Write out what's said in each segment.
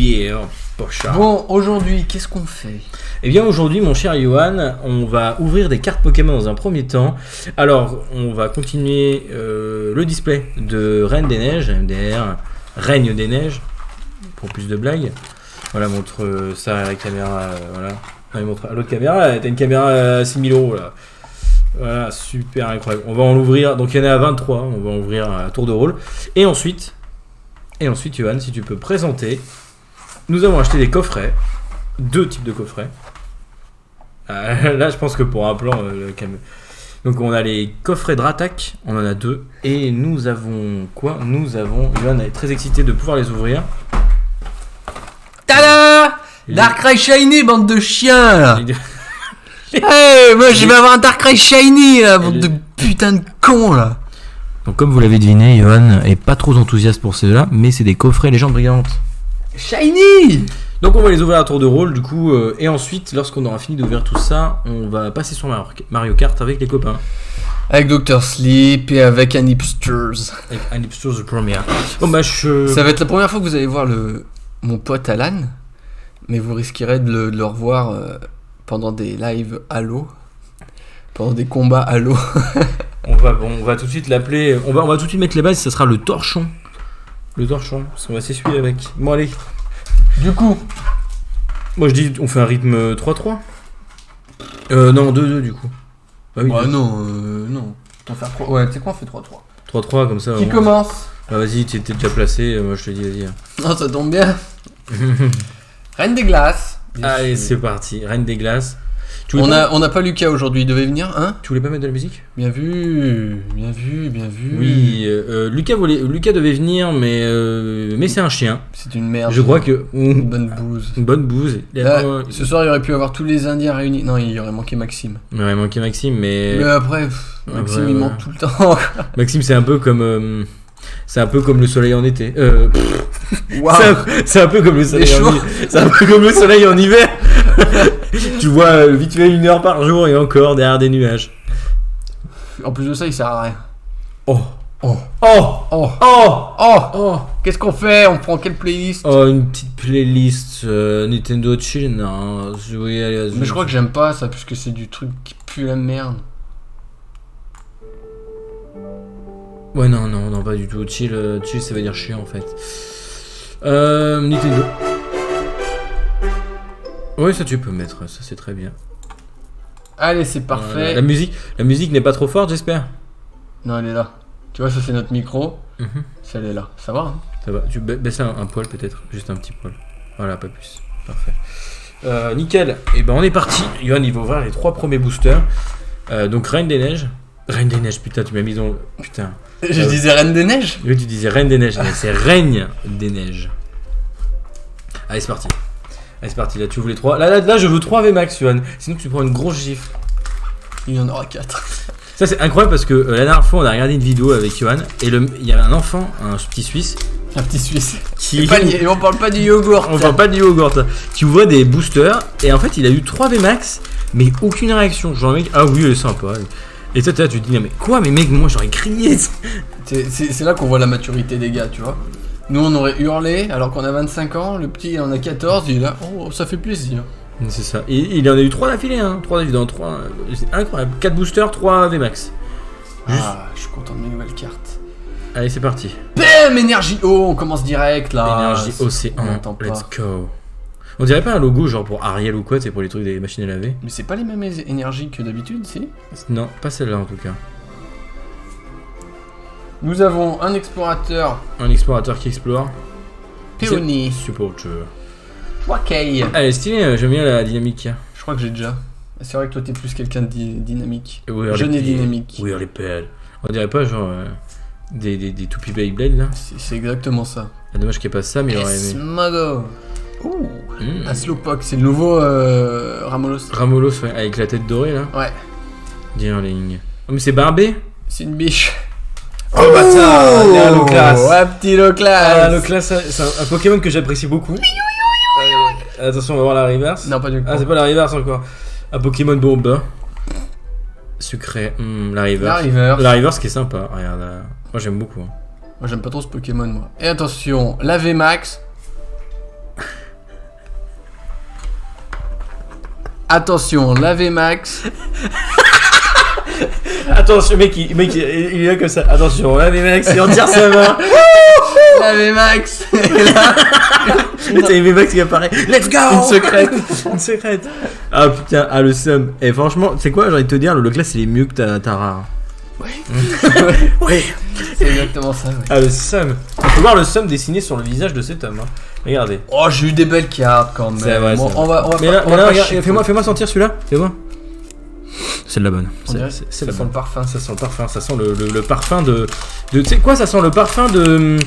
yeah, pocha. Bon, aujourd'hui, qu'est-ce qu'on fait? Eh bien aujourd'hui mon cher Johan, on va ouvrir des cartes Pokémon dans un premier temps. Alors on va continuer le display de Reine des Neiges, MDR, Règne des Neiges, pour plus de blagues. Voilà, montre ça à la caméra, voilà. Non, il montre à l'autre caméra, t'as une caméra à 6000 € là. Voilà, super incroyable. On va en ouvrir, donc il y en a à 23, on va en ouvrir à tour de rôle. Et ensuite Johan, si tu peux présenter, nous avons acheté des coffrets, 2 types de coffrets. Là, je pense que pour un plan, donc on a les coffrets Dratak, on en a 2, et nous avons quoi? Nous avons, Johan est très excité de pouvoir les ouvrir. Tada! Darkrai Shiny, bande de chiens là. Hey, moi je vais avoir un Darkrai Shiny là, bande de putain de cons là. Donc comme vous l'avez deviné, Johan est pas trop enthousiaste pour ceux-là, mais c'est des coffrets légendes brillantes. Shiny! Donc on va les ouvrir à tour de rôle du coup, et ensuite lorsqu'on aura fini d'ouvrir tout ça, on va passer sur Mario Kart avec les copains. Avec Dr. Sleep et avec un Hipsters. Avec un Hipsters de première. Bon bah Ça va être la première fois que vous allez voir mon pote Alan, mais vous risquerez de le revoir pendant des lives Halo, pendant des combats Halo. on va tout de suite l'appeler, on va tout de suite mettre les bases, ça sera le Torchon. Le Torchon, parce qu'on va s'essuyer avec. Bon allez. Du coup, moi je dis on fait un rythme 3-3. Non 2-2 du coup. Bah oui, non. On va faire 3. Ouais, tu sais quoi, on fait 3-3. 3-3 comme ça. Qui commence? Bah vas-y, t'es déjà placé, moi je te dis vas-y. Non, ça tombe bien. Reine des glaces. Allez, c'est parti, Reine des glaces. On n'a pas Lucas aujourd'hui, il devait venir, hein? Tu voulais pas mettre de la musique? Bien vu. Oui, Lucas devait venir, mais c'est un chien. C'est une merde. Je crois que... Une bonne bouse. Une bonne bouse. Là, ce soir, il aurait pu avoir tous les Indiens réunis. Non, il aurait manqué Maxime. Il aurait manqué Maxime, mais... Mais après, Maxime, il manque tout le temps. Maxime, c'est un peu comme... C'est un peu comme le soleil en été. Wow. C'est un peu comme le soleil en hiver. C'est un peu comme le soleil en hiver. Tu vois vite fait 1 heure par jour et encore derrière des nuages. En plus de ça, il sert à rien. Oh. Qu'est-ce qu'on fait? On prend quelle playlist? Oh, une petite playlist Nintendo Chill. Non, mais je crois que j'aime pas ça, puisque c'est du truc qui pue la merde. Ouais, non, pas du tout. Chill, ça veut dire chiant en fait. Nintendo. Ouais, ça tu peux mettre, ça c'est très bien. Allez, c'est parfait. La musique n'est pas trop forte, j'espère. Non, elle est là. Tu vois, ça c'est notre micro. Ça, elle est là. Ça va, hein? Ça va. Tu baisses un poil peut-être, juste un petit poil. Voilà, pas plus. Parfait. Nickel. Et ben on est parti. Yohan, il va ouvrir les 3 premiers boosters. Donc Reine des Neiges. Reine des Neiges, putain, tu m'as mis dans... Putain. Je disais Reine des Neiges? Oui, tu disais Reine des Neiges, mais c'est Règne des Neiges. Allez, c'est parti. Là, tu ouvres les 3. Là, je veux 3 VMAX, Yohan. Sinon, tu prends une grosse gifle. Il y en aura 4. Ça, c'est incroyable parce que la dernière fois, on a regardé une vidéo avec Yohan et il y a un enfant, un petit Suisse. Un petit Suisse. Et on parle pas du yogourt. On parle pas du yogourt. Qui voit des boosters et en fait, il a eu 3 VMAX, mais aucune réaction. Genre, mec, ah oui, elle est sympa. Et toi, tu te dis, non, mais quoi, mais mec, moi j'aurais crié. C'est là qu'on voit la maturité des gars, tu vois. Nous, on aurait hurlé alors qu'on a 25 ans. Le petit, il en a 14. Il est là, oh, ça fait plaisir. C'est ça. Et il en a eu 3 d'affilée, hein. 3 d'affilée dans 3. C'est incroyable. 4 boosters, 3 VMAX. Ah, je suis content de mes nouvelles cartes. Allez, c'est parti. Bam, énergie eau, on commence direct là. Énergie océan, let's go. On dirait pas un logo genre pour Ariel ou quoi, c'est pour les trucs des machines à laver. Mais c'est pas les mêmes énergies que d'habitude, si? Non, pas celle-là en tout cas. Nous avons un explorateur. Un explorateur qui explore. Peony. Supporter. Wakei. Allez, stylé, j'aime bien la dynamique. Je crois que j'ai déjà. C'est vrai que toi t'es plus quelqu'un de dynamique. Oui, jeune et dynamique. Oui, les pelles. On dirait pas genre des toupies Beyblade là. C'est exactement ça. Ah, dommage qu'il n'y ait pas ça, mais il aurait aimé. Smogo. Ouh, un Slowpoke, c'est le nouveau Ramolos. Ramolos, ouais, avec la tête dorée là. Ouais. Deerling. Oh, mais c'est barbé. C'est une biche. Oh bâtard, un Loclas. Ouais, petit Loclas. Un Loclas, c'est un Pokémon que j'apprécie beaucoup. Attention, on va voir la reverse. Non, pas du tout. Ah, c'est pas la reverse encore. Un Pokémon bombe. Sucré. La reverse. La reverse qui est sympa. Regarde, moi j'aime beaucoup. Moi j'aime pas trop ce Pokémon, moi. Et attention, la VMAX. Attention, la VMAX. Attention, mec, il est là comme ça. Attention, la VMAX, il en tire sa main. La VMAX. Et là, T'as une VMAX qui apparaît. Let's go. Une secrète. Ah putain, le seum. Et franchement, c'est quoi, j'ai envie de te dire, le class il est mieux que ta rare. Oui. c'est exactement ça. Ouais. Ah, le seum. On peut voir le seum dessiné sur le visage de cet homme. Hein. Regardez. Oh, j'ai eu des belles cartes quand même. C'est vrai, Bon, c'est on va Mais là, pas regarde, chier, fais-moi sentir celui-là. Fais-moi. C'est de la bonne. On dirait C'est ça la sent bonne. le parfum. Ça sent le parfum. Ça sent le parfum de. Tu sais quoi, ça sent le parfum de.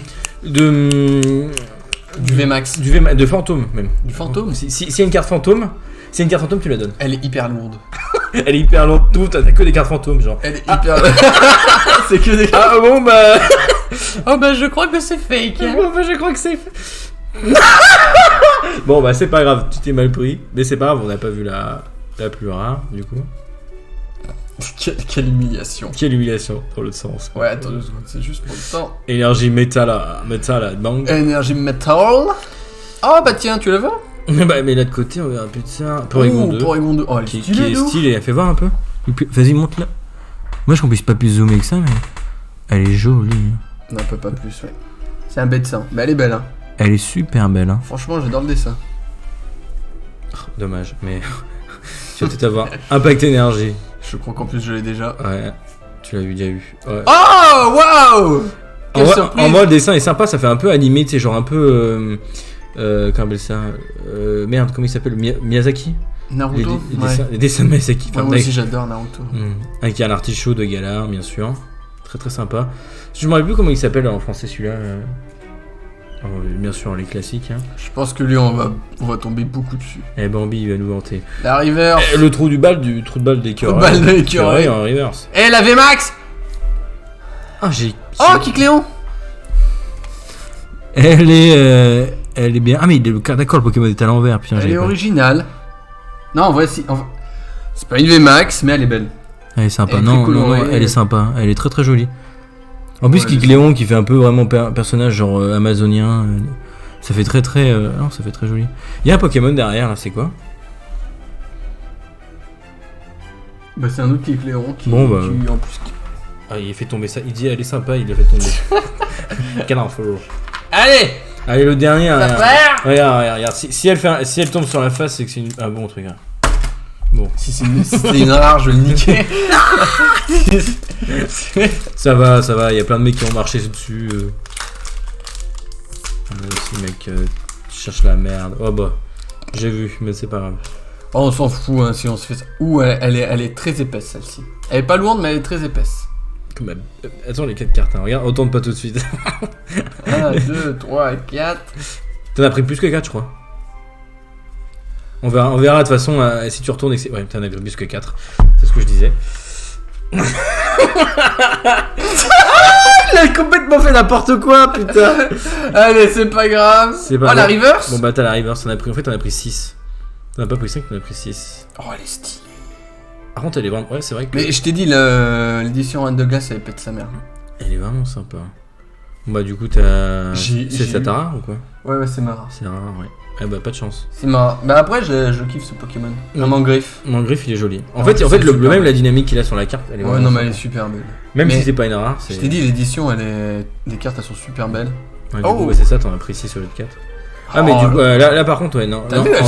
Du VMAX. De fantôme même. Du fantôme. Si y a une carte fantôme, tu la donnes. Elle est hyper lourde. Elle est hyper lourde, tout, t'as que des cartes fantômes, genre. Elle est hyper lourde. C'est que des cartes. Ah bon, bah. Oh bah je crois que c'est fake. Hein. Bon, bah, je crois que c'est. Bon, bah, c'est pas grave, tu t'es mal pris. Mais c'est pas grave, on n'a pas vu la plus rare, du coup. Quelle humiliation. Quelle humiliation, dans l'autre sens. Ouais, attends 2 secondes, c'est juste pour le temps. Énergie métal, bang. Énergie metal. Oh bah tiens, tu la vois? Bah, mais là de côté, on verra plus de ça. Porygon 2. Porygon 2. Oh, elle est Qui stylée, est d'où stylée, fais voir un peu. Vas-y, monte là. Moi, je qu'on puisse pas plus zoomer que ça, mais. Elle est jolie. Non, un peu pas plus, ouais. C'est un bête dessin. Mais elle est belle, hein. Elle est super belle, hein. Franchement, j'adore le dessin. Dommage, mais. Tu vas peut-être avoir Impact Énergie. Je crois qu'en plus, je l'ai déjà. Ouais, tu l'as déjà eu. Ouais. Oh, waouh! Quelle surprise! En vrai, le dessin est sympa, ça fait un peu animé, tu sais, genre un peu. Comment on appelle ça? Merde, comment il s'appelle? Miyazaki? Naruto? Les dessins de Miyazaki. Moi aussi, j'adore Naruto. Avec un artichaut de Galar, bien sûr. Très très sympa. Je me rappelle plus comment il s'appelle en français celui-là. Bien sûr, les classiques. Hein. Je pense que lui, on va tomber beaucoup dessus. Et Bambi, il va nous vanter. La reverse. Le trou de balle d'écureuil. Trou de balle d'écureuil en reverse. Et la VMAX. Ah, j'ai. Oh, Kikléon. Elle est bien. Ah, mais d'accord, le Pokémon est à l'envers. Putain, elle est originale. Non, en vrai, si. C'est pas une VMAX, mais elle est belle. Elle est sympa. Elle est Non, très colorée. elle est sympa. Elle est très très jolie. En plus, Kikléon qui fait un peu vraiment personnage genre amazonien. Ça fait très très. Non, ça fait très joli. Il y a un Pokémon derrière là, c'est quoi? Bah, c'est un autre Kikléon qui. Bon, bah. Qui, en plus. Ah, il fait tomber ça. Il dit, elle est sympa, il l'a fait tomber. Quel info. Allez, le dernier. Regarde. Si elle tombe sur la face, c'est que c'est un bon truc. Hein. Bon. Si c'est une rare, je vais le niquer. Ça va, il y a plein de mecs qui ont marché dessus. Aussi, mec, tu cherches la merde. Oh bah, j'ai vu, mais c'est pas grave. Oh, on s'en fout hein, si on se fait ça. Ouh, elle est très épaisse celle-ci. Elle est pas lourde, mais elle est très épaisse. Attends les 4 cartes, hein. Regarde, on tourne pas tout de suite. 1, 2, 3, 4. T'en as pris plus que 4, je crois. On verra de toute façon si tu retournes et que c'est. Ouais, t'en as pris plus que 4. C'est ce que je disais. Il a complètement fait n'importe quoi, putain. Allez, c'est pas grave. La reverse. Bon, bah, t'as la reverse. En fait, t'en as pris 6. T'en as pas pris 5, t'en as pris 6. Oh, elle est stylée. Par contre, elle est vraiment. Ouais, c'est vrai que. Mais je t'ai dit, l'édition Reine de Glace, elle pète sa mère. Elle est vraiment sympa. Bon, bah, du coup, t'as. C'est ta rare ou quoi? Ouais, c'est ma rare. C'est rare, ouais. Eh bah, pas de chance. C'est ma. Bah, après, je kiffe ce Pokémon. Mangriffe. Mangriffe, il est joli. En fait, le même, la dynamique qu'il a sur la carte, elle est ouais, non, mais elle est super belle. Même si c'est pas une rare. Je t'ai dit, l'édition, les cartes, elles sont super belles. Ouais, du coup, c'est ça, t'en as pris 6 sur les 4. Ah, mais là, par contre, ouais, non. T'as vu, elles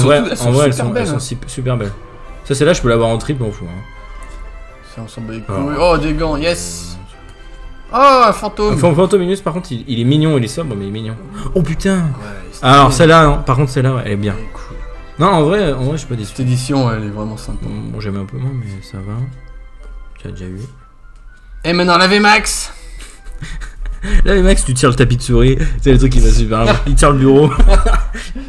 sont super belles. Ça, c'est là, je peux l'avoir en triple, on fout. Hein. Ça, on s'en bat les couilles. Oh, des gants, yes! Oh, un fantôme! Fantominus, par contre, il est mignon, il est sobre, mais il est mignon. Oh putain! Ouais, alors, celle-là, non. Par contre, celle-là, ouais, elle est bien. Cool. Non, en vrai, je suis pas déçu. Cette édition, elle est vraiment sympa. Bon, j'aime un peu moins, mais ça va. Tu as déjà eu. Et maintenant, la VMAX! Là, les mecs, tu tires le tapis de souris, c'est le truc qui va super bien. Il tire le bureau.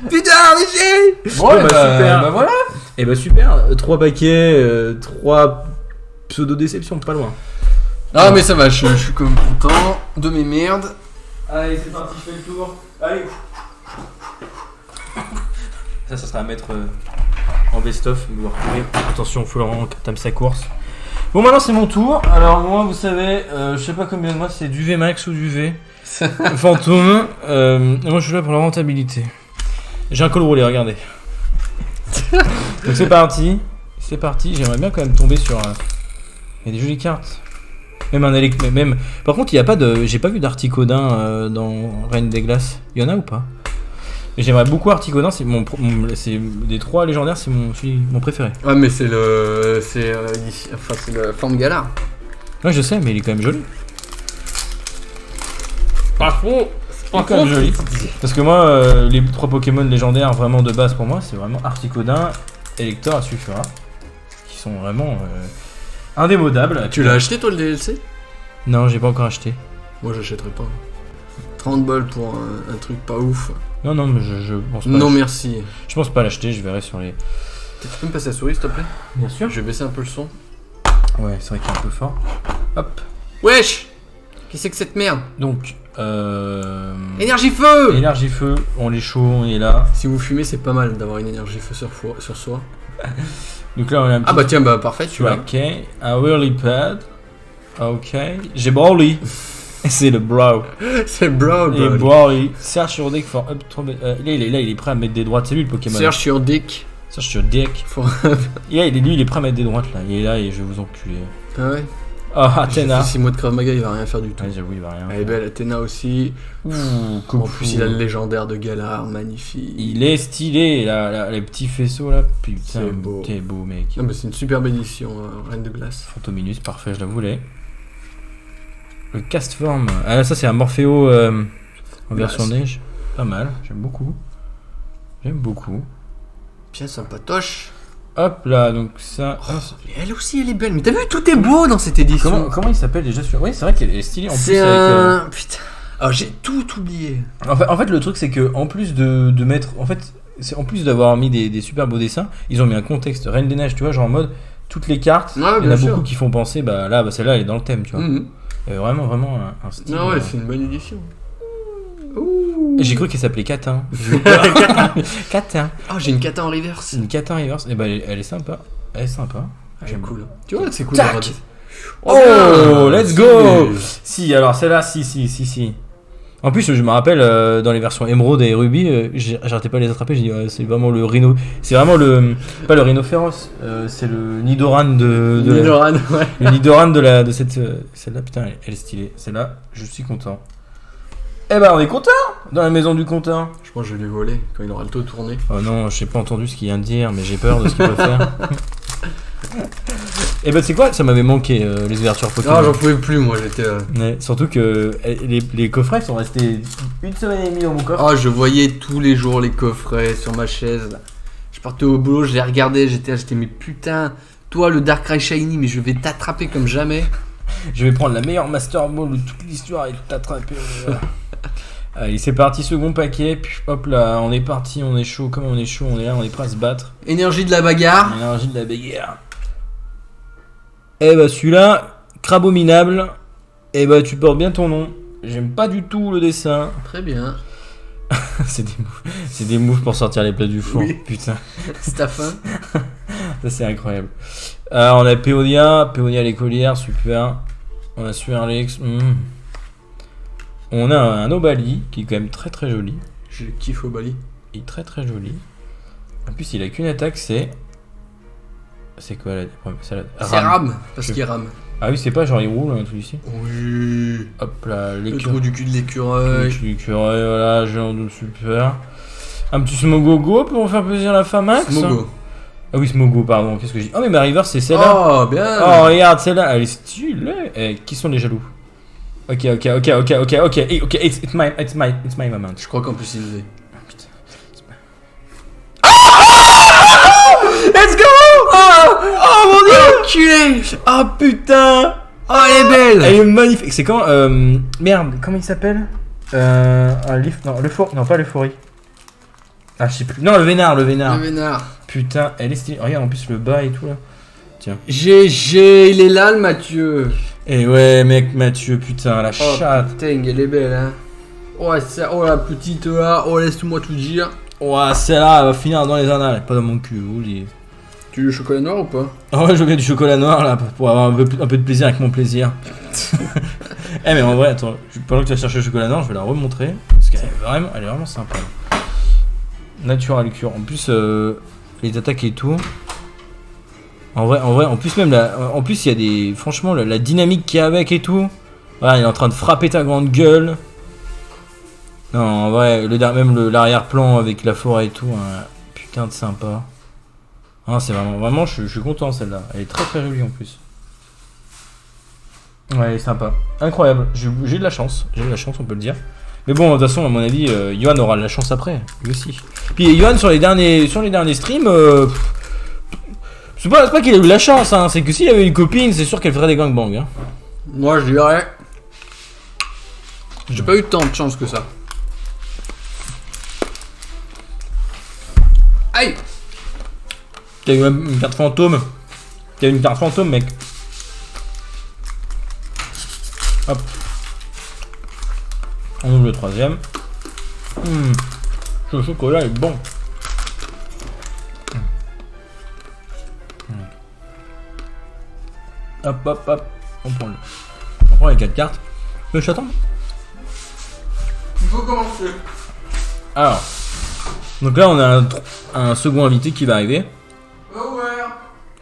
Putain, Michel! Bon, bah, super. Bah voilà! Et bah super, 3 paquets, 3 pseudo-déceptions, pas loin. Ah, mais ça va, je suis comme content de mes merdes. Allez, c'est parti, je fais le tour. Allez! Ça sera à mettre en best-of. Attention, Florent tame sa course. Bon, maintenant c'est mon tour. Alors, moi, vous savez, je sais pas combien de mois, c'est du VMAX ou du V. Fantôme. Et moi, je suis là pour la rentabilité. J'ai un col roulé, regardez. Donc, c'est parti. c'est parti. J'aimerais bien quand même tomber sur... Il y a des jolies cartes. Même un même... Par contre, il y a pas de... J'ai pas vu d'Articodin dans Reine des Glaces. Il y en a ou pas? J'aimerais beaucoup Articodin, c'est c'est des 3 légendaires, c'est mon préféré. Ouais, mais c'est le... c'est la forme Galar. Ouais, je sais, mais il est quand même joli. Par contre... Il est quand même joli. Parce que moi, les 3 Pokémon légendaires vraiment de base pour moi, c'est vraiment Articodin, Elector et Sulfura. Qui sont vraiment indémodables. Tu l'as acheté toi le DLC? Non, j'ai pas encore acheté. Moi j'achèterai pas. 30 balles pour un truc pas ouf. Non, mais je pense pas. Non merci. Je pense pas l'acheter, je verrai sur les... Tu peux me passer la souris s'il te plaît? Bien sûr. Je vais baisser un peu le son. Ouais, c'est vrai qu'il est un peu fort. Hop. Wesh! Qu'est-ce que c'est que cette merde? Donc, Énergie feu! énergie feu, on est chaud, on est là. Si vous fumez, c'est pas mal d'avoir une énergie feu sur soi. Donc là, on a un petit... Ah bah tiens, bah parfait, tu vois. Ok, un whirly pad. Ok, j'ai Brawly. C'est le Brawl. C'est Brawl, Et bro. Brawly. Serge sur deck for up. Là, il est prêt à mettre des droites. C'est lui le Pokémon. Serge sur Dick. Serge sur deck. Et là, lui, il est prêt à mettre des droites là. Il est là et je vais vous enculer. Ah ouais? Oh, Athéna. 6 mois de Krav Maga, il va rien faire du tout. Ouais, j'avoue, il va rien. Elle est belle, Athéna aussi. Ouh, En plus, il a le légendaire de Galar, magnifique. Il est stylé, les petits faisceaux là. Putain, C'est beau. t'es beau, mec. Non, mais c'est une superbe édition, Reine de Glace. Fantominus, parfait, je la voulais. Le Castform. Ah là, ça, c'est un Morpheo en version neige. Pas mal, j'aime beaucoup. J'aime beaucoup. Bien sympatoche. Hop là, donc ça. Mais elle aussi, elle est belle. Mais t'as vu, tout est beau dans cette édition. Comment il s'appelle déjà celui-là? Oui, c'est vrai qu'elle est stylée en plus. C'est Avec, Putain. Ah, j'ai tout oublié. En fait, le truc, c'est que en plus de mettre. En fait, c'est en plus d'avoir mis des super beaux dessins, ils ont mis un contexte. Reine des Neiges, tu vois, genre en mode. Toutes les cartes, Ouais, il y en a bien sûr. beaucoup qui font penser, bah celle-là, elle est dans le thème, tu vois. Mhm. Il y avait vraiment un style. Ah ouais, c'est une bonne édition. Ouh. Et j'ai cru qu'elle s'appelait Catin. Catin. Ah, j'ai une kata en reverse. C'est une Catin Reverse. Et bah, elle est sympa. Elle est sympa. J'aime cool. Tu vois, c'est cool. Tac. d'avoir des- Oh, bien. let's go. Si, alors celle-là, si. En plus, je me rappelle dans les versions Emerald et Ruby, j'arrêtais pas de les attraper. J'ai dit, ouais, c'est vraiment le rhino. C'est vraiment le. Pas le rhino féroce, c'est le Nidoran Nidoran, ouais. le Nidoran de cette. Celle-là, putain, elle est stylée. Celle-là, je suis content. Eh ben, on est content dans la maison du content. Je pense que je vais lui voler quand il aura le taux tourné. Oh non, je n'ai pas entendu ce qu'il vient de dire, mais j'ai peur de ce qu'il va faire. Et ben, c'est quoi? Ça m'avait manqué les ouvertures Pokémon. Non, j'en pouvais plus, moi, j'étais. Ouais, surtout que les coffrets sont restés 1 semaine et demie dans mon coffre. Oh, je voyais tous les jours les coffrets sur ma chaise. Là. Je partais au boulot, je les regardais, j'étais mais putain, toi le Darkrai Shiny, mais je vais t'attraper comme jamais. Je vais prendre la meilleure Master Ball de toute l'histoire et t'attraper. Allez, c'est parti, second paquet. Puis hop là, on est parti, on est chaud. Comme on est chaud, on est là, on est prêt à se battre. Énergie de la bagarre. Énergie de la bagarre. Eh bah celui-là, Crabominable. Eh bah tu portes bien ton nom. J'aime pas du tout le dessin. Très bien. C'est des moves pour sortir les plats du four. Oui. Putain, C'est ta fin. ça c'est incroyable. On a Peonia l'écolière, super. On a Suerlex. On a un Obali qui est quand même très très joli. Je kiffe au Bali. Il est très très joli. En plus, il a qu'une attaque, c'est. C'est quoi la. C'est Rame, parce qu'il rame. Ah oui, c'est pas genre il roule un truc ici. Oui. Hop là, Le trou du cul de l'écureuil. L'écureuil, voilà, genre de super. Un petit Smogogo pour faire plaisir à la Famax. Smogo. Ah oui, Smogo, pardon, qu'est-ce que j'ai dit? Oh, mais ma river, c'est celle-là. Oh, bien. Oh, regarde, celle-là, elle est stylée. Eh, qui sont les jaloux? Ok, it's my moment. Je crois qu'en plus il faisait. Let's go! Oh mon dieu! Enculé. Oh putain! Oh, elle est belle. Elle est magnifique. C'est quand merde, comment il s'appelle? Un lift. Non, non, pas l'euphorie. Ah, je sais plus. Non, le vénard. Le vénard. Putain, elle est stylée. Regarde en plus le bas et tout là. Tiens. GG, il est là le Mathieu. Et ouais, mec, Mathieu, putain, la Oh chatte. putain, elle est belle, hein. Oh, la petite là. Oh, laisse-moi tout dire. Ouah, celle-là, elle va finir dans les annales. Pas dans mon cul, vous le dites. Tu veux le chocolat noir ou pas? Ah ouais, je veux du chocolat noir là pour avoir un peu de plaisir avec mon plaisir. Eh mais en vrai, attends, pendant que tu vas chercher le chocolat noir, je vais la remontrer parce qu'elle est vraiment sympa. Natural cure. En plus, les attaques et tout. En vrai, en plus même, en plus il y a des... Franchement, la dynamique qu'il y a avec et tout. Voilà, il est en train de frapper ta grande gueule. Non, en vrai, même l'arrière-plan avec la forêt et tout, hein, putain de sympa. Ah, c'est vraiment, je suis content celle-là. Elle est très très jolie en plus. Ouais, elle est sympa. Incroyable. J'ai de la chance, on peut le dire. Mais bon, de toute façon, à mon avis, Yohan aura de la chance après, lui aussi. Puis Yohan, sur les derniers streams, c'est pas qu'il a eu de la chance, hein, c'est que s'il avait une copine, c'est sûr qu'elle ferait des gangbangs. Hein. Moi, je dirais. J'ai pas eu tant de chance que ça. Aïe! T'as eu même une carte fantôme. T'as eu une carte fantôme, mec. Hop. On ouvre le troisième. Ce chocolat est bon. Hop, hop, hop. On prend les 4 cartes. Je t'attends. Il faut commencer. Alors. Donc là, on a un second invité qui va arriver.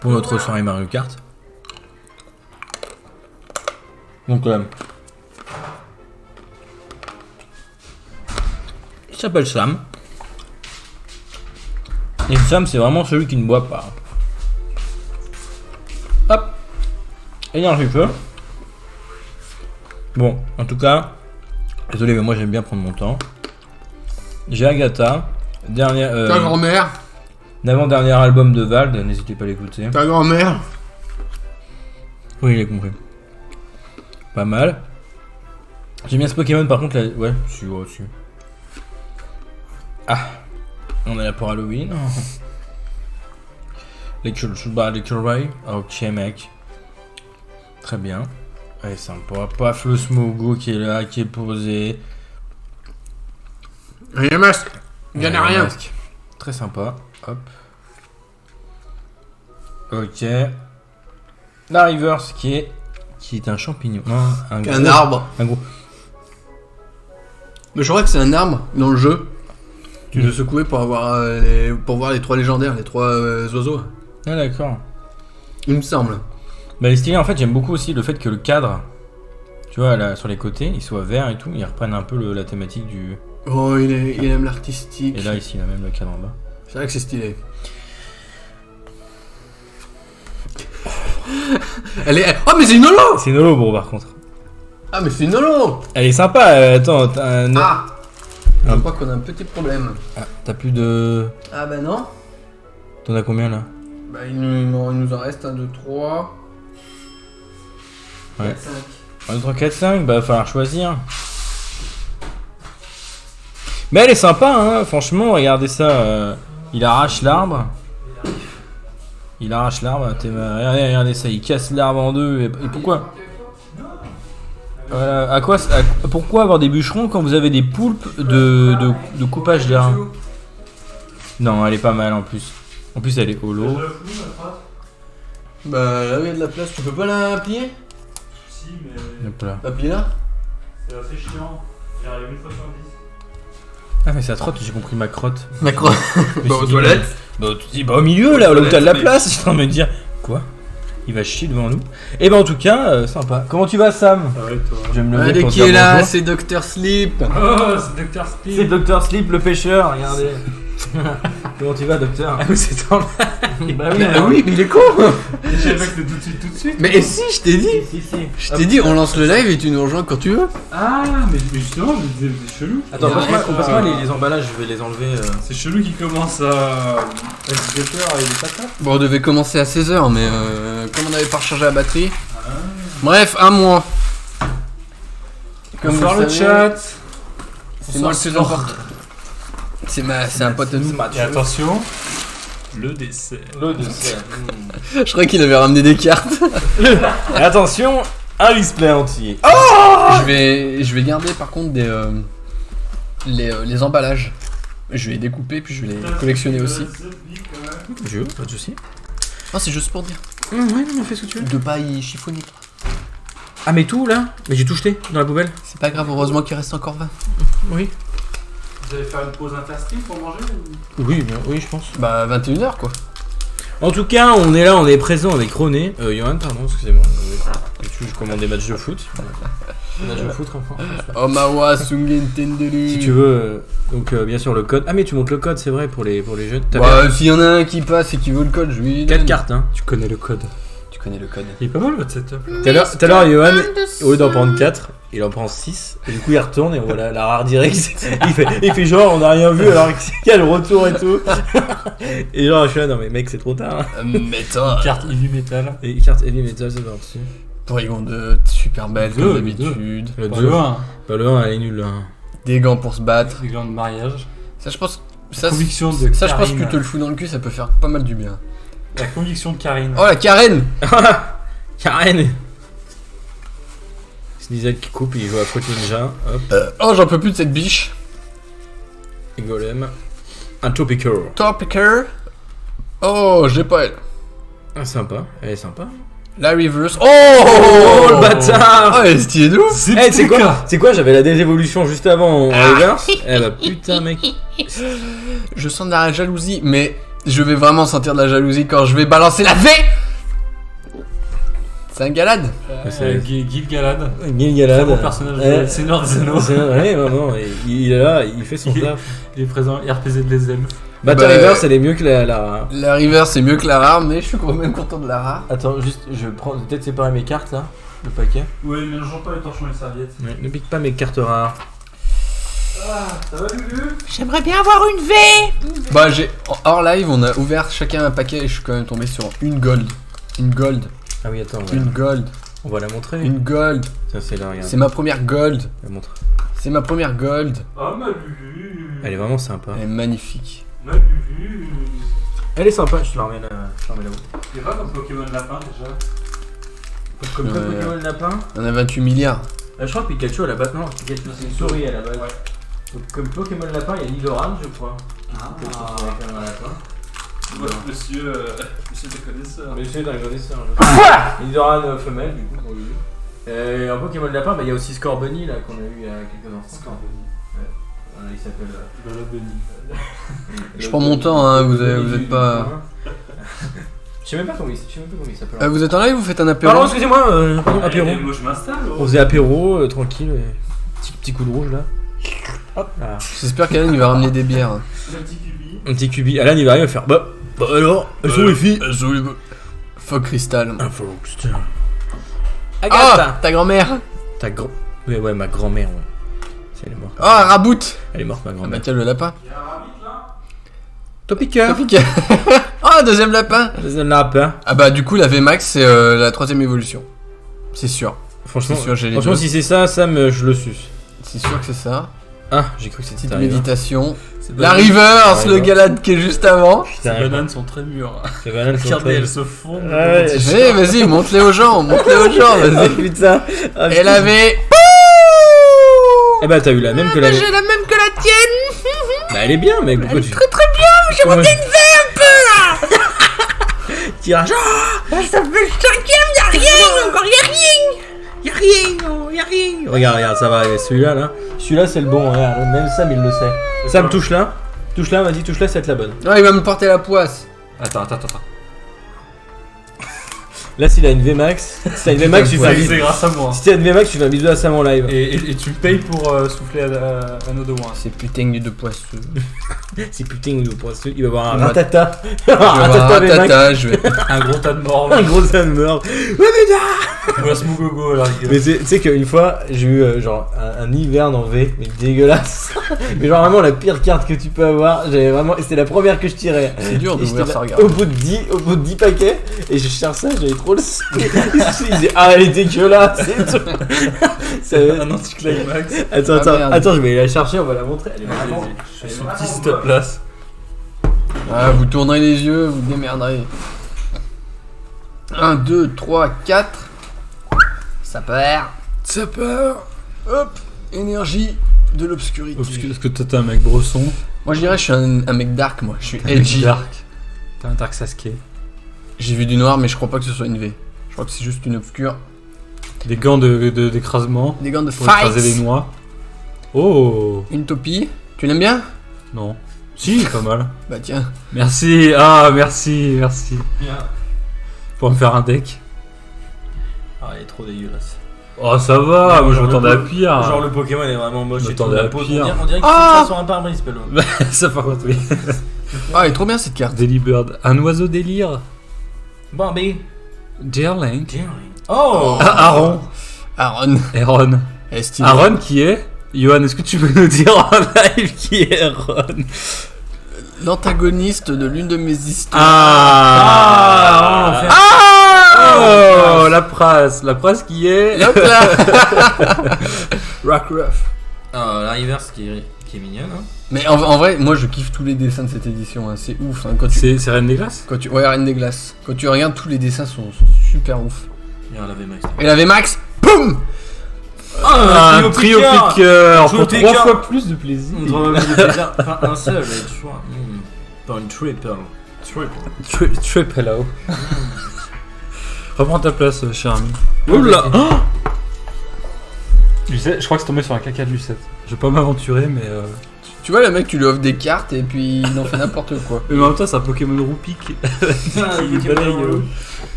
Pour notre soirée Mario Kart. Donc il s'appelle Sam. Et Sam, c'est vraiment celui qui ne boit pas. Hop. Énergie feu. Bon, en tout cas, désolé, mais moi j'aime bien prendre mon temps. J'ai Agatha. Ta grand-mère. L'avant-dernier album de Vald, n'hésitez pas à l'écouter. Ta grand-mère. Oui, il est compris. Pas mal. J'aime bien ce Pokémon, par contre, là... Ouais, dessus. Ah. On est là pour Halloween. Lecture Ray. Ok, mec. Très bien. Allez, sympa. Paf, le Smogo qui est là, qui est posé. Rien masque. Gagne rien. Masque. Très sympa. Hop. Ok. La Reverse qui est un champignon. Non, un arbre. Un gros. Mais je crois que c'est un arbre dans le jeu. Tu le secouais pour avoir pour voir les 3 légendaires, les 3 oiseaux. Ah d'accord. Il me semble. Bah les stylés, en fait j'aime beaucoup aussi le fait que le cadre, tu vois là sur les côtés, il soit vert et tout, ils reprennent un peu la thématique du... Oh il aime l'artistique. Et là ici il a même le cadre en bas. C'est vrai que c'est stylé. Elle est... Oh mais c'est une holo. C'est une holo bon par contre. Ah mais c'est une holo. Elle est sympa, attends, t'as un... Ah je crois qu'on a un petit problème. Ah, t'as plus de... Ah bah non. T'en as combien là? Bah il nous en reste 1, 2, 3... Ouais. 4, 5. 1, 2, 3, 4, 5, bah va falloir choisir. Mais elle est sympa hein, franchement, regardez ça. Il arrache l'arbre. Regardez ça, il casse l'arbre en deux. Et pourquoi? Voilà, pourquoi avoir des bûcherons quand vous avez des poulpes de coupage d'air? Non, elle est pas mal en plus. En plus, elle est holo. Bah là où il y a de la place, tu peux pas la plier? Si, mais. Hop là. La plier là? C'est assez chiant. J'y arrive une fois sur 10. Ah, mais ça trotte, j'ai compris ma crotte. Ma crotte. Bah aux toilettes. Bah, tu dis, bah au milieu là où t'as de la place, je suis en train de me dire. Quoi? Il va chier devant nous. Et bah en tout cas, sympa. Comment tu vas, Sam? Ça va et toi? Je vais me lever Allez, pour qui dire est là? bonjour. C'est Dr Sleep. Oh, c'est Dr. C'est Steve. Dr Sleep, le pêcheur, regardez. Comment tu vas, docteur? Ah oui, c'est dans le. Bah oui, Ah oui, mais il est con. J'ai fait tout de suite. Mais si, je t'ai dit. Si. Je t'ai dit, on lance le live et tu nous rejoins quand tu veux. Ah, mais justement, mais c'est chelou. Attends, Il y a rien, passe-moi les emballages, je vais les enlever. C'est chelou qui commence à 17h avec des patates. Bon, on devait commencer à 16h, mais comme on n'avait pas rechargé la batterie. Bref, à moi. Comme Bonsoir vous le savez, chat. c'est moi le plus important. C'est un pote à nous. Et attention, le dessert. Le dessert. Je crois qu'il avait ramené des cartes. Et attention, un display entier. Je vais garder par contre les emballages. Je vais les découper puis je vais les collectionner aussi. Je pas de soucis. Non, c'est juste pour dire. Ouais, non, fais ce que tu veux. De pas y chiffonner. Ah, mais tout là? Mais j'ai tout jeté dans la poubelle. C'est pas grave, heureusement qu'il reste encore 20. Oui. Vous allez faire une pause interstream pour manger ou... Oui, je pense. Bah, 21h quoi. En tout cas, on est là, on est présent avec René. Johan, pardon, excusez-moi. Je commande des matchs de foot. Des matchs de foot, enfin. Omawa Sungen Tendelu. Si tu veux, donc bien sûr le code. Ah mais tu montes le code, c'est vrai, pour les jeux. Bah, s'il y en a un qui passe et qui veut le code, je lui 4 donne. cartes, hein. Tu connais le code. Tu connais le code. Il est pas mal votre setup. Tout à l'heure, Johan, au lieu d'en prendre 4, il en prend 6. Et du coup, il retourne et on voit la rare direct. il fait genre, on n'a rien vu alors qu'il y a le retour et tout. Et genre, je suis là, non mais mec, c'est trop tard. Hein. Métal. Carte Heavy Metal. Et carte Heavy Metal, c'est parti. Porygon 2, super belle Deux, comme d'habitude. Le Pas 2. loin. Pas le 1, elle est nulle. Hein. Des gants pour se battre. Les glands de mariage. Ça, je pense. La conviction de Ça, je pense Karine. que te le fous dans le cul, ça peut faire pas mal du bien. La conviction de Karine. Oh la Karen. Karen. C'est Diesel qui coupe, il joue à Fruit Ninja. Hop, Oh, j'en peux plus de cette biche. et Golem. Un Topicker. Topicker. Oh, j'ai pas elle. Ah, sympa, elle est sympa. La reverse. Oh, Oh, le bâtard. Oh, elle est stylée de ouf. Eh, c'est quoi, j'avais la désévolution juste avant en reverse. Eh bah putain, mec. Je sens de la jalousie, mais je vais vraiment sentir de la jalousie quand je vais balancer la V. C'est un galade. Guy Galad. Gilgalad. Très bon personnage Eh, de Seigneur des Anneaux. Ouais, vraiment, il est là, il fait son taf. Il est présent RPZ des elfes. Battle Bah, Reverse, elle est mieux que la. La reverse c'est mieux que la rare, mais je suis quand même content de la rare. Attends, juste, je vais prendre, peut-être séparer mes cartes là, le paquet. Ouais, mais je pas les torchons et les serviettes. Ouais, ne pique pas mes cartes rares. Ah, ça va Lulu? J'aimerais bien avoir une V. Bah j'ai hors live on a ouvert chacun un paquet et je suis quand même tombé sur une gold. Une gold. Ah oui, attends, Une gold. on va la montrer. Une gold. Ça, c'est là, regarde. C'est ma première gold. La montre. C'est ma première gold. Oh ma Lulu. Elle est vraiment sympa. Elle est magnifique. Ma Lulu. Elle est sympa, je te la remets là. C'est pas comme Pokémon Lapin déjà. Comme Ouais. Pokémon Lapin. On a 28 milliards. Je crois que Pikachu à la base. Non, Pikachu c'est une souris à la base. Donc, comme Pokémon Lapin, il y a Nidoran, je crois. Peut-être que c'est avec un lapin. Monsieur des connaisseurs. Mais c'est un connaisseur. Nidoran femelle, du coup, pour lui. Et en Pokémon Lapin, bah, il y a aussi Scorbunny là qu'on a eu il y a quelques instants. Voilà, il s'appelle. Lola Bunny. Je prends mon temps, hein, vous êtes pas. Je sais même pas comment il s'appelle. Vous êtes en live ou vous faites un apéro? Pardon, excusez-moi, pardon, apéro. Moi je m'installe. On faisait apéro, tranquille, petit coup de rouge là. Hop là. J'espère qu'Alan il va ramener des bières. Un petit cubi. Un petit cubi. Alan il va arriver à faire bah alors, elles sont les filles. Fuck Crystal. Un faux putain. Ah, ta grand-mère. Ta grand. Ouais, ma grand-mère, ouais. Si elle est morte. Ah, Rabout. Elle est morte, ma Ah bah grand-mère. tiens le lapin. Il y a un rabbit là. Topicker. Topic. Ah, deuxième lapin. C'est un lapin. Ah bah du coup la VMAX c'est la troisième évolution. C'est sûr. Franchement, C'est sûr, j'ai les franchement deux. si c'est ça, je le suce. C'est sûr que c'est ça. Ah, j'ai cru que c'était Petite ça. méditation. Ces La bananes- reverse, Ouais, le ouais. galade qui est juste avant. Ces bananes sont très mûres. C'est banal, Regardez, elles se fondent. Ouais, Allez, vas-y, montre-les aux gens, montre-les aux gens, Ah vas-y. putain. Ah, Elle putain. avait. Eh bah t'as eu la même que la. J'ai la même que la tienne. Bah elle est bien, mec. Pourquoi tu. Très bien, j'ai monté une V un peu là. Tirage. Ça fait le cinquième, y'a rien, encore y'a rien. Y'a rien, y'a rien. Regarde, ça va arriver. Celui-là, là. Celui-là, c'est le bon. Regarde, même Sam, il le sait. Sam, touche là. Touche là, vas-y, touche là, c'est la bonne. Non, il va me porter la poisse. Attends. Là, s'il a une VMAX, si t'as une VMAX, tu fais un C'est bisou. grâce à moi. Si t'as une VMAX, tu fais un bisou à Sam en live. Et tu payes pour souffler à nos deux mois. C'est putain de poisseux. C'est putain de poisseux. Il va avoir un Il va- ratata. Je vais avoir un VMAX. ratata, je vais. Un gros tas de morts. Un gros Sam meurt. Ou la Smoogogo à la rigueur. Mais tu sais qu'une fois, j'ai eu genre un hiverne en V, mais dégueulasse. Mais genre vraiment la pire carte que tu peux avoir. J'avais vraiment. C'était la première que je tirais. C'est dur Et d'ouvrir j'étais ça, là, regarde. au bout de 10 paquets, et je cherche ça, j'avais trop le seum. Il disait, ah, elle est dégueulasse, et tout. Un anti-climax. Attends, Ah, merde. attends, je vais la chercher, on va la montrer. Elle est vraiment. Je suis petit si ta place. Ah, vous tournerez les yeux, vous démerderez. 1, 2, 3, 4. Ça part. Ça part. Hop. Énergie de l'obscurité. Est-ce que toi t'es un mec bresson? Moi je dirais que je suis un mec dark, moi. Je suis edgy. Dark. T'es un Dark Sasuke. J'ai vu du noir, mais je crois pas que ce soit une V. Je crois que c'est juste une obscure. Des gants d'écrasement Des gants de pour écraser les fight. noix. Oh Une topie. Tu l'aimes bien? non. Si, pas mal. Bah tiens. Merci, merci. Bien. Pour me faire un deck. Ah, il est trop dégueulasse. Oh, ça va, moi je m'attendais à pire. Genre le Pokémon est vraiment moche. Je et tout, m'attendais la à peau, pire. On dirait qu'il Ah fait ça sur un pare-brise, Pello. Ça, par contre, oui. Ah, elle est trop bien cette carte. Delibird. Un oiseau délire. Barbie. Deerlink. Oh Aaron. Aaron. Est-il Aaron qui est Johan, est-ce que tu peux nous dire en live qui est Aaron? l'antagoniste de l'une de mes histoires. Ah, Oh, la presse qui est Hop là. Rockruff. Ah, la reverse qui est mignonne. Hein. Mais en vrai, moi je kiffe tous les dessins de cette édition. Hein. C'est ouf. Hein. C'est Reine des Glaces. Ouais, Reine des Glaces. Quand tu regardes, tous les dessins sont super ouf. Il y en avait Max. Et la VMAX, boum. Un trio piqueur Trio pour piqueur. 3 fois plus de plaisir. On devrait même le plaisir. Enfin, un seul, mais tu vois. Pas une triple. Triple hello. Reprends ta place, cher ami. Oula. Lucette, je crois que c'est tombé sur un caca de Lucette. Je vais pas m'aventurer, mais. Tu vois, le mec, tu lui offres des cartes et puis il en fait n'importe quoi. Mais en même temps, c'est un Pokémon roupie qui.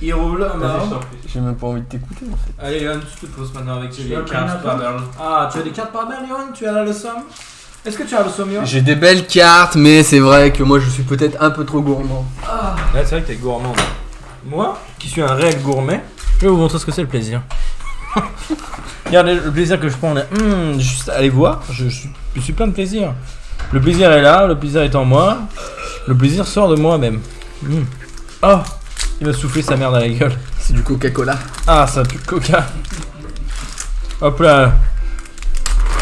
Il roule là, J'ai même pas envie de t'écouter en fait. Allez, Yohan, tu te poses maintenant avec veux les le cartes prendre par balle. Ah, tu as des cartes par balle, Yohan? Tu as là le somme? Est-ce que tu as le somme, Yohan? J'ai des belles cartes, mais c'est vrai que moi je suis peut-être un peu trop gourmand. Là, c'est vrai que t'es gourmand. Moi, qui suis un réel gourmet, je vais vous montrer ce que c'est le plaisir. Regardez le plaisir que je prends là. Juste allez voir, je suis plein de plaisir. Le plaisir est là, le plaisir est en moi. Le plaisir sort de moi-même. Oh, il m'a soufflé sa merde à la gueule. C'est du Coca-Cola. Ah, ça pue le coca. Hop là.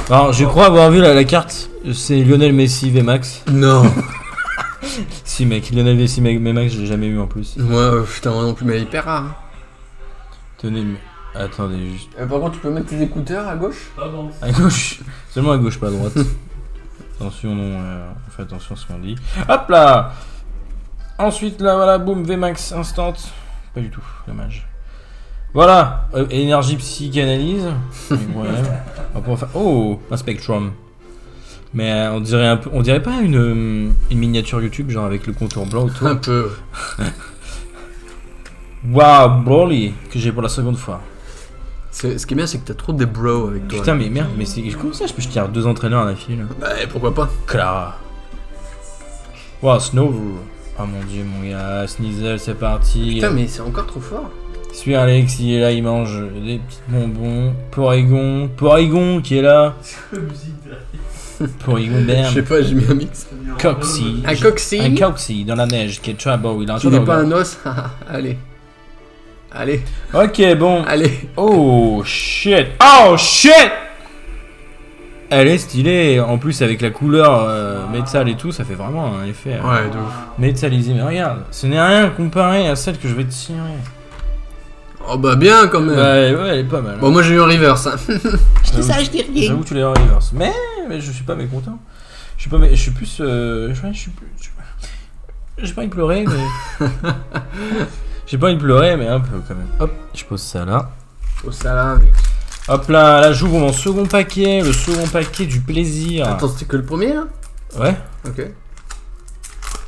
Alors, je crois avoir vu la carte. C'est Lionel Messi VMAX. Non. Si, mec, Lionel Messi VMAX, je l'ai jamais vu en plus. Moi, putain, moi non plus, mais elle est hyper rare. Hein. Tenez, mais. Attendez, juste. Par contre, tu peux mettre tes écouteurs à gauche. À gauche. Seulement à gauche, pas à droite. Attention, non, on fait attention à ce qu'on dit. Hop là. Ensuite, là, voilà, boum, VMAX, instant. Pas du tout, dommage. Voilà, énergie psychanalyse. Oh, un Spectrum. Mais on dirait pas une miniature YouTube, genre avec le contour blanc autour. Un peu. Waouh, Broly, que j'ai pour la seconde fois. Ce qui est bien, c'est que t'as trop des bros avec toi. Putain, mais merde, mais c'est comment ça je peux tirer 2 entraîneurs à la file? Bah, pourquoi pas. Clara. Wow, Snow. Oh mon dieu, mon gars, Sneasel, c'est parti. Putain, mais c'est encore trop fort. Suis Alex, il est là, il mange des petits bonbons. Porygon qui est là. Porygon, Je sais merde. pas, j'ai mis un mix. Coxy. Un Coxy. Un Coxy dans la neige qui est Trouble. Il a un Tu n'es Trouble. pas un os. Allez. Allez. Ok, bon. Allez. Oh shit. Oh shit. Elle est stylée. En plus, avec la couleur métal et tout, ça fait vraiment un effet. Ouais, de ouf. Métallisé. Mais regarde, ce n'est rien comparé à celle que je vais te tirer. Oh bah bien quand même. Ouais, elle est pas mal. Bon, moi j'ai eu en reverse. Hein. Je dis ça, je dis rien. J'avoue que tu l'as en reverse. Mais je suis pas mécontent. Je suis plus. J'ai pas envie de pleurer, mais. J'ai pas envie de pleurer, mais un peu quand même. Hop, je pose ça là. Au salam. Hop là j'ouvre mon second paquet, le second paquet du plaisir. Attends, c'était que le premier là. Ouais, Ok.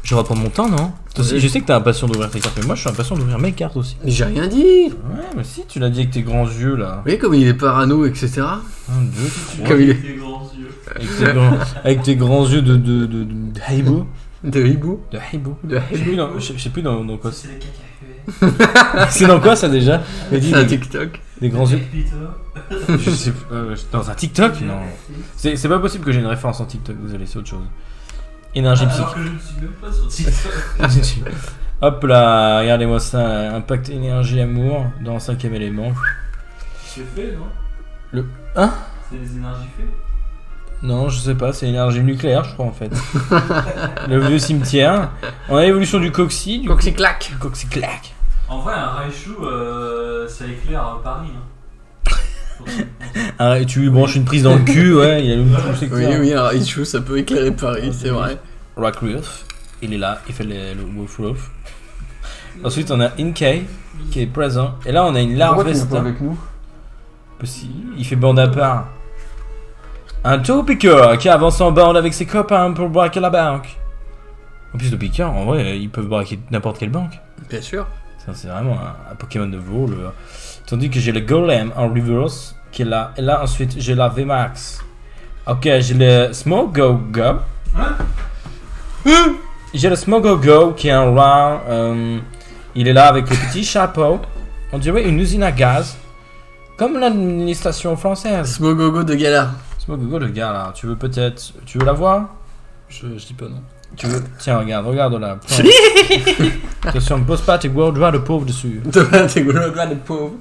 je vais prendre mon temps, non? Toi aussi, Oui. je sais que t'es impatient d'ouvrir tes cartes, mais moi je suis impatient d'ouvrir mes cartes aussi. Mais j'ai rien dit. Ouais, mais si, tu l'as dit avec tes grands yeux là. Vous voyez comme il est parano, etc. 1, 2, 3. Comme il est. Avec tes grands yeux de Haibo. De hibou. De Haibo. De hibou. Je sais plus dans quoi c'est. C'est dans quoi ça déjà? Mais dis, C'est un des, TikTok. des grands yeux. Je sais plus. Dans un TikTok? Non. C'est pas possible que j'ai une référence en TikTok, désolé, c'est autre chose. Énergie psychique. Alors que je ne suis même pas sur TikTok. Hop là, regardez-moi ça. Impact énergie amour dans 5ème élément. C'est fait, non? Le. Hein? C'est les énergies fées? Non, je sais pas, c'est énergie nucléaire, je crois en fait. Le vieux cimetière. On a l'évolution du Coxy. Du Coxy-clac. Coxy-clac. En vrai, un Raichu, ça éclaire Paris. Hein. Ah, tu lui branches une prise dans le cul, ouais, il allume tout, c'est Oui, clair. oui, un Raichu, ça peut éclairer Paris, c'est vrai. Rockruff, il est là, il fait le Wolf. Ensuite, on a Inkay qui est présent. Et là, on a une larve Vesta. avec nous? Possible, il fait bande à part. Un taupe piqueur qui avance en bande avec ses copains pour braquer la banque. En plus, le piqueur, en vrai, ils peuvent braquer n'importe quelle banque. Bien sûr. Ça, c'est vraiment un Pokémon de vol. Tandis que j'ai le Golem en reverse qui est là. Et là, ensuite, j'ai la VMAX. Ok, j'ai le Smogogo. J'ai le Smogogo qui est un rat. Il est là avec le petit chapeau. On dirait une usine à gaz. Comme l'administration française. Smogogo de Galar. Smogogo, le gars là. Tu veux peut-être. Tu veux la voir? Je dis pas non. Tu veux... Tiens, regarde là. Attention, ne pose pas tes gros doigts de pauvre dessus. T'es gros doigt de pauvre.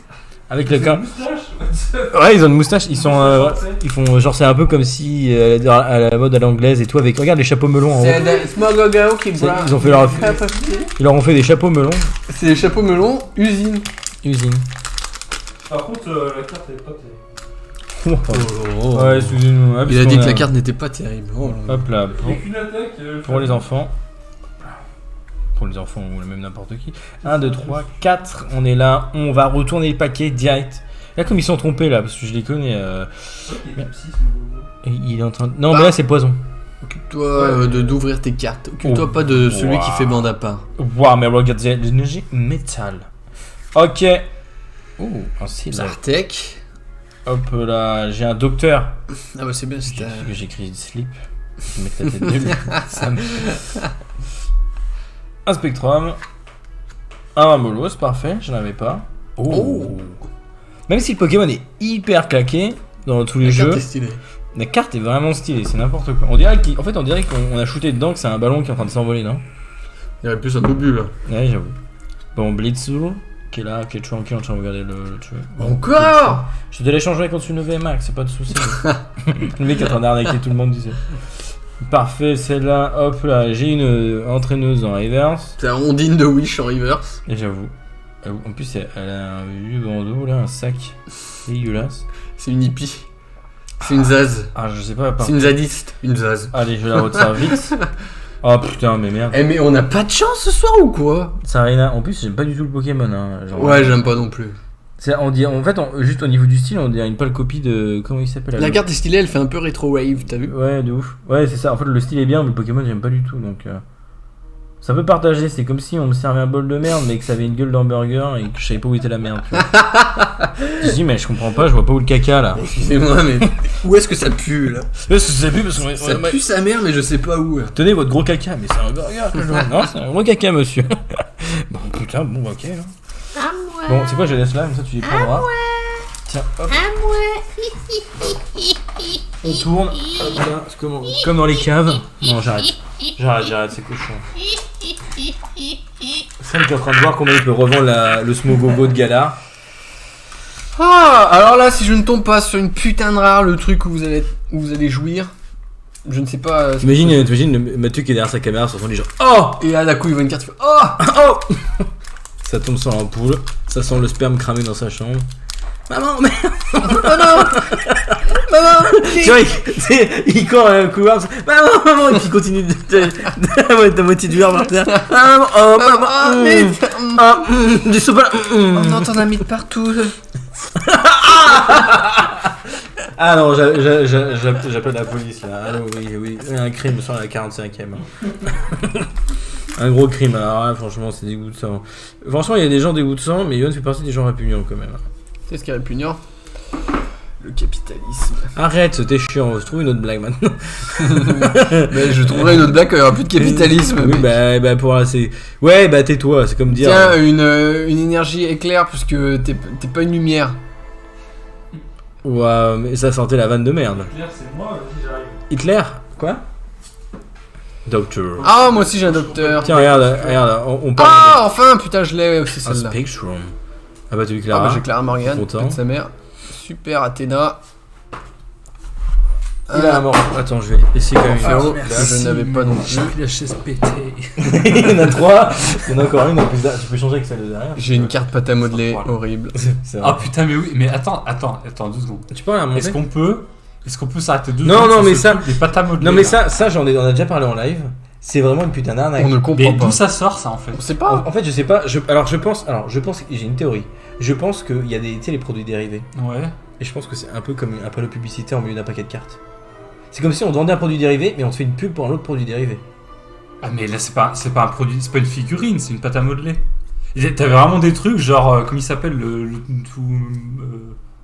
Avec le cas. Moustache. Ouais, ils ont une moustache, ils sont. Ils font genre, c'est un peu comme si à la mode à l'anglaise et tout, avec. Regarde les chapeaux melons en haut. C'est des Smogogo qui C'est- bra. ils ont fait leur- Ils leur ont fait des chapeaux melons. C'est des chapeaux melons, usine. Usine. Par contre, la carte elle est pas terrible. Ouais, excusez-nous. Il a dit que la carte n'était pas terrible. Oh là là. Hop là. Il n'y a qu'une attaque. Pour les enfants. Pour les enfants ou même n'importe qui. 1, 2, 3, 4. On est là. On va retourner les paquets direct. Là, comme ils sont trompés là, parce que je les connais. Il est en train de. Non, mais là, c'est poison. Occupe-toi d'ouvrir tes cartes. Occupe-toi Oh. pas de celui qui Wow. fait bande à part. Waouh, mais regarde, l'énergie métal. Ok. Oh, un style. Zartek. Hop là, j'ai un docteur. Ah bah c'est bien, J'ai c'était. écrit slip. Je vais mettre la tête nulle. Ça me- Un spectrum. Un bolos, parfait, j'en avais pas. Oh. Même si le Pokémon est hyper claqué dans tous les La jeux, carte est stylée. la carte est vraiment stylée, c'est n'importe quoi. On dirait on dirait qu'on a shooté dedans, que c'est un ballon qui est en train de s'envoler, non? Il y aurait plus un obus là. Ouais, j'avoue. Bon, Blitzu, qui est là, qui est tranquille en train de regarder le tuer. Encore. Je te l'échangerai contre une VMAX, c'est pas de soucis. Le mec est en train d'arnaquer tout le monde, disait. Parfait, celle-là, hop là, j'ai une entraîneuse en reverse. C'est la rondine de Wish en reverse. Et j'avoue. En plus, elle a un vieux bandeau là, un sac dégueulasse. C'est une hippie. C'est une zaz. Ah, je sais pas. C'est une zadiste. Une zaz. Allez, je la retire vite. Oh putain, mais merde. Eh mais on a pas de chance ce soir ou quoi? Sarina, en plus, j'aime pas du tout le Pokémon. Hein. Genre, Ouais, j'aime pas non plus. on dit, en fait, juste au niveau du style, on dirait une pâle copie de. Comment il s'appelle La carte est stylée, elle fait un peu rétro wave, t'as vu? Ouais, de ouf. Ouais, c'est ça. En fait, le style est bien, mais le Pokémon, j'aime pas du tout. Donc, ça peut partager. C'est comme si on me servait un bol de merde, mais que ça avait une gueule d'hamburger et que je savais pas où était la merde. Tu vois. Je dis, mais je comprends pas, je vois pas où le caca là. Excusez-moi, mais où est-ce que ça pue là? Ça pue parce que. Ça pue sa mère, mais je sais pas où. Tenez votre gros caca, mais c'est un burger que je vois. Non, c'est un gros caca, monsieur. Bon, putain, bon, ok. Là. Bon, c'est quoi, je laisse là, comme ça tu les prendras. Tiens, hop. On tourne. Hop là, c'est comme dans les caves. Non, j'arrête. J'arrête, c'est cochon. Sam qui est en train de voir comment il peut revendre le Smogogo de Galar. Ah, alors là, si je ne tombe pas sur une putain de rare, le truc où vous allez jouir, je ne sais pas. T'imagines Mathieu qui est derrière sa caméra sur son lit, genre oh. Et là, d'un coup, il voit une carte, il fait oh. Oh. Ça tombe sur l'ampoule, ça sent le sperme cramé dans sa chambre. Maman, merde. Maman, Tu vois, il court à un couloir, maman, et puis il continue de moitié du verre par terre. Maman, oh, maman, du sopa. on entend un mythe partout. Ah non, j'appelle la police là. Allô, oui, un crime sur la 45e. Un gros crime, alors là, franchement, c'est dégoûtant. Franchement, il y a des gens dégoûtants, mais Yoann fait partie des gens répugnants quand même. C'est ce qui est répugnant. Le capitalisme. Arrête, t'es chiant, je trouve une autre blague maintenant. Mais je trouverai une autre blague quand il n'y aura plus de capitalisme. Oui, mec. bah pour là, c'est. Ouais, bah tais-toi, c'est comme dire. Tiens, une énergie éclair, puisque t'es pas une lumière. Ouah, mais ça sentait la vanne de merde. Claire, c'est moi, vas-y, j'arrive. Hitler? Quoi? Doctor. Ah, moi aussi j'ai un docteur. Tiens, regarde, on parle. Ah, enfin, putain, je l'ai aussi Un celle-là. Spectrum. Ah bah, t'as vu Ah, Clara? bah j'ai Clara Morgan, Content. de sa mère. Super Athéna. Il a un mort. Attends, je vais essayer quand même. Féo, Ah, là, je n'avais pas non plus. La chaise pétée. Il y en a 3. Il y en a encore une. En plus, tu peux changer avec celle de derrière. J'ai une carte pâte à modeler horrible. C'est vrai. Ah putain, mais oui, mais attends, 2 secondes. Tu peux rien monter? Est-ce qu'on peut s'arrêter 2 Non, secondes non, sur mais ce ça- truc des pâtes à modeler, Non, mais là. ça, on a déjà parlé en live. C'est vraiment une putain d'arnaque. On ne Mais comprend pas. d'où ça sort ça en fait? On sait pas. En fait, je sais pas. Alors, je pense que j'ai une théorie. Je pense qu'il y a des, tu sais, les produits dérivés. Ouais. Et je pense que c'est un peu comme un panneau publicitaire au milieu d'un paquet de cartes. C'est comme si on vendait un produit dérivé, mais on te fait une pub pour un autre produit dérivé. Ah mais là c'est pas un produit, c'est pas une figurine, c'est une pâte à modeler. Et t'avais vraiment des trucs genre comment il s'appelle le tout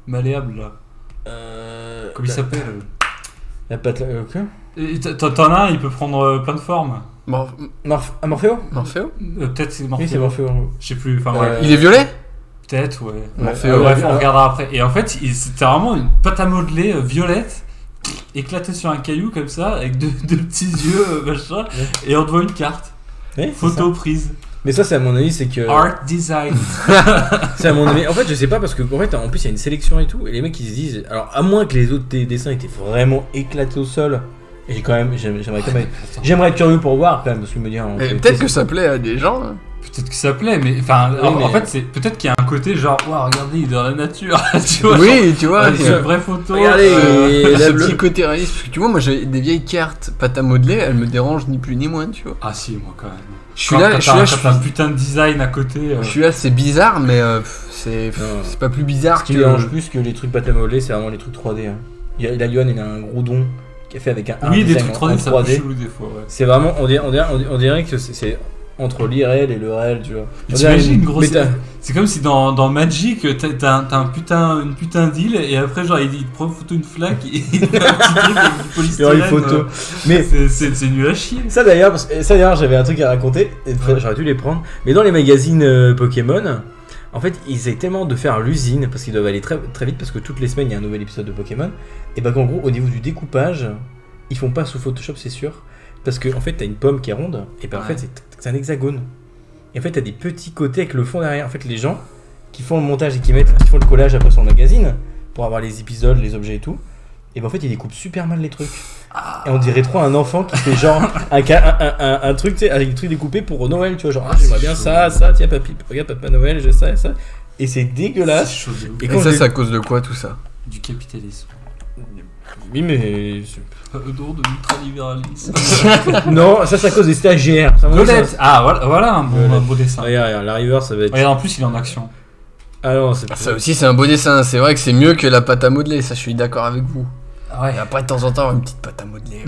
malléable là. Comment il s'appelle La pâte. Quoi Et t'en as un, il peut prendre plein de formes. Morphéo Morphéo Peut-être c'est Morphéo. Oui, c'est Morphéo. Je sais plus. Enfin ouais. Il est violet? Peut-être ouais. Morphéo. Bref, on regardera après. Et en fait, c'était vraiment une pâte à modeler violette. Éclatée sur un caillou comme ça, avec deux petits yeux, machin, et on te voit une carte. Oui, Photo prise. Mais ça, c'est à mon avis, c'est que. Art design. C'est à mon avis. En fait, je sais pas parce que en fait, en plus, il y a une sélection et tout, et les mecs ils se disent, alors à moins que les autres dessins étaient vraiment éclatés au sol, et j'aimerais être curieux pour voir quand même, parce que me dire. Peut-être que ça plaît à des gens. Hein. Peut-être que ça plaît, mais enfin, Oui, en mais- fait, c'est peut-être qu'il y a un côté genre, waouh, regardez, il est dans la nature, tu vois. Oui, tu vois. C'est une vraie photo. Regardez, et Ce le- petit côté réaliste, parce que tu vois, moi j'ai des vieilles cartes pâte à modeler, elles me dérangent ni plus ni moins, tu vois. Ah si, moi quand même. Je suis là, Quand t'as un putain de design à côté. je suis là, c'est bizarre, mais c'est pas plus bizarre Ce qui que. me dérange plus que les trucs pâte à modeler, c'est vraiment les trucs 3D. Hein. La Yohan, il a un gros don qui est fait avec un Oui, des design trucs 3D, ça en peut chelou des fois, ouais. C'est vraiment, on dirait que c'est entre l'IRL et le réel, tu vois. On dirait T'imagines une grosse. méta- C'est comme si dans Magic, t'as une putain d'île, et après, genre, il te prend une photo d'une flaque, et il fait un petit truc avec du Il y polystyrène. aura une photo. Mais C'est nul à chier. ça d'ailleurs, j'avais un truc à raconter, et j'aurais dû les prendre. Mais dans les magazines Pokémon, en fait, ils essaient tellement de faire l'usine, parce qu'ils doivent aller très, très vite, parce que toutes les semaines, il y a un nouvel épisode de Pokémon, et bah qu'en gros, au niveau du découpage, ils font pas sous Photoshop, c'est sûr. Parce que en fait, t'as une pomme qui est ronde, et ben en fait, c'est un hexagone. Et en fait, t'as des petits côtés avec le fond derrière. En fait, les gens qui font le montage et qui font le collage après sur le magazine, pour avoir les épisodes, les objets et tout, et ben en fait, ils découpent super mal les trucs. Et on dirait trop un enfant qui fait genre un truc, tu sais, avec des trucs découpés pour Noël, tu vois, genre, j'aimerais bien ça, tiens, papy, regarde, Papa Noël, j'ai ça et ça. Et c'est dégueulasse. C'est chaud de ouf. Et Et quand ça, je- c'est à cause de quoi tout ça? Du capitalisme. Oui, mais. Don de l'ultralibéralisme. Non, ça c'est à cause des stagiaires. Ça, moi, Golette. ça- Ah, voilà un beau dessin. Regarde, la river, ça va être. Regarde, en plus, il est en action. Ah non, c'est Ça aussi, c'est un beau dessin. C'est vrai que c'est mieux que la pâte à modeler. Ça, je suis d'accord avec vous. Ouais. Et après, de temps en temps, une petite pâte à modeler.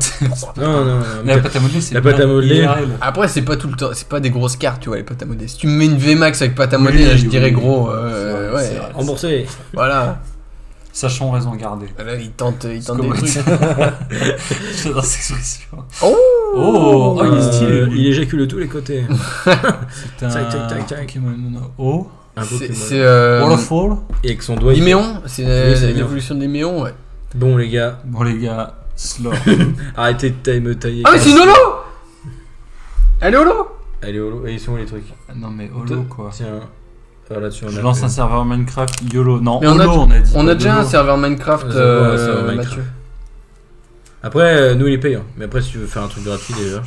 Non. Mais la pâte à modeler, c'est La pâte à modeler. IRL. Après, c'est pas tout le temps. C'est pas des grosses cartes, tu vois, les pâtes à modeler. Si tu me mets une VMAX avec pâte à modeler, Oui, là, je oui, dirais oui. gros. C'est Ouais. vrai. Remboursé. Voilà. Sachant raison garder. Là, il tente des Comment trucs. J'adore cette expression. Oh, il est stylé. Il éjacule de tous les côtés. C'est un Tac. Pokémon. Oh. Un Pokémon. C'est Waterfall. Et avec son doigt. il fait- Liméon. C'est c'est l'évolution des Méons, ouais. Bon, les gars, Bon, les gars, slow. arrêtez de me tailler. Ah, mais c'est une holo. Elle est holo. Allez, holo. Et ils sont où les trucs? Non, mais holo quoi. Tiens. Voilà, tu en Je as lance fait. un serveur Minecraft YOLO. Non, Mais on a- holo, on a dit. On pas a déjà un YOLO. serveur Minecraft, Ouais, ça va, un serveur Minecraft. Mathieu. Après, nous, il est payant. Mais après, si tu veux faire un truc gratuit, déjà.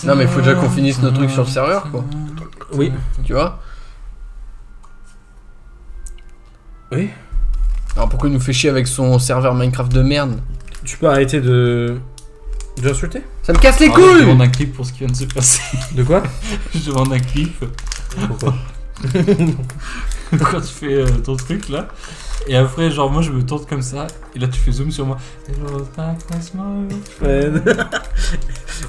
Non, mais il faut déjà qu'on finisse nos trucs sur le serveur, quoi. Oui. Tu vois? Oui. Alors pourquoi il nous fait chier avec son serveur Minecraft de merde? Tu peux arrêter de insulter? Ça me casse les Alors, Je couilles! demande un clip pour ce qui vient de se passer. De quoi? Je demande un clip. Pourquoi? Quand tu fais ton truc là. Et après, genre, moi je me tourne comme ça. Et là, tu fais zoom sur moi. Hello, darkness, my friend.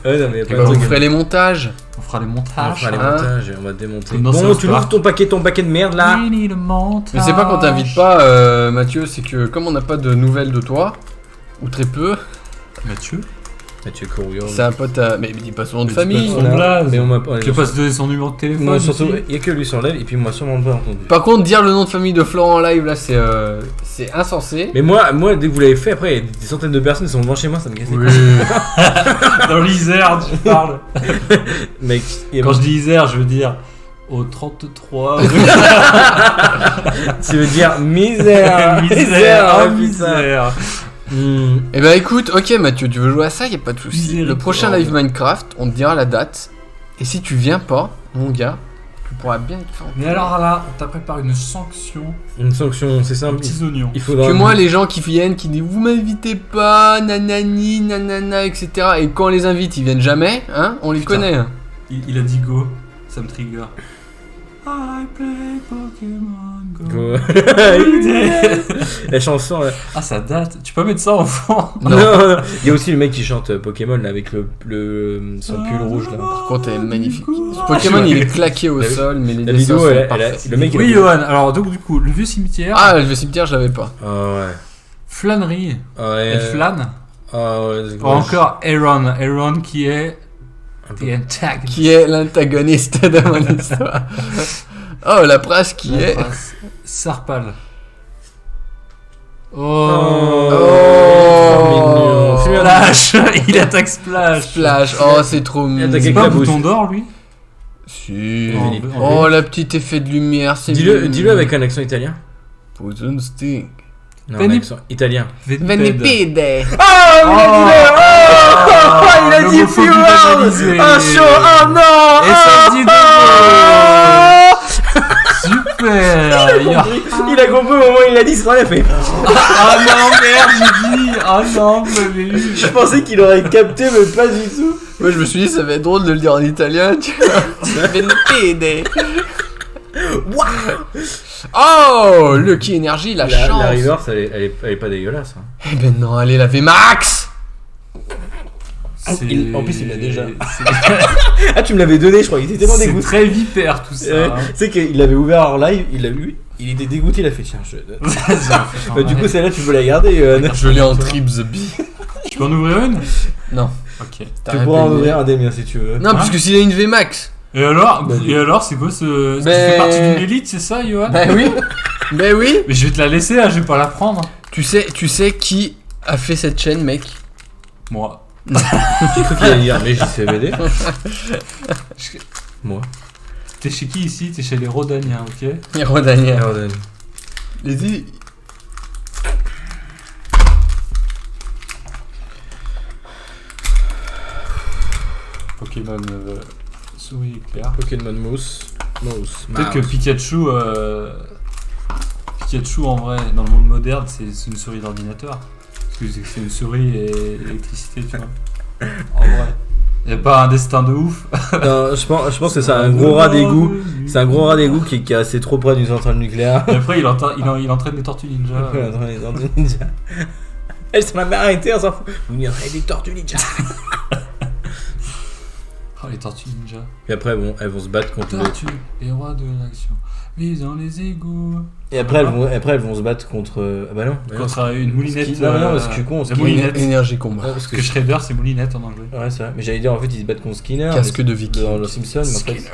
Ouais, non, mais y a Eh pas ben, de vous truc. ferez les montages. On fera les On montages. fera les hein. montages et on va démonter. Non, ça Bon, va tu pas. l'ouvres ton paquet de merde là. We need a montage. Mais c'est pas qu'on t'invite pas, Mathieu, c'est que comme on n'a pas de nouvelles de toi, ou très peu, Mathieu. Mathieu Courrier. c'est un pote à. Mais dis pas son nom de Mais dis pas famille. son nom. blaze. Mais on m'a pas. Je vais pas se donner son numéro de téléphone. Moi, surtout, ici. il y a que lui sur live et puis moi sûrement pas entendu. Par contre, dire le nom de famille de Florent en live là, c'est insensé. Mais moi, dès que vous l'avez fait, après, il y a des centaines de personnes qui sont devant chez moi, ça me casse les Oui. couilles. Dans l'Isère, tu parles. Mec, il y a Quand je dis Isère, je veux dire au 33. tu veux dire misère. Misère, putain. misère. Hmm. Eh ben écoute, ok Mathieu, tu veux jouer à ça, y a pas de souci. Miséricorde. Le prochain live Minecraft, on te dira la date. Et si tu viens pas, mon gars, tu pourras bien être fait. Mais alors là, on t'a préparé une sanction. Une sanction, c'est Un simple. petits oignons. Il faudra. Que moi, les gens qui viennent, qui disent vous m'invitez pas, nanani, nanana, etc. Et quand on les invite, ils viennent jamais, hein, on les Putain. connaît. Hein. Il a dit go, ça me trigger. I play Pokémon Go. Go. La chanson. Ah, ça date. Tu peux mettre ça en fond? Non. Il y a aussi le mec qui chante Pokémon là, avec son pull rouge là. Par contre, elle est magnifique. Ce Pokémon, il est claqué au sol, mais les La dessins vidéo, sont le parfaits. mec. Oui, Johan. Alors, donc, du coup, le vieux cimetière. Ah, le cimetière, je l'avais pas. Ah ouais. Flânerie. Ouais. Elle flâne. Ah ouais. Ou encore Aaron. Aaron qui est. The antagonist. Qui est l'antagoniste de mon histoire. Oh, la presse qui est. Sarpal. Oh. Oh. Splash. Il attaque Splash. Splash. Oh, c'est trop mignon. attaque C'est avec pas la un bouton bouche. d'or, lui? Si. Oh, Oh, la petite effet de lumière, c'est Dis-le avec un accent italien. Poison Sting. Non, Venip- un accent italien. Venipede. Il a dit l'homophobie Fuel. banalisée. Ah chaud. Oh non. Et ça dit de Super. Il a compris au moment où il a dit, il a fait. Ah non, merde, j'ai dit. Ah non, vous m'avez eu. Je pensais qu'il aurait capté, mais pas du tout. Moi, je me suis dit, ça va être drôle de le dire en italien, tu vois. Venipede. Oh, Lucky Energy, la chance. La reverse, elle est pas dégueulasse. Hein. Eh ben non, allez, la VMAX. C'est- En plus, il l'a déjà. c'est- Ah, tu me l'avais donné, je crois. Il était tellement C'est dégoûté. très vipère tout ça. hein. Tu sais qu'il l'avait ouvert en live, il l'a vu, il était dégoûté, il a fait tiens, Bah, du coup, celle-là, tu peux la garder, Je l'ai en trips B. Tu peux en ouvrir une? Non. Ok. Tu pourras en ouvrir un des miens si tu veux. Non, parce que s'il a une VMAX. Et alors, Vas-y. c'est quoi ce. Tu Ben- fais partie d'une élite, c'est ça, Johan? Ben oui. Ben oui. Mais je vais te la laisser, hein, je vais pas la prendre. Tu sais qui a fait cette chaîne, mec? Moi. J'ai cru qu'il allait dire, mais JCVD. Moi. T'es chez qui ici? T'es chez les Rodaniens, ok? Hero Daniel. Jordan. Les Pokémon souris éclair. Pokémon Mouse. Peut-être que Pikachu. Pikachu en vrai, dans le monde moderne, c'est une souris d'ordinateur. Parce que c'est une souris et électricité, tu vois. En vrai. Y'a pas un destin de ouf. Non, je pense que c'est un gros rat d'égout. C'est un gros rat d'égout qui est assez trop près d'une centrale nucléaire. Et après, il entraîne des tortues ninja. Ouais, attends, les tortues ninja. Elle se m'a arrêté, on s'en fout. Vous venez des tortues ninja. Oh, les tortues ninja. Et après, bon, elles vont se battre contre le. Tortues, les rois de l'action. Visant les égouts. Et après, elles vont se battre contre. Ah bah non. Contre une moulinette. Non, non, parce que je suis con. la Skinner. moulinette. Énergie combat. Ouais, parce Parce que Shredder, c'est moulinette en anglais. Ouais, c'est vrai. Mais j'allais dire, en fait, ils se battent contre Skinner. Casque mais de c'est Viking. Dans le Simpson, mais en fait.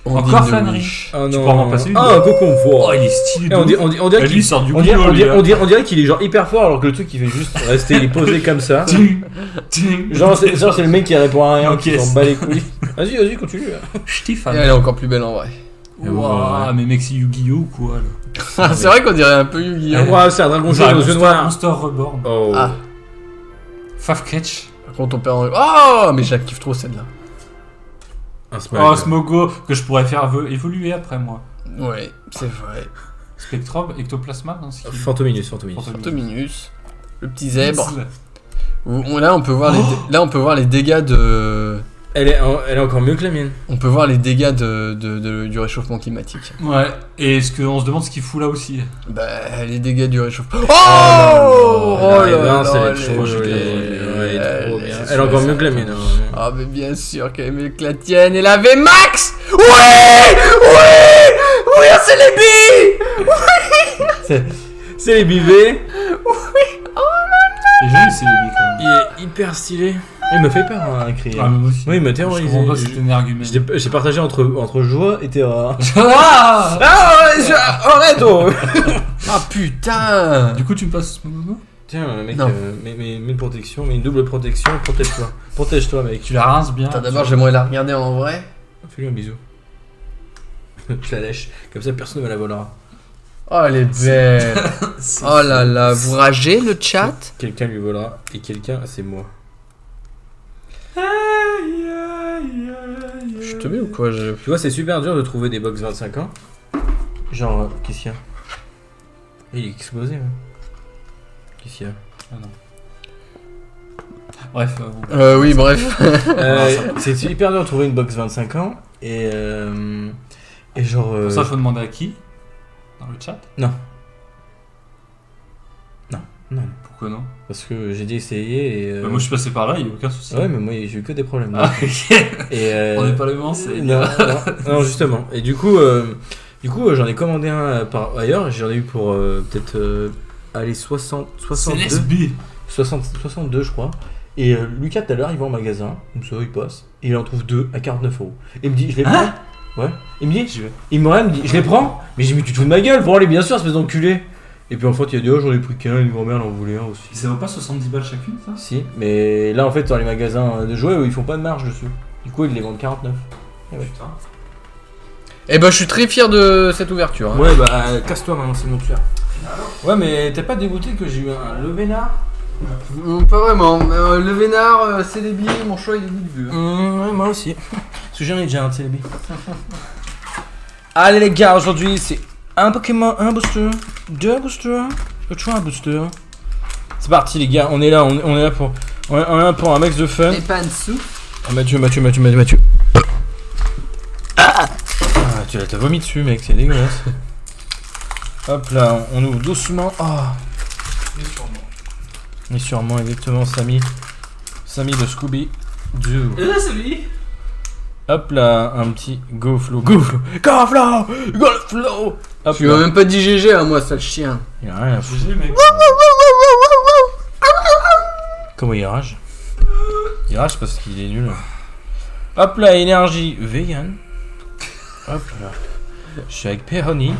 Encore flânerie. Oh Tu non. peux en remplacer une? Ah, un cocon Oh, fort. il est stylé. Et on dirait Lui, qu'il il sort du on dirait, boulot, lui, hein. on dirait qu'il est genre hyper fort alors que le truc il fait juste rester, il est posé comme ça. Ting, ting. Genre c'est le mec qui répond à rien, Ok. qui s'en bat les couilles. Vas-y, continue. Stéphane. Et elle est encore plus belle en vrai. Ouah, mais mec, c'est Yu-Gi-Oh! Ou quoi là? C'est vrai qu'on dirait un peu Yu-Gi-Oh! Ouais, c'est un dragon jaune aux yeux noirs. Monster Reborn. Oh. Ah. Fafketch. Par contre, on perd en. Oh, mais je la kiffe trop celle-là. Un smug. Oh, Smogo, que je pourrais faire évoluer après moi. Ouais, c'est vrai. Spectrum, Ectoplasma, non, c'est qui? Fantominus. Fantominus. Le petit zèbre. Là, on peut voir les dégâts de. Elle est encore mieux que la mienne. On peut voir les dégâts du réchauffement climatique. Ouais, et on se demande ce qu'il fout là aussi. Bah, les dégâts du réchauffement. Oh, Oh là là là, là, elle est elle trop est jolie. belle. Elle est trop bien. Elle est Elle est encore super mieux que la mienne. hein. Ah, mais bien sûr qu'elle est mieux que la tienne. Et la VMAX. Oui, c'est les billes. C'est les bivets. Et joli, c'est les billes quand même. Il est hyper stylé. Il me fait peur hein, à crier. Ah, mais moi aussi. Oui, il m'a Je terrorisé. comprends pas cet énergumène. J'ai partagé entre joie et terreur. Ah Ah ouais, arrête oh. Ah putain. Du coup, tu me passes Smogo? Tiens, mec, Non. mets une protection, mets une double protection, protège-toi. Protège-toi, mec. Tu la rinces bien. Attends, d'abord, j'aimerais la regarder en vrai. Fais-lui un bisou. Je la lèche, comme ça personne ne me la volera. Oh, elle est belle. Oh là là, vous ragez le chat? Quelqu'un lui volera, et quelqu'un, c'est moi. Je te mets ou quoi? Tu vois, c'est super dur de trouver des box 25 ans. Genre, qu'est-ce qu'il y a? Il est explosé, hein. Qu'est-ce qu'il y a? Ah non. Bref. Oui, bref. C'est hyper dur de trouver une box 25 ans. Et genre. Pour ça, faut demander à qui? Dans le chat? Non. Pourquoi non? Parce que j'ai dit essayer et. Bah, moi, je suis passé par là, il n'y a aucun souci. Ouais, mais moi j'ai eu que des problèmes. Ah, ok. Et, On n'est pas les mêmes, c'est. non, justement. Et du coup, j'en ai commandé un par ailleurs. J'en ai eu pour peut-être allez 62. LSB. 62 je crois. Et Lucas tout à l'heure il va en magasin, comme ça il passe, et il en trouve 2 à 49€. Et il me dit je les prends. Ouais. Il me dit, J'y vais. il me dit je les prends. Mais j'ai dit mais tu te fous de ma gueule, pour aller bien sûr, espèce d'enculé. Et puis en fait il a dit oh j'en ai pris qu'un, une grand-mère en voulait un aussi. Ça vaut pas 70 balles chacune, ça? Si, mais là en fait dans les magasins de jouets ils font pas de marge dessus. Du coup ils les vendent 49. Et ouais. Putain. Eh ben, je suis très fier de cette ouverture. Hein. Ouais bah casse-toi maintenant c'est mon tueur. Ouais mais t'es pas dégoûté que j'ai eu un Levénard? Pas vraiment. Le Vénard, c'est des billets, mon choix il est dégueu. Ouais moi aussi. Parce que j'en ai déjà un Celebi. Allez les gars, aujourd'hui c'est un Pokémon, un booster, 2 boosters, 3 boosters. C'est parti les gars, on est là, on est là pour un max de fun. Et pas en dessous. Ah, Mathieu. Tu t'as vomi dessus mec, c'est dégueulasse. Hop là, on ouvre doucement. Et sûrement exactement Samy de Scooby Doo. C'est lui. Hop là, un petit go flow. Hop Tu m'as même pas dit GG à moi, sale chien. Il a rien à foutre. GG, mec. Comment il rage? Il rage parce qu'il est nul. Hop là, énergie vegan. Hop là. Je suis avec pepperoni.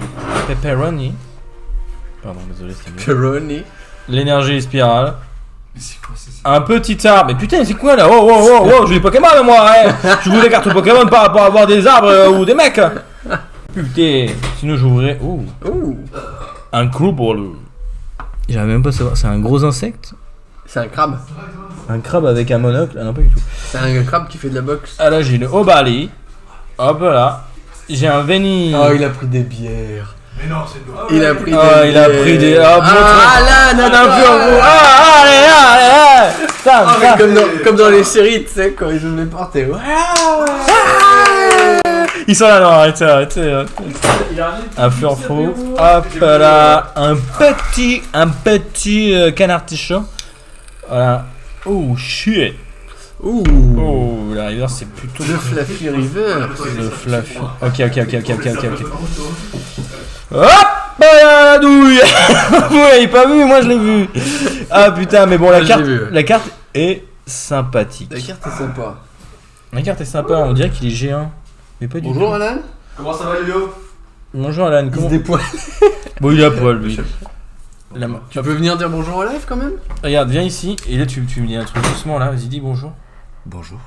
Pardon, désolé, c'est mieux. Peroni. L'énergie spirale. Mais c'est quoi ça? Un petit arbre. Mais putain, c'est quoi là? Oh, je suis Pokémon moi, hein. Je voulais des cartes Pokémon par rapport à avoir des arbres ou des mecs. Putain, sinon j'ouvrais. Oh, un crowball. J'arrive même pas à savoir, c'est un gros insecte? C'est un crabe. Un crabe avec un monocle? Ah non, pas du tout. C'est un crabe qui fait de la boxe. Ah là, j'ai le Obali. Hop là. J'ai un Veni. Oh, il a pris des bières. Mais non, c'est dommage. Il a pris des Ah, il a bières. pris des. Ah, là, un peu en gros. Allez. Ça. Comme dans les séries, tu sais, quand ils ouvrent les portes et Ils sont là, non, arrêtez. Un fleur faux. Hop là. Un petit canard tichon. Voilà. Oh shit. Ouh. Oh, la river c'est plutôt. Le Fluffy River. Le fluffy. Ok. Hop la douille. Vous l'avez pas vu, moi je l'ai vu. Ah putain, mais bon, Moi, je l'ai vu. la carte est sympathique. La carte est sympa. La carte est sympa, on dirait qu'il est géant. Mais pas du Bonjour tout. Alan. Comment ça va, Yo-Yo? Bonjour Alan, Il se comment. dépoile. Bon, il a poil lui. Tu peux venir dire bonjour en live quand même? Regarde, viens ici, et là tu me dis un truc doucement là, vas-y, dis bonjour. Bonjour.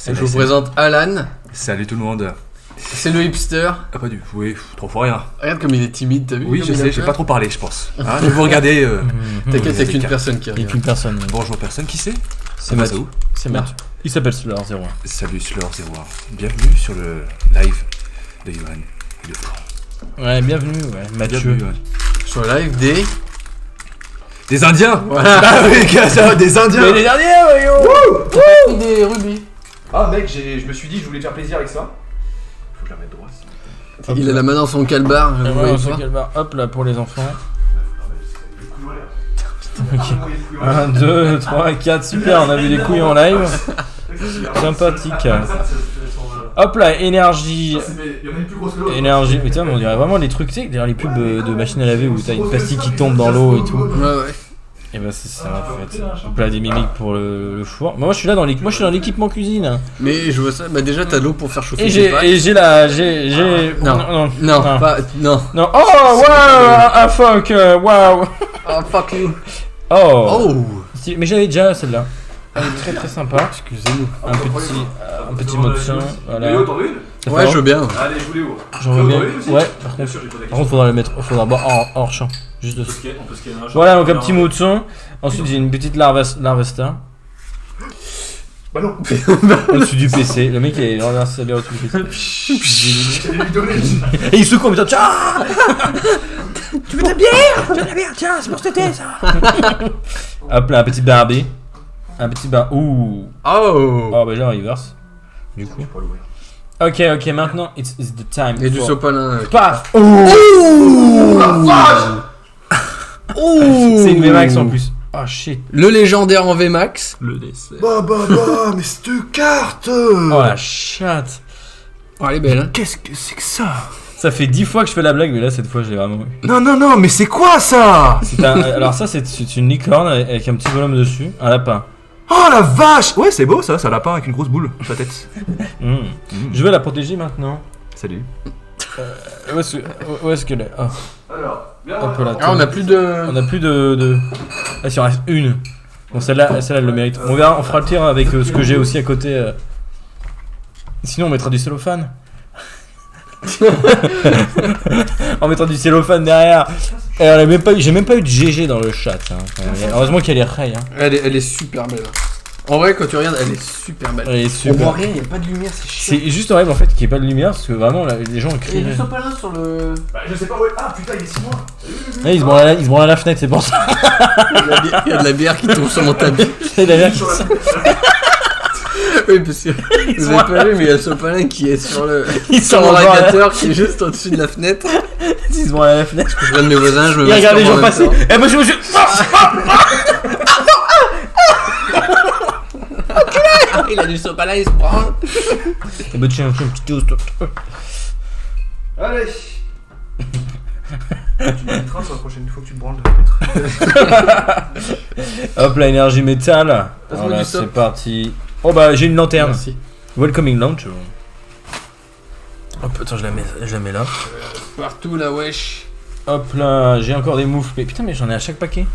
Je vous présente Alan. Salut tout le monde. C'est le hipster. Ah pas du tout, oui, trop fois rien. Regarde comme il est timide, t'as vu? Oui, comme je il a sais, j'ai peur. pas trop parlé, je pense. Hein, vous regardez. T'inquiète, y'a c'est qu'une car- personne qui Il n'y a regarde. qu'une personne. Bonjour personne, qui c'est? C'est Moi, Mathieu. C'est Mathieu. Il s'appelle Slur 01. Salut Slur01. Bienvenue sur le live de Johan et de Florent. Ouais, bienvenue, Mathieu. Bienvenue, Johan. Sur le live des. Des Indiens. Voilà. Ah oui, ça, des Indiens. Mais les derniers, ouais, yo. Des rubis. Ah mec, je me suis dit, je voulais te faire plaisir avec ça. Faut que je la mette droite. Hop Il a là. la main dans son calbar. Ah, vous ouais, voyez on sait pas. quelle barre. Hop là pour les enfants. Ok. 1, 2, 3, 4, super, on a vu des couilles en live. Sympathique. Hop là, énergie. Il y en a une plus grosse que l'autre. Énergie. Mais putain, mais on dirait vraiment les trucs, tu sais, derrière les pubs de machines à laver où t'as une pastille qui tombe dans l'eau et tout. Ouais. Et bah c'est ça en fait. Hop là, des mimiques pour le four. Moi je suis là dans l'équipement cuisine. Mais je vois ça. Bah déjà t'as l'eau pour faire chauffer Et tes pâtes. j'ai la. J'ai. Non. Non. Pas. Non. Non. Oh wow! Un fuck! Wow! Oh fuck you. Oh! Oh. Si, mais j'avais déjà celle-là. Elle est très très sympa. Excusez-nous. Un petit mot de son. Voilà. Yo-Yo, t'en veux une? Ça fait Ouais, un- je veux bien. Allez, je voulais où? J'en veux bien. T'en veux une aussi? Ouais, par Bien contre. sûr, j'ai posé la Par contre, faudra le mettre. Faudra boire hors champ. Juste On dessus. peut scanner un Voilà, donc un petit mot de son. Ensuite, j'ai une petite Larvesta. Bah non. Au-dessus du PC. Le mec il est installé au-dessus du PC. J'ai lui donné. Et il secoue en disant tiens. Tu veux de la bière? Tu veux de la bière? Tiens, c'est pour cet été ça. Hop là, un petit Barbie. Un petit bas. Ouh. Oh. Oh, bah j'ai un reverse. Du coup. Ok, maintenant, it's the time. Et du sopalin. Paf. Oh. C'est une VMAX en plus. Oh shit. Le légendaire en VMAX. Le dessert. Bah, mais cette carte Oh la chatte. Oh, elle est belle, hein. Qu'est-ce que c'est que ça? Ça fait 10 fois que je fais la blague, mais là, cette fois, je l'ai vraiment eu. Non, mais c'est quoi ça? Alors ça, c'est une licorne avec un petit bonhomme dessus. Un lapin. Oh la vache! Ouais, c'est beau ça, c'est un lapin avec une grosse boule sur la tête. Je vais la protéger maintenant. Salut. Où est-ce qu'elle est? Oh. Alors, Hop là. Ah, on a plus de. On a plus de... Ah, si, on reste une. Bon, celle-là, elle le mérite. On verra, on fera le tir avec ce que j'ai aussi à côté. Sinon, on mettra du cellophane. En mettant du cellophane derrière. Et j'ai même pas eu de GG dans le chat. Hein. Heureusement qu'il y a les rails. Hein. Elle est super belle. En vrai, quand tu regardes, elle est super belle. Elle est On super. voit rien, il n'y a pas de lumière, c'est chiant. C'est juste horrible en fait qu'il n'y ait pas de lumière parce que vraiment là, les gens Il y a crient. du sopalin sur le. Bah, je sais pas où est. Ah putain, il est 6 mois. Ah, ils se branlent à la fenêtre, c'est pour ça. Il y a de la bière qui tombe sur mon tapis. C'est d'ailleurs Oui, parce que vous avez pas vu, mais il y a le sopalin qui est sur le. ils Sur sont mon en radiateur qui est juste au-dessus de la fenêtre. Ils se branlent à la fenêtre. Je regarde mes voisins, je me Ils regardent les gens masturbe en passer. même temps. Eh monsieur. Il a du sopalin, il se branle. Eh ben tiens, un petit toast. Allez. Tu m'inviteras sur la prochaine fois que tu te branles peut-être. Hop la énergie métal. Passe-moi Voilà, du sop. c'est parti. Oh bah j'ai une lanterne. Merci. Welcoming launch. Hop, attends, je la mets là. Partout là, wesh. Hop là, j'ai encore des moufles. Mais putain, mais j'en ai à chaque paquet.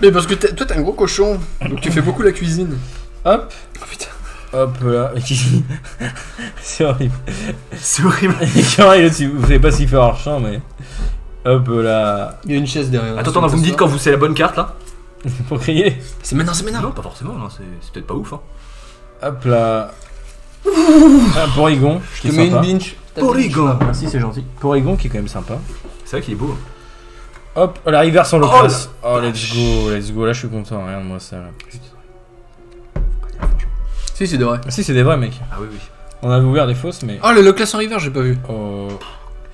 Mais parce que toi t'es un gros cochon, donc tu fais beaucoup la cuisine. Hop, Oh putain. hop là. C'est horrible. C'est horrible. Vous savez pas s'il fait hors champ, mais. Hop là. Il y a une chaise derrière. Attends, vous me dites quand vous c'est la bonne carte là? Pour crier. C'est maintenant, c'est maintenant. Non, pas forcément, non, c'est peut-être pas ouf. Hein. Hop là. Un Porygon. Je te mets une binge. Porygon. Merci, c'est gentil. Porygon qui est quand même sympa. C'est vrai qu'il est beau. Hop, la reverse en low Oh class. Oh, let's go. Là, je suis content. Regarde-moi ça. Là. Si, c'est de vrai. Si, c'est des vrais, mec. Ah oui. On avait ouvert des fausses, mais. Oh, le classe en river, j'ai pas vu. Oh.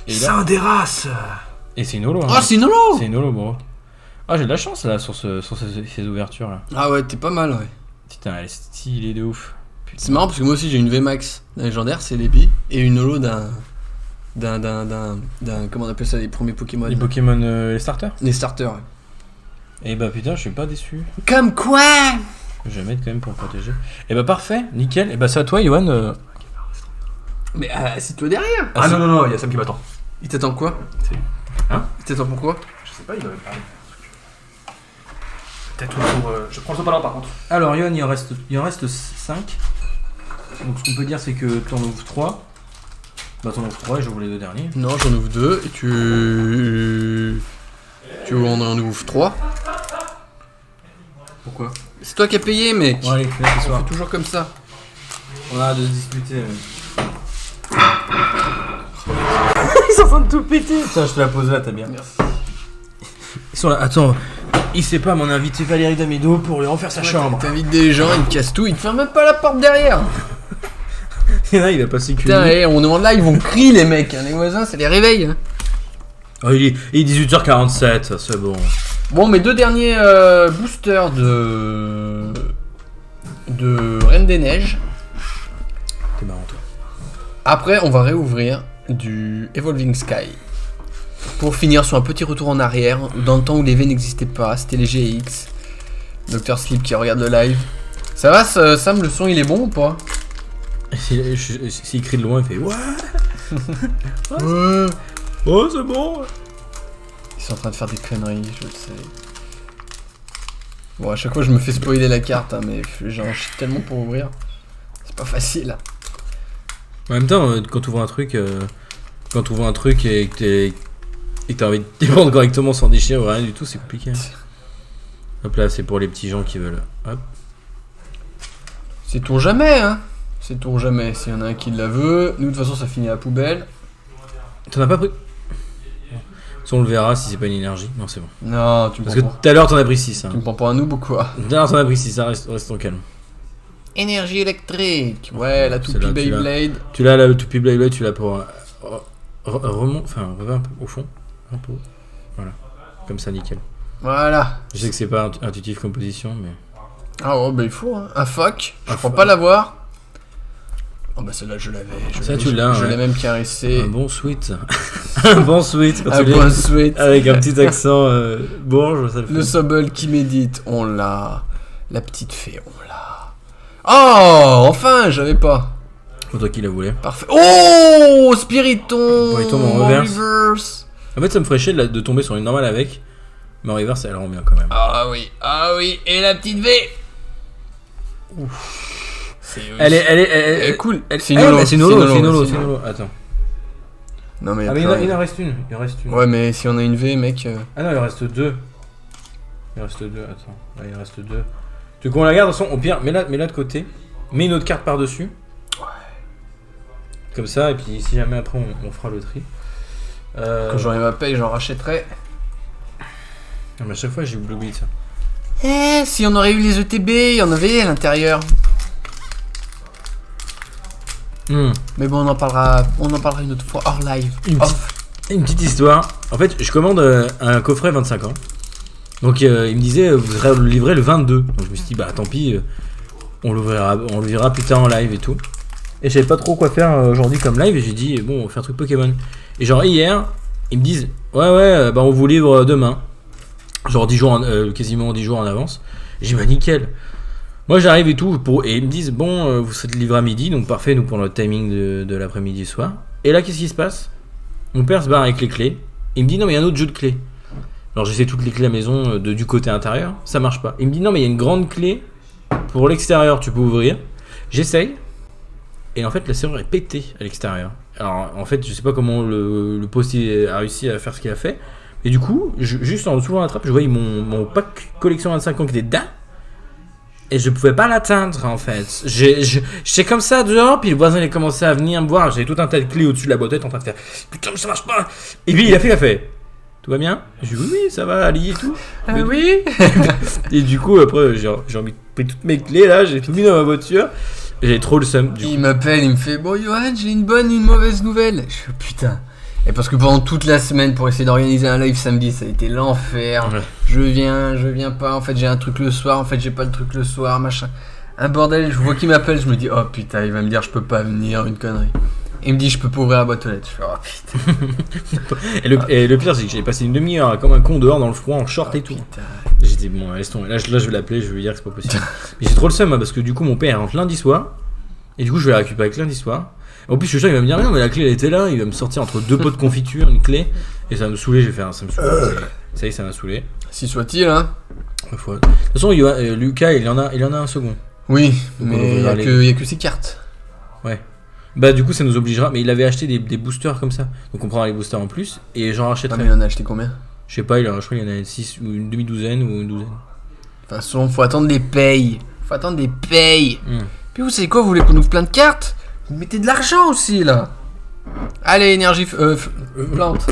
Et C'est là. un des races. Et c'est une holo. Hein. Oh, c'est une holo. C'est une holo, bro. Ah, j'ai de la chance là sur ces ouvertures là. Ah ouais, t'es pas mal, ouais. Putain, elle est stylée de ouf. C'est marrant parce que moi aussi j'ai une VMAX d'un légendaire, c'est l'épi, et une holo d'un. Comment on appelle ça, les premiers Pokémon. Les Pokémon, les starters. Les starters, ouais. Et bah putain, je suis pas déçu. Comme quoi. Je vais mettre quand même pour me protéger. Et bah parfait, nickel. Et bah c'est à toi, Yohan. Mais assis-toi derrière. Ah non, il y a Sam qui m'attend. Il t'attend quoi? Hein? Il t'attend pourquoi? Je sais pas, il doit me parler. Peut-être pour. Je prends le sopalin par contre. Alors Yohan, il en reste 5. Donc ce qu'on peut dire c'est que t'en ouvres 3. Bah t'en ouvres 3 et j'ouvre les 2 derniers. Non, j'en ouvre 2 et tu en ouvres 3. Pourquoi? C'est toi qui as payé, mec. Bon allez, là ce On soir. fait toujours comme ça. On arrête de se disputer. Ils sont en train de tout péter. Tiens, je te la pose là, t'as bien. Merci. Ils sont là, attends. Il sait pas m'en inviter Valérie Damido pour lui refaire sa chambre. T'invites des gens, ils te cassent tout, ils te ferment même pas la porte derrière. Et là, il a pas sécurisé. Putain, on est en live, on crie les mecs, hein, les voisins, ça les réveille. Hein. Oh, il est 18h47, c'est bon. Bon, mes 2 derniers boosters de Reine des Neiges. T'es marrant, toi. Après, on va réouvrir du Evolving Sky. Pour finir sur un petit retour en arrière, dans le temps où les V n'existaient pas, c'était les GX. Dr Sleep qui regarde le live. Ça va, Sam, le son il est bon ou pas? S'il crie de loin, il fait ouais. Ouais. Oh, c'est bon. Ils sont en train de faire des conneries, je le sais. Bon, à chaque fois je me fais spoiler la carte, hein, mais j'en chie tellement pour ouvrir. C'est pas facile. En même temps, quand tu ouvres un truc, et que t'as envie de défendre correctement sans déchirer ou rien du tout, c'est compliqué. Hein. Hop là, c'est pour les petits gens qui veulent. Hop. C'est tour jamais, hein. C'est tour jamais. S'il y en a un qui la veut, nous de toute façon ça finit à la poubelle. T'en as pas pris. Ça, on le verra si c'est pas une énergie. Non, c'est bon. Non, tu me Parce que prends pour... tout à l'heure, t'en as pris 6. Hein. Tu me prends pour un noob ou quoi? Tout à l'heure, t'en as pris 6. Reste en calme. Énergie électrique. Ouais, la toupie Celle-là, tu l'as. Beyblade. Tu l'as, la toupie Beyblade, tu l'as pour. Remonte. Enfin, reviens un peu au fond. Un peu. Voilà. Comme ça, nickel. Voilà. Je sais que c'est pas intuitif comme position, mais. Ah ouais, bah il faut. Hein. Un phoque. Je Un crois phoque. pas l'avoir. Oh bah celle-là, je l'avais. Ça, tu l'as, Je ouais. l'ai même caressé. Un bon sweet. Un bon sweet. Quand Un tu l'as- bon sweat. Avec un petit accent bourge, ça le fait. Le Sobble qui médite, on l'a. La petite fée, on l'a. Oh, enfin, j'avais pas. Pour toi qui la voulais. Parfait. Oh, Spiritomb. Spiritomb en reverse. reverse. En fait, ça me ferait chier de tomber sur une normale avec. Mais en reverse, elle rend bien quand même. Ah oui, et la petite V. C'est Elle est cool. C'est une Eh, holo, mais c'est une c'est holo, une c'est une holo, holo, c'est c'est une une holo. holo. Attends. Non mais, Ah, mais il en reste une. Il en reste une. Ouais, mais si on a une V, mec. Ah non, il en reste deux. Il en reste deux, attends. Ouais, il en reste deux. Tu veux qu'on la garde, au pire, mets-la de côté. Mets une autre carte par-dessus. Ouais. Comme ça, et puis si jamais après on fera le tri. Quand j'aurai ma paye, j'en rachèterai. Non, mais à chaque fois, j'ai oublié ça. Eh, si on aurait eu les ETB, il y en avait à l'intérieur. Mais bon, on en parlera une autre fois hors live. Une petite histoire. En fait, je commande un coffret 25 ans. Donc il me disait, vous serez livré le 22. Donc je me suis dit, bah tant pis, on le verra plus tard en live et tout. Et je savais pas trop quoi faire aujourd'hui comme live. Et j'ai dit, bon, on fait un truc Pokémon. Et genre hier, ils me disent, ouais, bah on vous livre demain. Genre 10 jours, quasiment 10 jours en avance. Et j'ai dit, bah nickel. Moi j'arrive et tout, et ils me disent, bon, vous serez livré à midi. Donc parfait, nous pour notre timing de l'après-midi soir. Et là, qu'est-ce qui se passe? Mon père se barre avec les clés. Il me dit, non, mais il y a un autre jeu de clés. Alors j'essaie toutes les clés à la maison du côté intérieur, ça marche pas. Il me dit non mais il y a une grande clé pour l'extérieur, tu peux ouvrir. J'essaye. Et en fait la serrure est pétée à l'extérieur. Alors en fait je sais pas comment le postier a réussi à faire ce qu'il a fait. Et du coup, juste en soulevant la trappe, je voyais mon pack collection 25 ans qui était dedans. Et je pouvais pas l'atteindre en fait. J'étais comme ça dehors, puis le voisin il a commencé à venir me voir. J'avais tout un tas de clés au-dessus de la boîte en train de faire putain mais ça marche pas. Et puis il a fait. Tout va bien? Je dis oui, ça va, Ali et tout. Oui. Et du coup, après, j'ai pris toutes mes clés là, j'ai tout mis dans ma voiture. Et j'ai trop le seum. Il m'appelle, il me fait bon, Johan, j'ai une bonne et une mauvaise nouvelle. Je fais putain. Et parce que pendant toute la semaine, pour essayer d'organiser un live samedi, ça a été l'enfer. Ouais. Je viens pas. En fait, j'ai un truc le soir. En fait, j'ai pas le truc le soir, machin. Un bordel. Je vois qu'il m'appelle, je me dis oh putain, il va me dire je peux pas venir, une connerie. Il me dit je peux pas ouvrir la boîte aux lettres. Je fais oh putain. et le pire, c'est que j'ai passé une demi-heure comme un con dehors dans le froid en short et tout. Putain. J'ai dit bon, laisse tomber. Là, je vais l'appeler, je vais lui dire que c'est pas possible. Mais j'ai trop le seum hein, parce que du coup, mon père rentre lundi soir. Et du coup, je vais la récupérer avec lundi soir. En plus, je suis sûr, il va me dire non, mais la clé elle était là. Il va me sortir entre deux pots de confiture, une clé. Et ça va me saouler. Je vais faire ça me saoule. Ça y est, ça m'a saoulé. Si soit-il, hein. De toute façon, Lucas, il en a un second. Oui, Donc, on mais va il y a que ses cartes. Ouais. Bah du coup ça nous obligera, mais il avait acheté des boosters comme ça, donc on prendra les boosters en plus et j'en Ah, rachèterai. mais il en a acheté combien? Je sais pas, je crois qu'il y en a 6 ou une demi-douzaine ou une douzaine. De toute façon, faut attendre des payes. Puis vous savez quoi, vous voulez qu'on ouvre plein de cartes? Vous mettez de l'argent aussi là. Allez, énergie plante.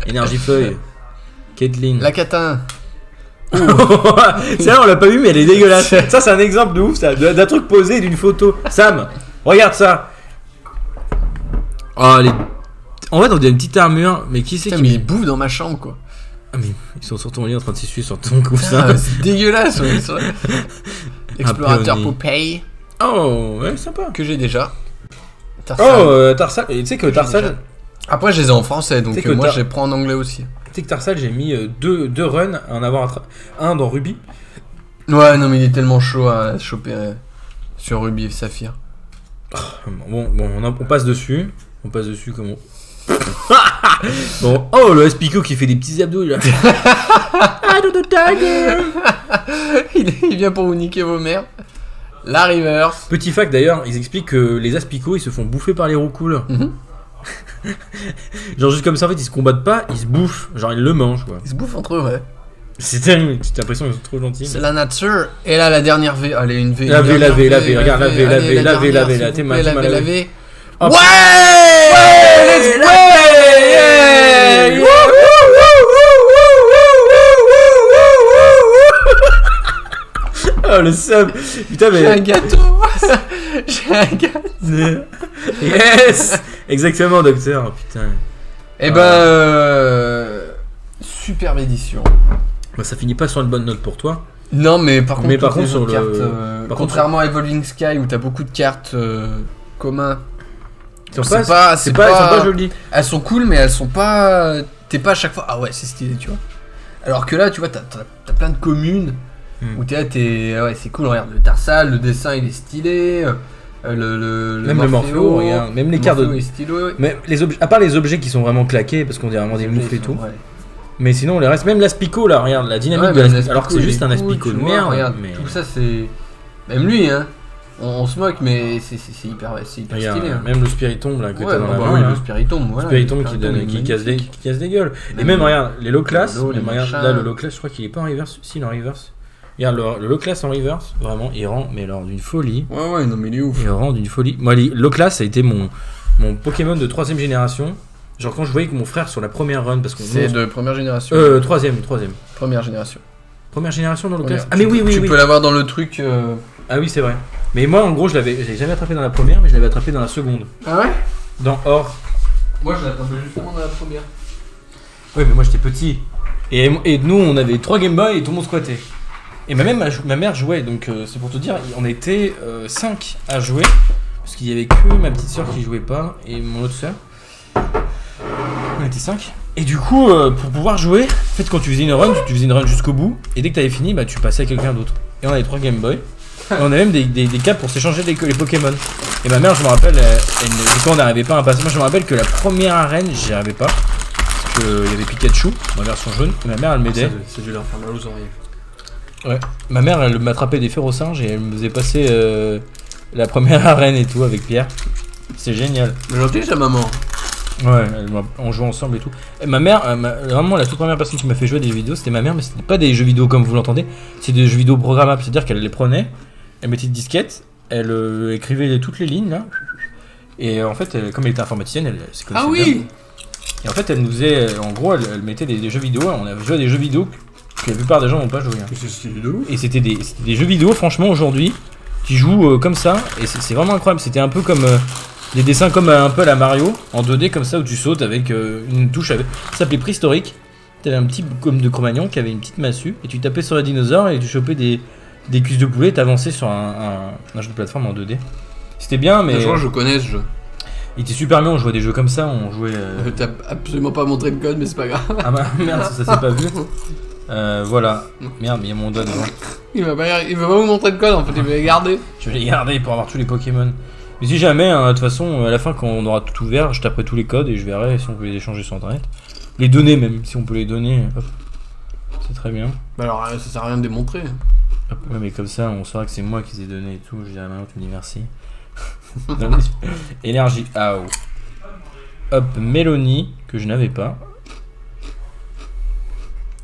Énergie feuille. Caitlyn. La catin. Celle-là on l'a pas vu mais elle est dégueulasse. Ça c'est un exemple de ouf ça, d'un truc posé et d'une photo. Sam, regarde ça. Oh, en fait on dirait une petite armure, mais qui c'est Putain, qui mais il bouffe dans ma chambre quoi. Ah mais ils sont sur ton lit en train de s'essuyer sur ton coussin. Ah, c'est dégueulasse, ouais, c'est vrai. Explorateur Peony. Popeye Oh ouais sympa. que j'ai déjà. Tarzan. Oh Tarsal, et tu sais que Déjà. Tarsal, Après, je les ai en français, donc Tu sais que moi t'as- je les prends en anglais aussi. tu sais que Tarsal j'ai mis deux runs à en avoir un dans Ruby. Ouais, non, mais il est tellement chaud à choper sur Ruby et Saphir. Bon, on passe dessus. On passe dessus comment. Bon, oh le Spico qui fait des petits abdos là. I do the tiger. Il vient pour vous niquer vos mères. La reverse. Petit fact d'ailleurs, ils expliquent que les aspicots ils se font bouffer par les roucoules. Mhm. Genre juste comme ça en fait ils se combattent pas, ils se bouffent. Genre ils le mangent quoi. Ils se bouffent entre eux, ouais. C'est terrible, j'ai l'impression qu'ils sont trop gentils. C'est la nature. Et là, la dernière V. Allez, une V. La V, une la dernière V, regarde, la V, la Allez, V, la V, la V, dernière, la s'il t'es vous mal, plaît, t'es mal, la la V. V. Hop. Ouais, let's go. Wouhou. Oh, le seum. Putain, J'ai un mais. gâteau. J'ai un gâteau. Yes. Exactement, docteur. Putain. Eh ben, superbe édition. Bah, ça finit pas sur une bonne note pour toi. Non, mais par contre, Mais par toutes les contre, sur autres le- cartes, par contrairement à Evolving Sky où t'as beaucoup de cartes communs, Elles sont C'est pas, pas- c'est c'est pas, elles pas- sont pas jolies. elles sont cool, mais elles sont pas. T'es pas à chaque fois. Ah ouais, c'est stylé, tu vois. Alors que là, tu vois, t'as plein de communes où t'es là, ah ouais, c'est cool. Regarde, le Tarsal, le dessin il est stylé. Même le Morpheo, regarde. Même les cartes Morpheo de. est stylé, ouais. Mais les objets, à part les objets qui sont vraiment claqués parce qu'on dirait vraiment des moufles et tout. Ouais. Mais sinon, les restes, même l'Aspico là, regarde la dynamique Ouais, de même l'Aspico. Alors que c'est il juste est un cool, Aspico tu de vois, merde. regarde, Mais tout ça, c'est. Même lui, hein. On se moque, mais c'est hyper regarde, stylé. Hein. même le Spiritomb là que Ouais, t'as dans la bah main. oui, là. le Spiritomb, voilà. Spiritomb le qui Spiritomb, casse magnifique. qui casse des gueules. Et Même même regarde, les low class, les même regarde, machins. là le low class, je crois qu'il est pas en reverse. Si, il est en reverse. Regarde le low class en reverse, vraiment, il rend mais alors d'une folie. Ouais, non, mais il est ouf. Il rend d'une folie. Moi, low class ça a été mon Pokémon de 3ème génération. Genre quand je voyais que mon frère sur la première run parce qu'on C'est de première génération. troisième. Première génération. Première génération dans low class. Première. Ah mais oui. Tu peux l'avoir dans le truc. Ah oui, c'est vrai. Mais moi en gros, j'ai jamais attrapé dans la première, mais je l'avais attrapé dans la seconde. Ah ouais. Dans Or. Moi, je l'attendais justement dans la première. Oui, mais moi j'étais petit. Et nous, on avait 3 Game Boy et tout le monde squattait. Et ma mère jouait, donc c'est pour te dire, on était 5 à jouer. Parce qu'il y avait que ma petite soeur qui jouait pas et mon autre soeur. On était 5. Et du coup, pour pouvoir jouer, en fait, quand tu faisais une run, tu faisais une run jusqu'au bout. Et dès que t'avais fini, bah, tu passais à quelqu'un d'autre. Et on avait 3 Game Boy. Et on avait même des câbles pour s'échanger les Pokémon. Et ma mère, je me rappelle, du coup, on n'arrivait pas à passer. Moi, je me rappelle que la première arène, j'y arrivais pas. Parce qu'il y avait Pikachu, en version jaune. Et ma mère, elle m'aidait. C'est dû leur faire mal aux oreilles. Ouais. Ma mère, elle m'attrapait des férocinges et elle me faisait passer la première arène et tout avec Pierre. C'est génial. Mais gentil, sa maman. Ouais, on jouait ensemble et tout. Et ma mère, vraiment la toute première personne qui m'a fait jouer à des jeux vidéo, c'était ma mère, mais c'était pas des jeux vidéo comme vous l'entendez, c'est des jeux vidéo programmables. C'est-à-dire qu'elle les prenait, elle mettait une disquette, elle écrivait toutes les lignes là. Et en fait, comme elle était informaticienne, elle s'y connaissait bien. Et en fait, elle nous faisait, en gros, elle mettait des jeux vidéo. On avait joué à des jeux vidéo que la plupart des gens n'ont pas joué. Hein. C'est stylé de ouf. Et c'était des jeux vidéo, franchement, aujourd'hui, qui jouent comme ça. Et c'est vraiment incroyable. C'était un peu comme des dessins comme un peu à la Mario, en 2D comme ça, où tu sautes avec une touche. Ça s'appelait préhistorique. T'avais un petit comme de Cro-Magnon qui avait une petite massue. Et tu tapais sur les dinosaures et tu chopais des cuisses de poulet. T'avançais sur un jeu de plateforme en 2D. C'était bien, mais. Je crois que je connais ce jeu. Il était super bien. On jouait des jeux comme ça. On jouait. T'as absolument pas montré le code, mais c'est pas grave. Ah bah merde, ça s'est pas vu. Voilà. Merde, il y a mon doigt devant. Il va pas vous montrer le code en fait, il va les garder. Je vais les garder pour avoir tous les Pokémon. Mais si jamais, hein, de toute façon, à la fin, quand on aura tout ouvert, je taperai tous les codes et je verrai si on peut les échanger sur internet. Les donner même, si on peut les donner. Hop. C'est très bien. Bah alors, ça sert à rien de démontrer. Hop. Ouais, mais comme ça, on saura que c'est moi qui les ai donnés et tout. Je dirai maintenant, tu me dis merci. Énergie AO. Hop, Mélanie, que je n'avais pas.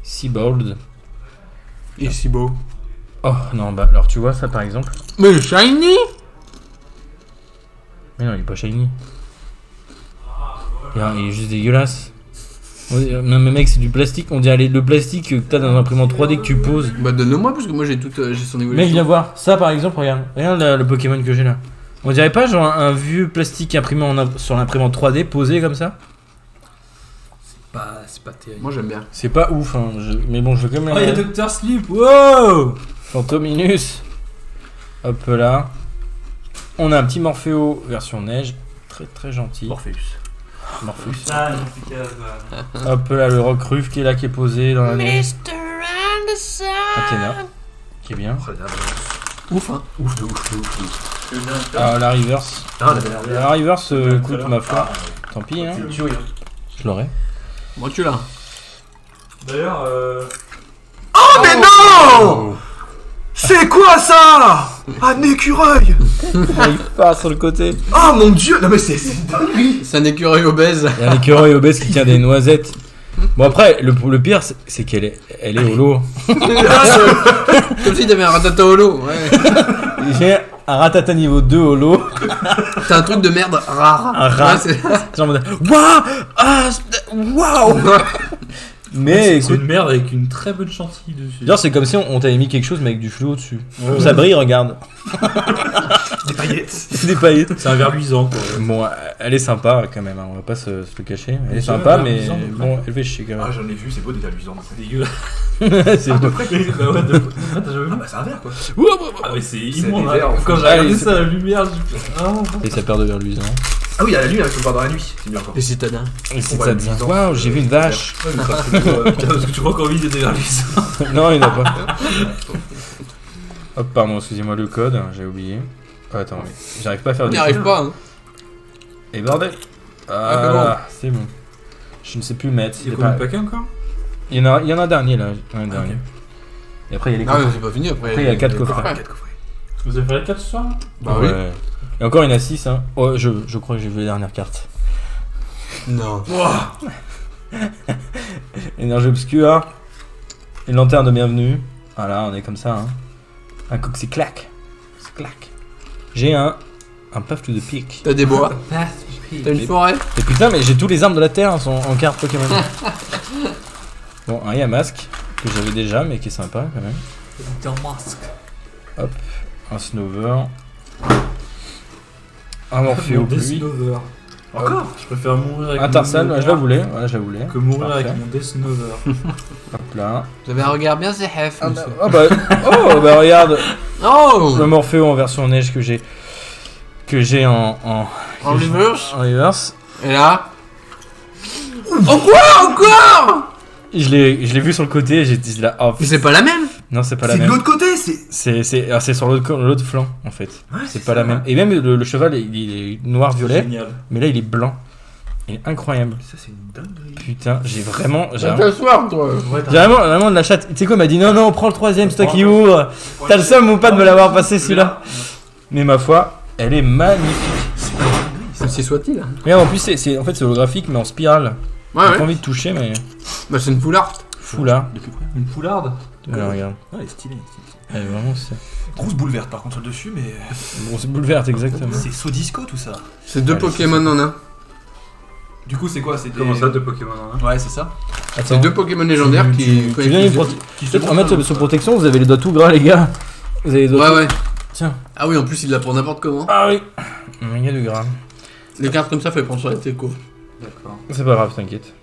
Seabold. Il est si beau. Oh non, bah alors tu vois ça par exemple. Mais shiny. Mais non, il est pas shiny. Il est juste dégueulasse. Non mais mec, c'est du plastique. On dirait le plastique que t'as dans un imprimante 3D que tu poses. Bah donne-le-moi parce que moi j'ai son évolution. Mec, viens voir. Ça par exemple, regarde. Regarde le Pokémon que j'ai là. On dirait pas genre un vieux plastique imprimé sur l'imprimante 3D posé comme ça. C'est pas terrible. Moi j'aime bien. C'est pas ouf, hein. Mais bon, je veux quand même. Oh, il y a Dr. Sleep. Wow, Fantominus. Hop là. On a un petit Morpheo version neige. Très très gentil. Morpheus. Ah, efficace, ouais. Hop là, le Rockruff qui est là, qui est posé dans la neige. Athéna. Qui est bien. Ouf hein. Ouf de ouf. Ah, la reverse. Ah, La reverse coûte ma foi. Tant pis, hein. Je l'aurai. Moi tu l'as. D'ailleurs, Oh mais non! C'est quoi ça? Un écureuil! Il part sur le côté. Oh mon dieu! Non mais c'est une dinguerie! C'est un écureuil obèse. Il y a un écureuil obèse qui tient des noisettes. Bon après, le pire, c'est qu'elle est holo. Comme si t'avais un ratata holo. Ouais. J'ai un ratata niveau 2 holo. T'as un truc de merde rare. Un rat. Ouais, c'est... Genre en mode, waouh! Ah, waouh! Mais C'est écoute, une merde avec une très bonne chantilly dessus. d'ailleurs, c'est comme si on t'avait mis quelque chose mais avec du fluo dessus. Ça brille, regarde. Des paillettes. C'est des paillettes. C'est un verre luisant quoi. Bon, elle est sympa quand même, hein, on va pas se le cacher. Elle est C'est sympa, vrai, mais amusant, bon, elle fait chier quand Ah, même. j'en ai vu, c'est beau déjà luisant. C'est dégueulasse. C'est Ah, beau. de près. Bah ouais, t'as jamais vu? Ah, bah, c'est un verre quoi. Ah mais c'est C'est immonde. des verres, Quand j'ai Allez, regardé c'est- ça à la lumière, je fais ah. Et sa paire de verres luisants. Ah oui, à la nuit, avec le bar dans la nuit. C'est mieux encore. Les citadins. Et c'est On va ça le bien. luisant. Waouh, j'ai vu une vache. Ouais, mais ça, c'est pour, Putain, parce que tu crois qu'en vie des verres luisants. Non, il n'y en a pas. Hop, pardon, excusez-moi le code, j'ai oublié. Oh, attends, mais j'arrive pas à faire On de. n'y arrive pas. Hein. Et bordel. Ah, c'est bon. Je ne sais plus le mettre. Il y a combien de paquets encore? Il y en a un dernier là. Un dernier. Et après, il y a les Ah, coffres. mais c'est pas fini après. Après, il y a 4 les coffrets. 4 coffrets. Vous avez fait la 4 ce soir? Bah oui. Ouais. Et encore, il y en a 6. Hein. Oh, je crois que j'ai vu la dernière carte. Non. Énergie obscure. Une lanterne de bienvenue. Voilà, on est comme ça. Hein. Un coq, c'est clac. C'est clac. J'ai un puff to the peak. T'as des bois. T'as une forêt. Et putain, mais j'ai tous les armes de la terre hein, sont en carte Pokémon. Bon, un Yamask que j'avais déjà, mais qui est sympa quand même. T'es en masque. Un Snover. Un Morpheo pluie. Encore? Je préfère mourir avec Un mon Tarsal, Death je la voulais. Voilà, je la voulais. que mourir Parfait. avec mon Death Snover. Hop là. Vous avez un regard bien CF. Ah bah regarde Oh. le Morpheo en version neige que j'ai en En reverse. en reverse. Et là. Encore. Je l'ai vu sur le côté et j'ai dit là oh, Mais c'est pas la même. non c'est pas la C'est de même. l'autre côté, c'est. C'est sur l'autre flanc en fait. Ouais, C'est pas la même. Et même le cheval il est noir violet, Génial. mais là il est blanc. Il est incroyable. Ça, c'est une dinguerie. Putain, j'ai vraiment soir toi. j'ai vraiment de la chatte. Tu sais quoi, il m'a dit non, prends le troisième, c'est toi qui ouvre. T'as le seum ou pas de me l'avoir passé celui-là. Mais ma foi, elle est magnifique. Ainsi soit-il. Regarde, en plus, c'est en fait c'est holographique, mais en spirale. Ouais J'ai pas ouais. envie de toucher, mais Bah c'est une full art. fou là. Depuis quoi Une poularde? Alors, regarde. Ah, elle est stylée. Elle est vraiment. C'est Grosse boule verte par contre dessus, mais. bon, c'est boule verte, exactement. C'est saut disco tout ça. C'est deux Allez, Pokémon en un. Du coup, c'est quoi? C'est des. Comment ça, deux Pokémon en un? Ouais, c'est ça. C'est deux Pokémon légendaires qui. Tu viens peut-être remettre sous protection, vous avez les doigts tout gras, les gars. Vous avez les doigts. Ouais ouais. Tiens. Ah oui en plus il l'a pour n'importe comment. Ah oui. Il y a du gras. Les cartes comme ça fait penser à la Teco. D'accord. C'est pas grave, t'inquiète.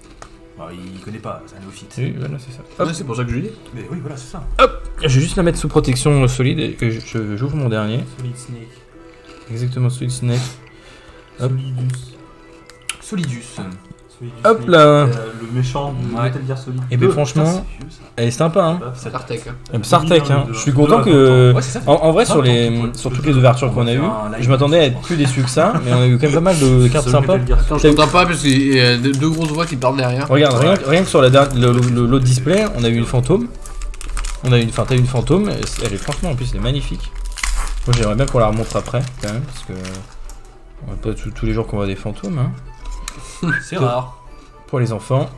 Ah, il connaît pas, c'est un néophyte. Oui, voilà, c'est ça. Ouais, c'est pour ça que je lui dis. Mais oui, voilà, c'est ça. Je vais juste la mettre sous protection solide et que j'ouvre mon dernier. Solid Snake. Exactement, solid snake. Hop. Solidus. Solidus Hop Snake. là. Le méchant de Ouais. Metal Gear Solid. Et ben 2. franchement, Putain, c'est vieux, ça. elle est sympa, hein. Ça Sartek. Hein. Sartek, hein. Je suis Deux content à que. Ouais, c'est ça. En vrai, sur, Attends, sur toutes les ouvertures qu'on a eues, je m'attendais à être plus déçu que ça, mais on a eu quand même pas mal de cartes sympas. Attends je t'entends pas parce qu'il y a deux grosses voix qui parlent derrière. Regarde, rien que sur l'autre display, on a eu une fantôme. T'as eu une fantôme, elle est franchement en plus elle est magnifique. Moi j'aimerais bien qu'on la remontre après quand même, parce que on va pas tous les jours qu'on voit des fantômes, hein, C'est rare. pour les enfants.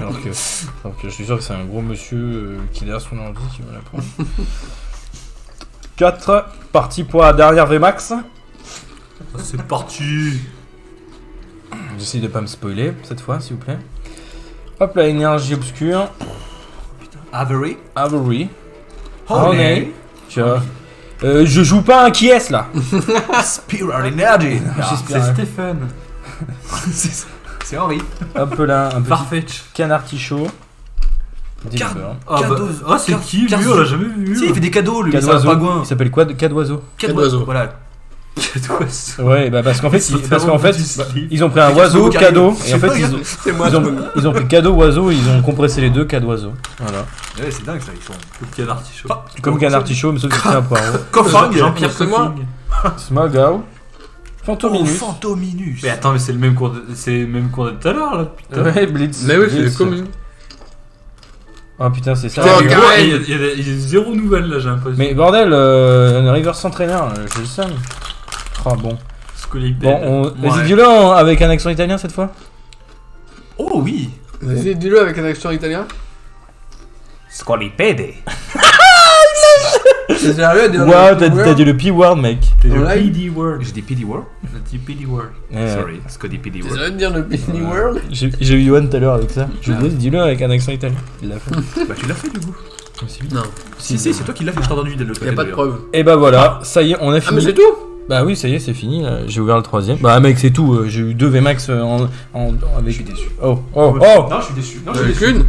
alors que je suis sûr que c'est un gros monsieur qui est derrière son ordi qui va la prendre. 4, parti pour la dernière VMAX. C'est parti. J'essaie de pas me spoiler cette fois s'il vous plaît. Hop la énergie obscure. Avery. Avery. Honey. Tu vois. Je joue pas un qui est là. Spiral Energy. C'est Stephen. C'est Henri. Hop là, un petit Farfetch. canard tichot. Car- Ah bah, Cadeau- ah, c'est qui lui? Car- On l'a jamais vu. Si, il fait des cadeaux, lui, c'est un Cadoiseau. pingouin. Il s'appelle quoi? Cadoiseau. Cadoiseau. Voilà. Ouais, bah parce qu'en fait, ils ont pris un Les oiseau, cadeaux qui cadeau, arrivent. et en fait C'est moi. ils ont pris cadeau, oiseau, et ils ont compressé les deux, cadoiseau. Voilà. Ouais, c'est dingue ça, ils sont. Le canard tichot. Comme canard tichot, mais sauf que c'est un poireau. Coffang. Jean-Pierre c'est moi. Coffing. Smagao. Fantominus. Fantominus. Mais attends, mais c'est le même cours de tout à l'heure là. Putain. Ouais, Blitz. Mais oui c'est Blitz. commun. Ah putain, c'est ça. Putain, Il y a- Karen. il y a zéro nouvelle là, j'ai l'impression. Mais bordel, Reverse Entraîneur, j'ai le seum. Ah bon. Scoliped. Bon, Ouais. vas-y, dis-le hein, avec un accent italien cette fois. Oh oui. Vas-y dis-le avec un accent italien. Scolipede. C'est sérieux à dire Wow, le t'as dit le P-word, mec. C'est Ouais. le PD word. J'ai dit PD World. Le petit PD word. Sorry, Scotty PD C'est World. sérieux de dire le Disney World? J'ai eu Yohan tout à l'heure avec ça. Je lui ai dit, dis-le avec un accent italien. Il l'a fait. Bah, tu l'as fait du coup. Non, Si, c'est toi qui l'as fait, je t'ai entendu dès le y a pas de preuve. Et bah voilà, ça y est, on a Ah, fini. mais c'est tout? Bah oui, ça y est, c'est fini. Là. J'ai ouvert le troisième. Bah mec, c'est tout. J'ai eu 2 VMAX avec. Je suis déçu. Oh. Non, je suis déçu. Non, je suis déçu. Qu'une?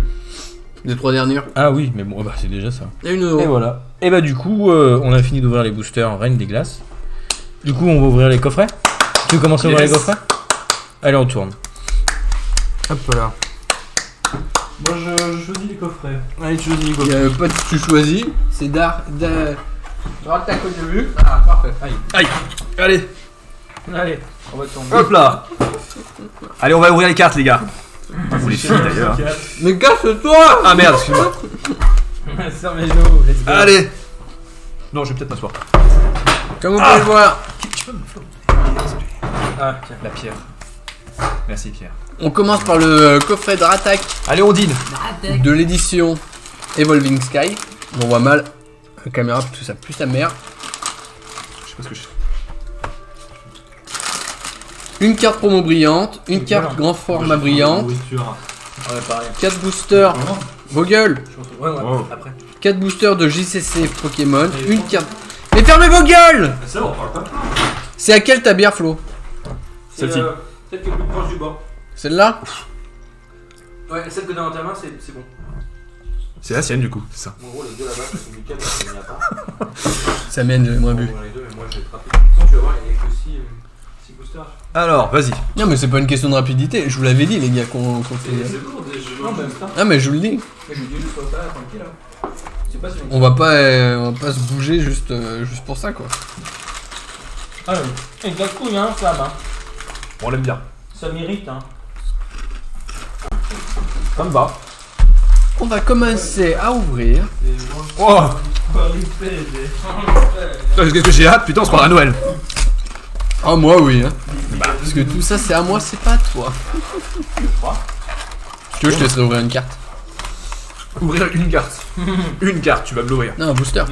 Les 3 dernières. Ah oui, mais bon, bah c'est déjà ça. Et une Et euro. voilà. Et bah du coup, on a fini d'ouvrir les boosters Reine des Glaces. Du coup, on va ouvrir les coffrets. Tu veux commencer à ouvrir les coffrets? Allez, on tourne. Hop là. Moi je choisis les coffrets. Allez, tu choisis les Il y coffrets. a pas de tu choisis, c'est droite à côté de vue. Ah, parfait. Allez, Allez, on va tourner. hop là. Allez, on va ouvrir les cartes, les gars. Vous les filles d'ailleurs. Mais casse-toi! Ah merde, excuse-moi. Servez-nous, let's go. Allez. Non, je vais peut-être m'asseoir. Comme vous pouvez le voir, Tu peux me flotter Ah, tiens. la pierre. Merci Pierre. on commence par le coffret Dratak Allez, on dîne. de l'édition Evolving Sky. On voit mal la caméra parce que ça pue sa mère. Je sais pas ce que je. Une carte promo brillante, une carte grand format brillante, Nourriture. Ouais, pareil. 4 boosters, vos gueules, Ouais, ouais, Wow. après. 4 boosters de JCC Pokémon, une carte. Mais fermez vos gueules! Ça, on parle pas. C'est à quelle ta bière, Flo? Celle-ci. Celle qui est plus proche du bord. Celle-là? Ouais, celle que t'as dans ta main, c'est bon. C'est la sienne du coup, c'est ça. En gros, les deux là-bas, c'est du câble, il n'y en a pas. Ça mène, j'aimerais bu. Les deux, mais moi je vais te rappeler. Sinon, tu vas voir, il y a que 6 boosters. Alors, vas-y. Non, mais c'est pas une question de rapidité, je vous l'avais dit, les gars, qu'on fait. C'est lourd des jeux. Non, même pas. Ah, mais je vous le dis. Mais je me dis juste sur ça, tranquille là. C'est pas si On va pas se bouger juste pour ça, quoi. Ah oui. Et de la couille, hein, Flamme. Hein. On l'aime bien. Ça mérite, hein. Ça me va. On va commencer à ouvrir. Oh Qu'est-ce que j'ai hâte, putain, on se croit à Noël. Ah, moi, oui, hein. Parce que tout ça, c'est à moi, c'est pas à toi. Tu veux, je te laisserai ouvrir une carte. Ouvrir une carte. Une carte, tu vas me l'ouvrir. Non, un booster.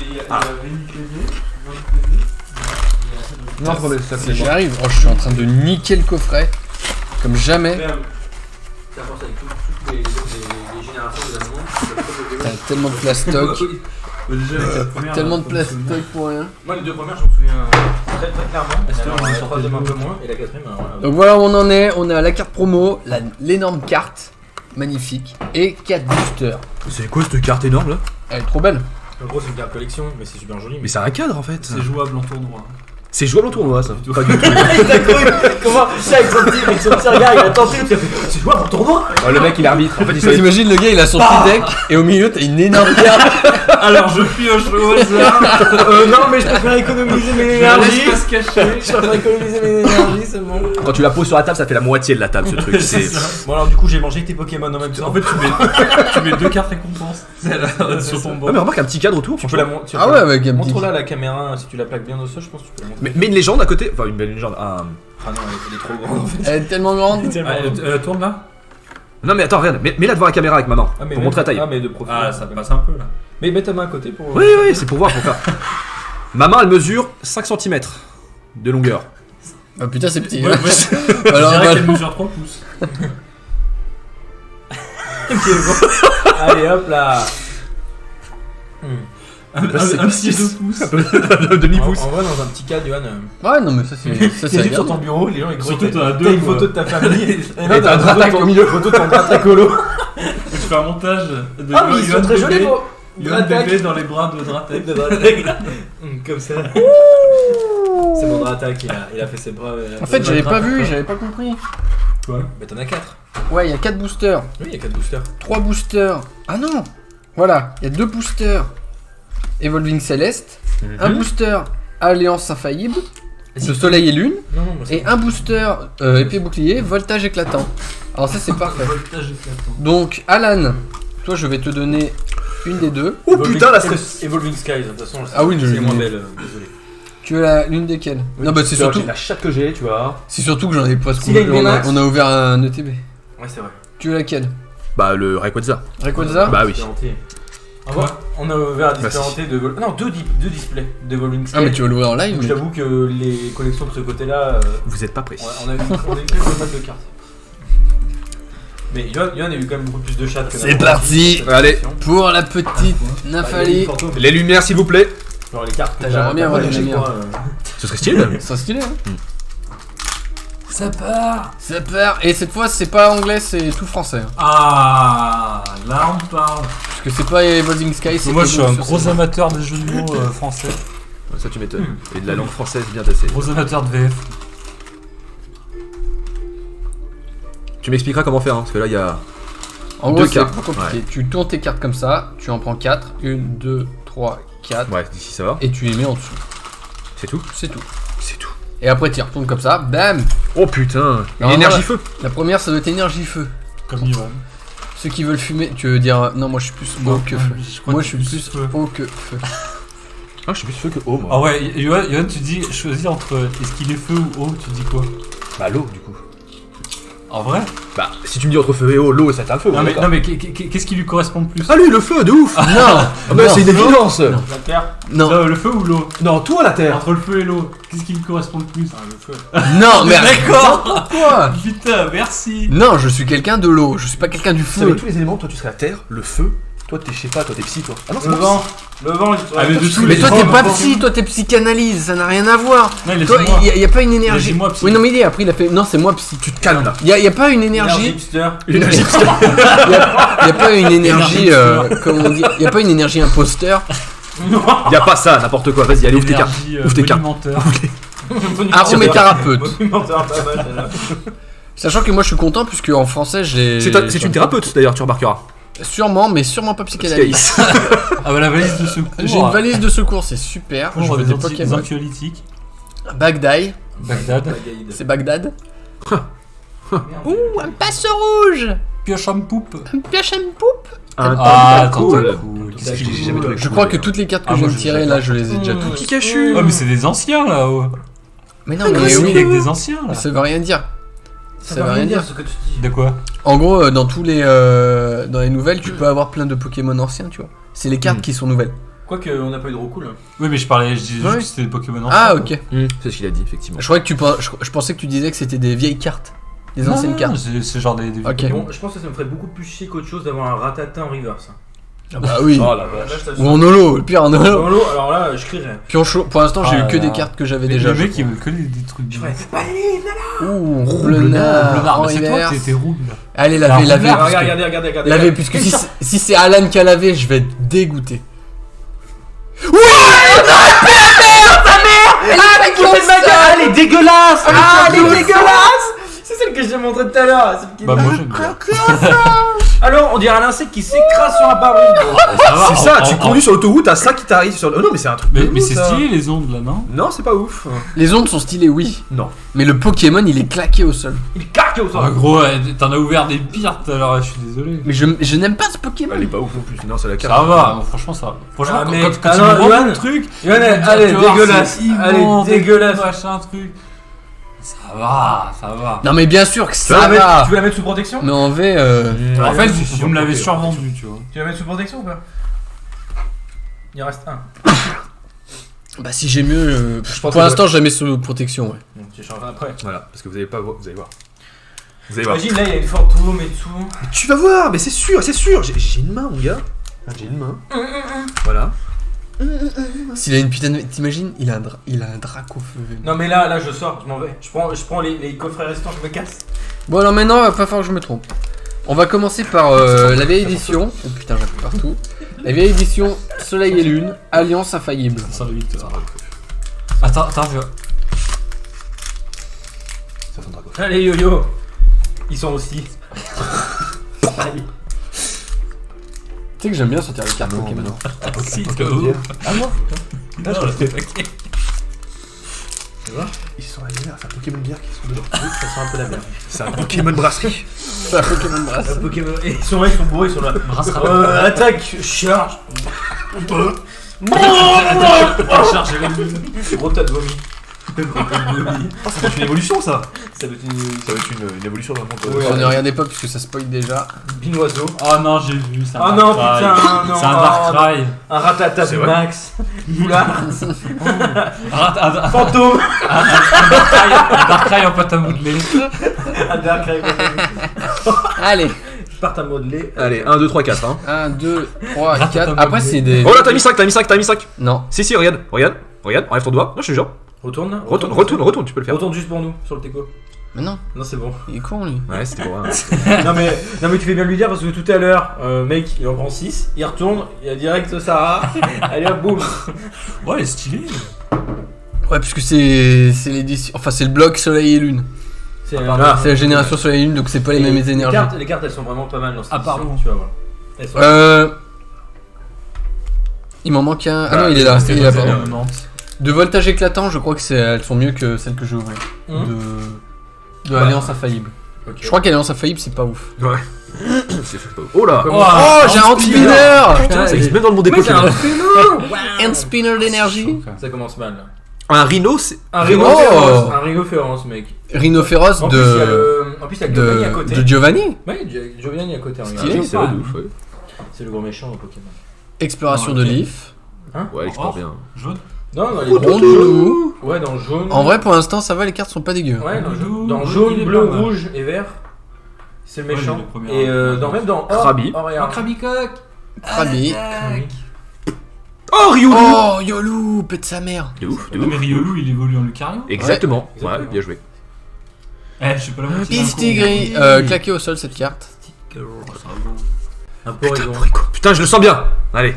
Non, attendez, ça Si j'y arrive. Oh, je suis en train de niquer le coffret. Comme jamais. Ça force avec toutes les générations des animaux. T'as tellement de plastoc. Tellement de plastoc pour rien. Moi, les deux premières, je m'en souviens très très clairement. La troisième un peu moins, et la quatrième, voilà. Donc voilà où on en est. On est à la carte promo. L'énorme carte. Magnifique. Et 4 boosters. C'est quoi cette carte énorme là? Elle est trop belle. En gros, c'est une carte collection, mais c'est super joli. Mais c'est un cadre en fait. C'est jouable en tournoi. C'est jouable en tournoi ça. Pas du tout. Comment ça, avec son petit regard, il a tenté. C'est jouable en tournoi. Oh, le mec il arbitre. En fait, il savait. T'imagines le gars, il a son petit deck. Et au milieu, t'as une énorme carte. Alors je pioche au hasard. Non, mais je préfère économiser mes énergies. Laisse pas se cacher. Je préfère économiser mes énergies, c'est bon. Quand tu la poses sur la table, ça fait la moitié de la table ce truc. C'est. Bon, alors, du coup, j'ai mangé tes Pokémon en même temps. En fait, tu mets 2 cartes récompenses sur ton Ouais, banc. mais remarque un petit cadre autour. Tu peux la montrer. Ah ouais, avec un petit. Montre-la la caméra, si tu la plaques bien au sol, je pense que tu peux la montrer. Mais une légende à côté. Enfin, une belle légende. Ah non, elle est trop grande en fait. Elle est tellement grande. Tourne là. Non, mais attends, regarde. Mets-la devant la caméra avec ma main. Pour montrer la taille. Ah, mais de profil. Ah, ça passe un peu là. Mais mets ta main à côté pour. Oui, oui, c'est pour voir, pour faire. Ma main elle mesure 5 cm de longueur. Ah putain, c'est petit. Ouais, hein. ouais. Alors, Je on dirais va- qu'elle mesure 3 pouces. Allez, hop là. Un petit 2 pouces. Demi-pouce. On va dans un petit cadre, Johan. Ouais, non, mais ça, c'est C'est sur ton agréable. bureau, les gens ils Surtout, croient t'en as que deux, t'as une quoi. photo de ta famille. Et t'as un Dratak au milieu. Photo de ton Dratak holo. Tu fais un montage de Ah, mais ils sont très jolis, vos. Yohan bébé dans les bras de Dratak. Comme ça. C'est mon Dratak, il a fait ses bras. En fait, j'avais pas vu, j'avais pas compris. Mais t'en as 4. Ouais, il y a 4 boosters, Oui, il y a 4 boosters. 3 boosters. Ah non! Voilà, il y a 2 boosters Evolving Céleste, un booster Alliance Infaillible, de Soleil et Lune, Non, non, moi et un booster épée bouclier, Voltage éclatant. Alors ça, c'est parfait. Voltage éclatant. Donc, Alan, toi, je vais te donner une des deux. Oh putain, la stress. Evolving Skies, de toute façon. Ah oui, je c'est l'ai moins dit. belle, désolé. Tu as l'une desquelles? Non, bah c'est surtout, La chatte que j'ai, tu vois. c'est surtout que j'en ai presque S'il a une on a, VMAX. on a ouvert un ETB. Ouais, c'est vrai. Tu veux laquelle? Bah, le Rayquaza. Rayquaza? Bah oui. C'est entier. On a ouvert un display si. hanté de Non, deux displays de Evolving Sky. Ah, mais tu veux l'ouvrir en live? Donc, je t'avoue que les connexions de ce côté-là, Vous êtes pas prêts. on a eu quelques matchs de cartes. Mais Yohan a eu quand même beaucoup plus de chats que C'est parti. Allez. Pour la petite Nymphali. Les lumières, s'il vous plaît. Genre les cartes. J'aimerais bien avoir les lumières. Ce serait stylé. C'est stylé, hein? Ça part. Ça part. Et cette fois, c'est pas anglais, c'est tout français. Hein. Ah, là on parle. Parce que c'est pas Evolving Sky, c'est Moi je suis un Evolving gros Sky. amateur des jeux de mots français. Ça, tu m'étonnes. Et de la langue française bien tassée. Gros amateur de VF. Tu m'expliqueras comment faire, hein, parce que là, il y a. En gros, Deux c'est cartes. pas compliqué. Ouais. Tu tournes tes cartes comme ça, tu en prends 4. 1, 2, 3, 4. Ouais, d'ici ça va. Et tu les mets en dessous. C'est tout. C'est tout. C'est tout. Et après, tu y retournes comme ça, bam. Oh putain. Une Non, énergie non, feu. La première, ça doit être énergie feu. Comme Yohan. Ceux qui veulent fumer, tu veux dire non, moi je suis plus eau que feu. Moi je suis plus feu. eau que feu. Ah, je suis plus feu que eau, moi. Ah ouais, Yohan, tu dis choisis entre est-ce qu'il est feu ou eau, tu dis quoi? Bah, l'eau, du coup. En vrai? Bah, si tu me dis entre feu et eau, l'eau, ça t'a le feu. Non ouais, mais, d'accord. non mais qu'est-ce qui lui correspond le plus? Ah, lui, le feu, de ouf. Non. Ah, bah, non, c'est une évidence. Non. La terre. Non. Le feu ou l'eau? Non, toi, la terre. Entre le feu et l'eau, qu'est-ce qui lui correspond le plus? Ah, le feu. Non, mais D'accord. quoi? Putain, merci. Non, je suis quelqu'un de l'eau, je suis pas quelqu'un du Si t'avais feu. tous les éléments, toi, tu serais la terre, le feu. Toi, t'es, je sais pas, toi, t'es psy, toi. Ah non, c'est Le pas vent. Le vent, il Ah, mais de tous Mais les toi t'es vents, pas vents. psy, toi t'es psychanalyse, ça n'a rien à voir. Non, il a Toi, dit moi. y a pas une énergie. dit moi, psy. Oui, non, mais il est après, il a fait. Non, c'est moi psy. Tu te calmes là. Y a pas une Énergie énergie. hipster. Énergie. Y a pas une énergie. Comment on dit? Y a pas une énergie imposteur. Y a pas ça, n'importe quoi. Vas-y, allez, ouvre tes cartes. Énergie, Ouvre tes cartes. monumenteur. Aromathérapeute. Monumentaire, pas mal, celle-là. Sachant que moi je suis content puisque en français j'ai. C'est une thérapeute, d'ailleurs, tu remarqueras. Sûrement, mais sûrement pas psychanalyse. Psychanalyse. Ah bah la valise de secours. J'ai une valise de secours, c'est super. Je Pour veux des des Pokémon. anxiolytiques. Bagdad, Bagdad. c'est Bagdad. Merde. Ouh, un passe rouge. Pioche en poupe. Un pioche à une poupe. Ah, cool. cool. Qu'est-ce que j'ai jamais trouvé Je cool, crois que d'ailleurs. toutes les cartes que Ah, je moi, viens de je tirer sais là, pas. je les ai déjà toutes. Pikachu. Oh mais c'est des anciens là-haut. Mais non, Mais mais oui, oui. avec des anciens là. Ça veut rien dire. Ça veut rien dire. ce que tu dis. De quoi? En gros, dans tous les dans les nouvelles, tu peux avoir plein de Pokémon anciens, tu vois. C'est les cartes qui sont nouvelles. Quoique, on n'a pas eu de recool. Oui mais je parlais, je disais Ouais. juste que c'était des Pokémon anciens. Ah, ok. C'est ce qu'il a dit, effectivement. Je croyais que je pensais que tu disais que c'était des vieilles cartes, des anciennes Non, cartes. c'est genre des Ok. Bon, je pense que ça me ferait beaucoup plus chier qu'autre chose d'avoir un ratata en reverse. Ah bah oui. Oh la Là, vache. je t'assure. Ou en holo, le pire en holo. Dans l'eau, alors là, je crierais. Pioncho, pour l'instant, j'ai Ah eu que là des là. cartes que j'avais Les déjà. mecs ils veulent que des trucs Je de ferais. ouf. Pas aller, Ouh, Bleu Bleu-Nard, Nard, mais c'est toi Reverse. qui étais rouge là. Allez, Alors, lavez, lavez. Bleu Nard, puisque- Regardez. Lavez, puisque si c'est Alan qui a lavé, je vais être dégoûté. Elle est dégueulasse! Ah, elle est dégueulasse! C'est celle que j'ai montrée tout à l'heure. celle qui- Bah moi j'aime bien. Alors, on dirait un insecte qui s'écrase sur un pare C'est ça, tu conduis sur l'autoroute, t'as ça qui t'arrive sur le. Oh non, mais c'est un truc. de Mais ouf, c'est ça. stylé les ondes là, non? Non, c'est pas ouf. Les ondes sont stylées, oui. Non. Mais le Pokémon, il est claqué au sol. Il caque au sol. Ah gros, t'en as ouvert des pires tout à l'heure, je suis désolé. Mais je n'aime pas ce Pokémon. Elle est pas ouf non plus. Non, c'est la carte. Ça va, franchement ça va. Franchement, Ah, quand, mais- quand ah tu non, me vends Yohan, le truc, Yohan, tu vas me dire, allez, tu vas voir, dégueulasse. c'est immonde, Allez, dégueulasse. Machin, truc. Ça va, ça va. Non, mais bien sûr que Tu ça veux la mettre- va. tu veux la mettre sous protection? Mais en vrai, En fait, Ouais, vous me l'avez c'est survendu, tu vois. Tu veux la mettre sous protection ou pas? Il en reste un. bah si j'ai mieux. Je pense Pour que- l'instant, je la mets sous protection, ouais. Bon, tu changeras après. Voilà, parce que vous allez pas voir. Vous allez voir. Vous allez voir. Imagine là, il y a une fantôme et tout. Mais tu vas voir, mais c'est sûr, c'est sûr. J'ai une main, mon gars. J'ai une main. Voilà. S'il a une putain de. T'imagines, il a un drac au feu. Non, mais là, je sors, je m'en vais. Je prends les coffrets restants, je me casse. Bon, alors maintenant, va pas falloir que je me trompe. On va commencer par la vieille édition. Oh putain, j'appuie partout. La vieille édition Soleil et Lune, Alliance infaillible. Ça de victoire. Attends, je... Ça fondra quoi. Allez, yo-yo. Ils sont aussi. Allez. Tu sais que j'aime bien sortir les cartes Pokémon. Si, Ok, de ok. ouf. Ah moi Non, je l'ai fait. Ils sont allés là, c'est un Pokémon bière qui sont dedans. Ça sent un peu la merde. C'est un Pokémon brasserie. C'est un Pokémon brasse. Un Pokémon. Et ils sont là, ils sont bourrés, ils sont là. Attaque, charge. Chargez les mines. Gros tas de vomi. Oh, ça va être une évolution ça. Ça veut être une. Ça va être une évolution d'un monde. Ouais. Ne regardez pas puisque ça spoil déjà. Binoiseau. Oh non, j'ai vu, c'est un Oh Dark non, Cry. putain, non. C'est un Dark Cry. Un ratata C'est de vrai. Max. Moulard. Un Fantôme. Dark Cry en pâte à modeler. Un Dark Cry. Allez, Pâte à modeler. Allez, 1, 2, 3, 4. Hein. 1, 2, 3, Ratata 4. Après, c'est des. Oh là, t'as mis 5, t'as mis 5, t'as mis 5. Non. Si, regarde, enlève ton doigt. Non, je te jure. Retourne là. Retourne, tu peux le faire. Retourne juste pour nous, sur le teco. Mais non, Non, c'est bon. il est con lui. Ouais, c'était pour un. non, mais tu fais bien de lui dire parce que tout à l'heure, mec, il en prend 6. Il retourne, il y a direct Sarah. Allez hop, boum. Ouais, elle est stylée. Ouais, puisque c'est l'édition. Enfin, c'est le bloc Soleil et Lune. C'est C'est la génération Soleil et Lune, donc c'est pas les mêmes énergies. Les cartes, elles sont vraiment pas mal dans cette Ah, édition, pardon. tu vas voir. Elles sont- Il m'en manque un. Ah non, il est là. Il est là, pardon. Nantes. De voltage éclatant, je crois que elles sont mieux que celles que je vais ouvrir. De Alliance Infaillible. Ok. Je crois qu'Alliance Infaillible, c'est pas ouf. Ouais. C'est fait pas. Oh là. Comme- Oh, j'ai un hand-spinner. Putain, ça existe même dans le monde des Ouais, c'est un Pokémon. Hand-spinner d'énergie. Ça commence mal là. Un rhino, c'est. Un Rhino. Rhino féroce, mec. Rhinophéros En plus, il y a le. En plus, il y a Giovanni à côté. de Giovanni. Ouais, Giovanni à côté. regarde. Stylé. C'est vrai de ouf, ouais. C'est le gros méchant au Pokémon. Exploration Ah, de ok. Leaf. Ouais, il explore bien. Jaune. Non, dans les Rondoulou. Ouais, dans le jaune. En vrai, pour l'instant, ça va, les cartes sont pas dégueu. Ouais, dans Jaune, jaune, il est bleu, pas mal. rouge et vert. C'est le Ouais, méchant. il est le premier. Et même dans or. Krabi. Or et or. Krabicock. Krabi. Krabi. Oh, Ryolu. Oh, Yolou, pète sa mère. De ouf, de Mais ouf. Riolu, il évolue en Lucario. Exactement. Ouais, Exactement. bien joué. Eh, je sais pas la moitié. Pistigris. Claqué au sol cette carte. Un Porygon. Putain, je le sens bien. Allez.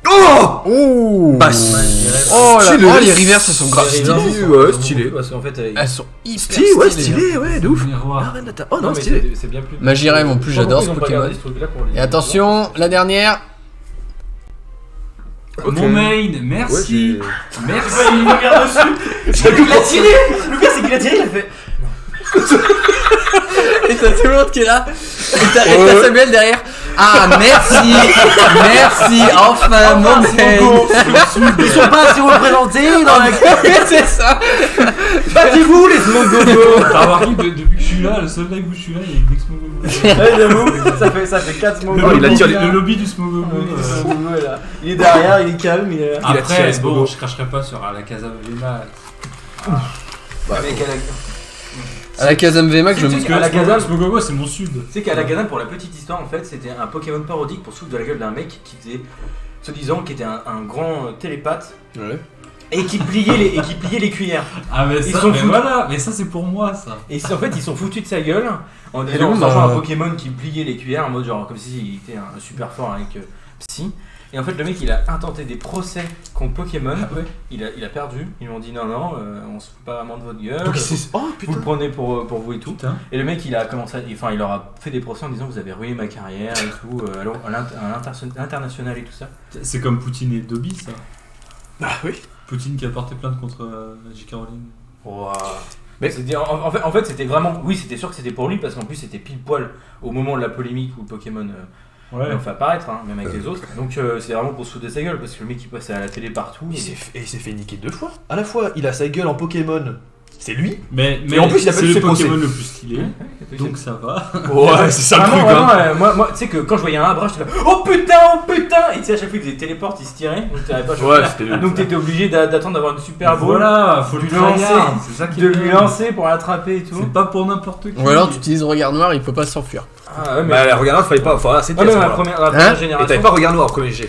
Oh. Oh Passe. Oh là, Stylé. oh, les reverses, elles sont grave Les stylées. reverses, ouais, elles sont stylé. beaucoup, parce qu'en fait, Elles sont hyper Stylé, ouais, stylées. stylé, ouais, de ouf. Miroir. Oh Non, non, mais stylé. c'est bien plus. Magirem, en plus, Je sais pas j'adore pourquoi ce ils ont pas Pokémon. gardé ce truc-là pour les- Et attention, la dernière. Ok. Mon main, Ouais, merci. j'ai- Merci. Il regarde dessus. Il a tiré. Le pire, c'est qu'il a tiré, il a fait. Et t'as tout le monde qui est là. Et t'as Samuel derrière. Ah, merci. Merci, enfin, mon main. Ils sont pas assez représentés dans la. C'est ça. Battez-vous, les Smogogo. T'as remarqué que depuis que je suis là, le seul live où je suis là, il y a que des Smogogo. Ouais, j'avoue, ça fait 4 Smogogo. Oh, il a tiré. Le lobby du Smogogo. Smogogo est là. Il est derrière, il est calme, il est là. Il a tiré Après, le Smogogo. bon, je cracherai pas sur la Casa Vena. Avec À la Kazam VMAX, je Tu me. sais qu'à la Kazam, Smogogo, c'est mon sud. Tu sais qu'à la Kazam, pour la petite histoire, en fait, c'était un Pokémon parodique pour se foutre de la gueule d'un mec qui faisait, soi-disant, qui était un grand télépathe Ouais. et qui pliait les cuillères. Ah, mais Ils ça, sont mais foutus. voilà, mais ça, c'est pour moi, ça. Et en fait, ils sont foutus de sa gueule en Et disant donc, en sortant bah, un Pokémon qui pliait les cuillères en mode genre comme s'il était un super fort avec Psy. Et en fait, le mec il a intenté des procès contre Pokémon. Il a perdu. Ils lui ont dit non, on se fout pas vraiment de votre gueule. Donc, c'est. Oh Vous putain. le prenez pour vous et tout. Putain. Et le mec il a commencé il leur a fait des procès en disant vous avez ruiné ma carrière et tout, à l'international et tout ça. C'est comme Poutine et Dobby, ça. Ah oui. Poutine qui a porté plainte contre J.K. Rowling. Mais en fait c'était vraiment, oui c'était sûr que c'était pour lui parce qu'en plus c'était pile poil au moment de la polémique où Pokémon Ouais. fait apparaître, hein, même avec les autres. Donc c'est vraiment pour se foutre de sa gueule parce que le mec il passe à la télé partout. Il s'est fait niquer 2 fois. À la fois, il a sa gueule en Pokémon. C'est lui. Mais en plus, il a pas c'est eu le ses procès. Pokémon le plus stylé. Ouais, Donc ça va. Ouais, c'est ça le truc. Vraiment, Hein. moi tu sais que quand je voyais un bras j'étais là oh putain et tu sais à chaque fois il faisait téléporte, il se tirait donc t'avais pas Ouais, c'était nul. donc t'étais obligé d'attendre d'avoir une super bowl, Voilà, faut de le lui lancer, tryhard, c'est ça qui de est lui bien. lancer pour l'attraper et tout. C'est pas pour n'importe qui. Ou alors tu utilises regard noir, il peut pas s'enfuir. Ah ouais, mais Bah, regarde, fallait pas. Enfin, c'était ah, mais ça. la Voilà. première Hein première Et t'avais génération, pas regard noir au premier G.